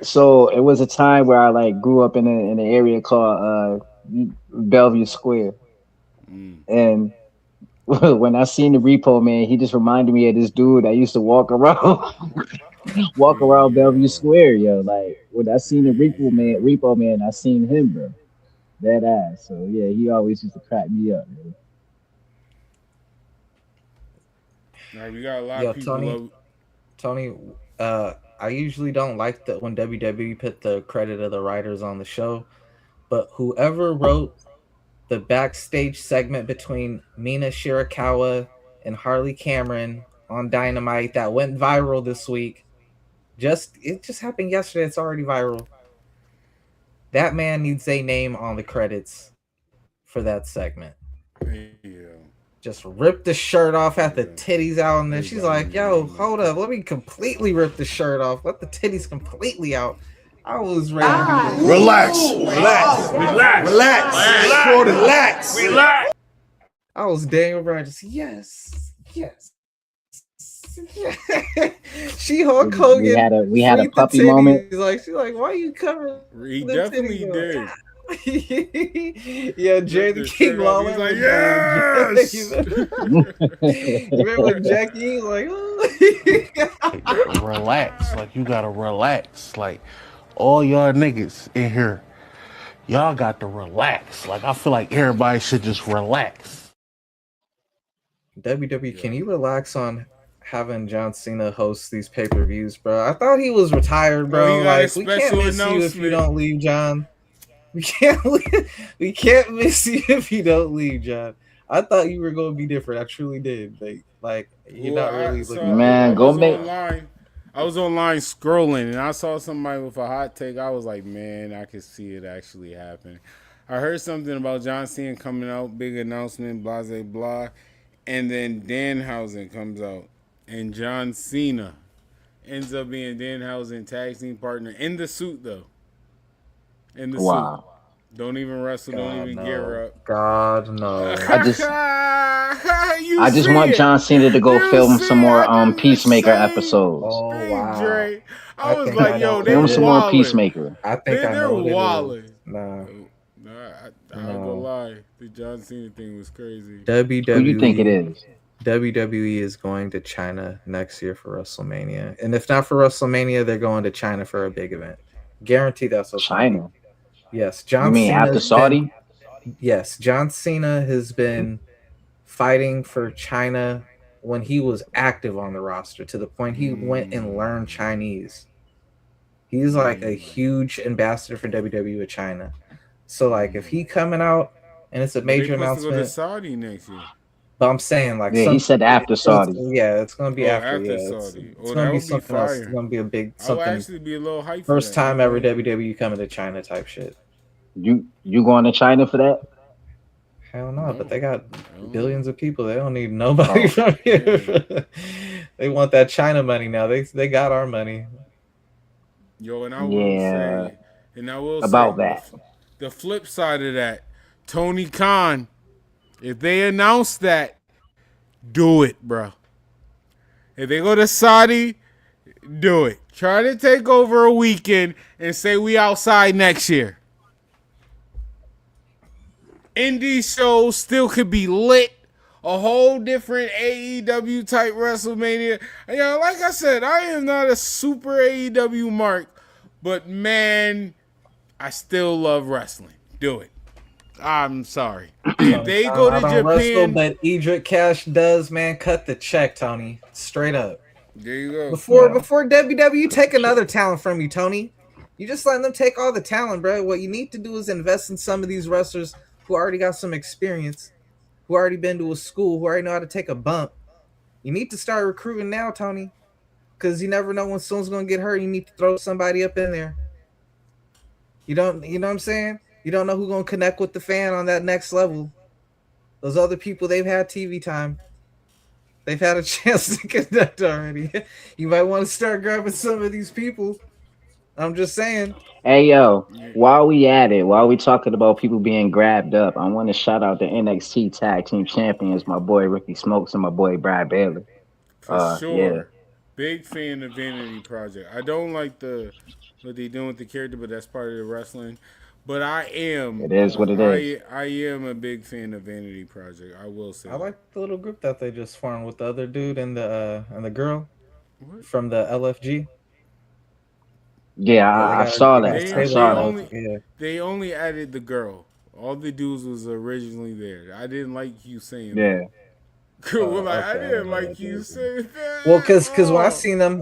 so it was a time where I like grew up in an area called Bellevue Square. And when I seen the Repo Man, he just reminded me of this dude I used to walk around Bellevue Square, yo. Like when I seen the Repo Man, I seen him, bro. That ass. So yeah, he always used to crack me up, man. All right, we got a lot of people. Tony, I usually don't like that when WWE put the credit of the writers on the show, but whoever wrote the backstage segment between Mina Shirakawa and Harley Cameron on Dynamite that went viral this week, it just happened yesterday. It's already viral. That man needs a name on the credits for that segment. Yeah. Just rip the shirt off, had the titties out, and then she's like, yo, hold up, let me completely rip the shirt off, let the titties completely out. I was ready to be Relax. I was Daniel Bryan, just yes. She Hulk Hogan. We had a puppy moment. She's like, why you covering? He definitely did. Yeah, Jerry the King Lawler. He's like, yes. Remember when Jackie was like, Relax. Like, you gotta relax. Like, all y'all niggas in here, y'all got to relax. Like, I feel like everybody should just relax. WWE, can you relax on having John Cena host these pay-per-views, bro? I thought he was retired, bro. He got a Like, we can't special miss you if you announcement. don't leave, John. We can't miss you if you don't leave, John. I thought you were gonna be different. I truly did. Like you're not really looking. Man, go make. I was online scrolling and I saw somebody with a hot take. I was like, man, I could see it actually happen. I heard something about John Cena coming out, big announcement, blah, blah, blah. And then Danhausen comes out. And John Cena ends up being Danhausen tag team partner in the suit, though. In the suit. Don't even wrestle. Don't even gear up. God, no. I just want John Cena to go film some more Peacemaker episodes. Oh, wow. Dre. I was like, yo, they film some more Peacemaker. I think I know what it is. Nah, I ain't gonna lie. The John Cena thing was crazy. WWE. Who do you think it is? WWE is going to China next year for WrestleMania. And if not for WrestleMania, they're going to China for a big event. Guarantee that's what's China. Yes, John You mean Cena after Saudi? Yes, John Cena has been fighting for China when he was active on the roster to the point he went and learned Chinese. He's like a huge ambassador for WWE with China. So like if he coming out and it's a major announcement, to go to Saudi next year. But I'm saying like he said after Saudi. Yeah, it's gonna be after Saudi. It's gonna be something else. It's gonna be a big something. I would actually be a little hyped. First time ever WWE coming to China type shit. You going to China for that? Hell no, but they got billions of people. They don't need nobody from here. They want that China money now. They got our money. Yo, and I will say, about that. The flip side of that, Tony Khan, if they announce that, do it, bro. If they go to Saudi, do it. Try to take over a weekend and say we outside next year. Indie shows still could be lit. A whole different AEW type WrestleMania. You know, like I said, I am not a super AEW mark, but man, I still love wrestling. Do it. I'm sorry. If they go to Japan, wrestle, but EDRICK Cash does, man. Cut the check, Tony. Straight up. There you go. Before WWE take another talent from you, Tony. You just let them take all the talent, bro. What you need to do is invest in some of these wrestlers who already got some experience, who already been to a school, who already know how to take a bump. You need to start recruiting now, Tony, because you never know when someone's gonna get hurt. You need to throw somebody up in there. You know what I'm saying? You don't know who's gonna connect with the fan on that next level. Those other people, they've had TV time. They've had a chance to connect already. You might want to start grabbing some of these people. I'm just saying. Hey, yo, while we talking about people being grabbed up, I want to shout out the NXT Tag Team Champions, my boy Ricky Smokes and my boy Brad Bayley. For sure. Yeah. Big fan of Vanity Project. I don't like what they doing with the character, but that's part of the wrestling. But I am. It is what it is. I am a big fan of Vanity Project. I will say. I like the little group that they just formed with the other dude and the girl from the LFG. Yeah, I saw that. They only added the girl. All the dudes was originally there. I didn't like you saying that. I didn't like you saying that. Well, because when I seen them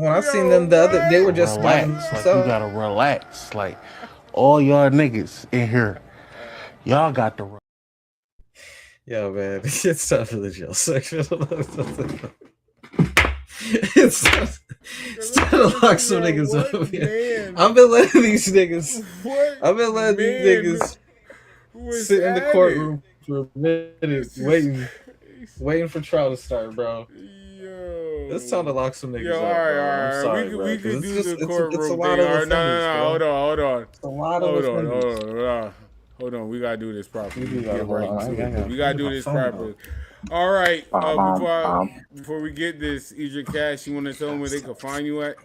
the other, they were just relax. Like, you gotta relax. Like, all y'all niggas in here, y'all got to. Yo, man, it's time for the jail section. It's time to lock some niggas up. Man. I've been letting these niggas. Sit in the courtroom for a minute, waiting for trial to start, bro. Yo, it's time to lock some niggas up. All right. I'm sorry, we could do the courtroom thing. No. Hold on. It's a lot of Hold on. We gotta do this properly. We gotta do this properly. All right. Before we get this, EDRICK Cash, you want to tell them where they can find you at?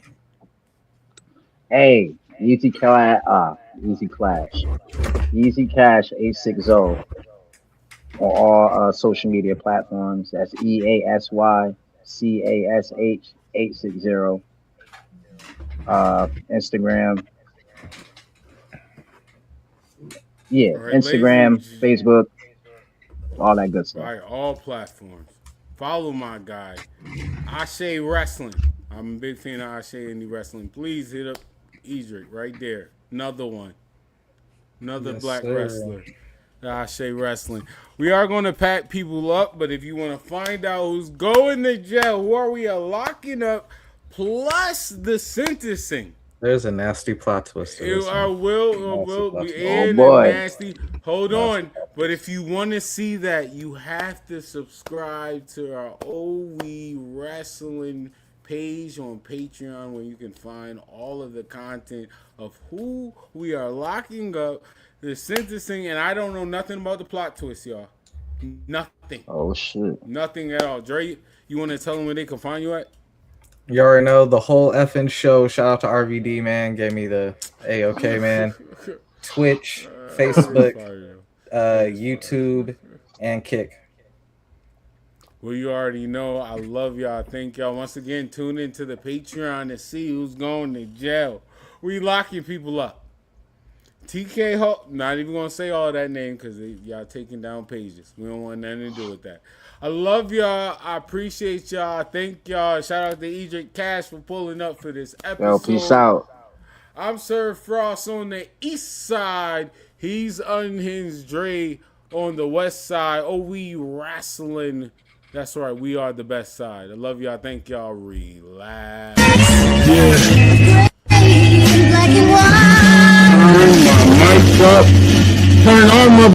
Hey, Easy Cash 860 on all social media platforms. That's EASYCASH 860. Instagram, Yeah, All right, Instagram, ladies and Facebook, all that good stuff. All right, all platforms. Follow my guy, Ashe Wrestling. I'm a big fan of Ashe Indie Wrestling. Please hit up Edric right there. Another one. Another Yes, black sir. wrestler. Ashe Wrestling. We are going to pack people up, but if you want to find out who's going to jail, who are we locking up, plus the sentencing. There's a nasty plot twist to this I one. will plot be twist. in Oh, boy. nasty. Hold on. But if you want to see that, you have to subscribe to our OH We Wrestling page on Patreon, where you can find all of the content of who we are locking up, the sentencing, and I don't know nothing about the plot twist, y'all. Nothing. Oh shit. Nothing at all. Dre, you want to tell them where they can find you at? You already know the whole effing show. Shout out to RVD, man. Gave me the A-OK, man. Twitch, Facebook, YouTube, and Kick. Well, you already know. I love y'all. Thank y'all. Once again, tune into the Patreon to see who's going to jail. We locking people up. TK Hulk, not even going to say all that name because y'all taking down pages. We don't want nothing to do with that. I love y'all. I appreciate y'all. Thank y'all. Shout out to EDRICK CASH for pulling up for this episode. Yo, peace out. I'm Sir Frost on the east side. He's Unhinged Dre on the west side. Oh, we wrestling. That's right. We are the best side. I love y'all. Thank y'all. Relax. Turn my mic up. Turn on my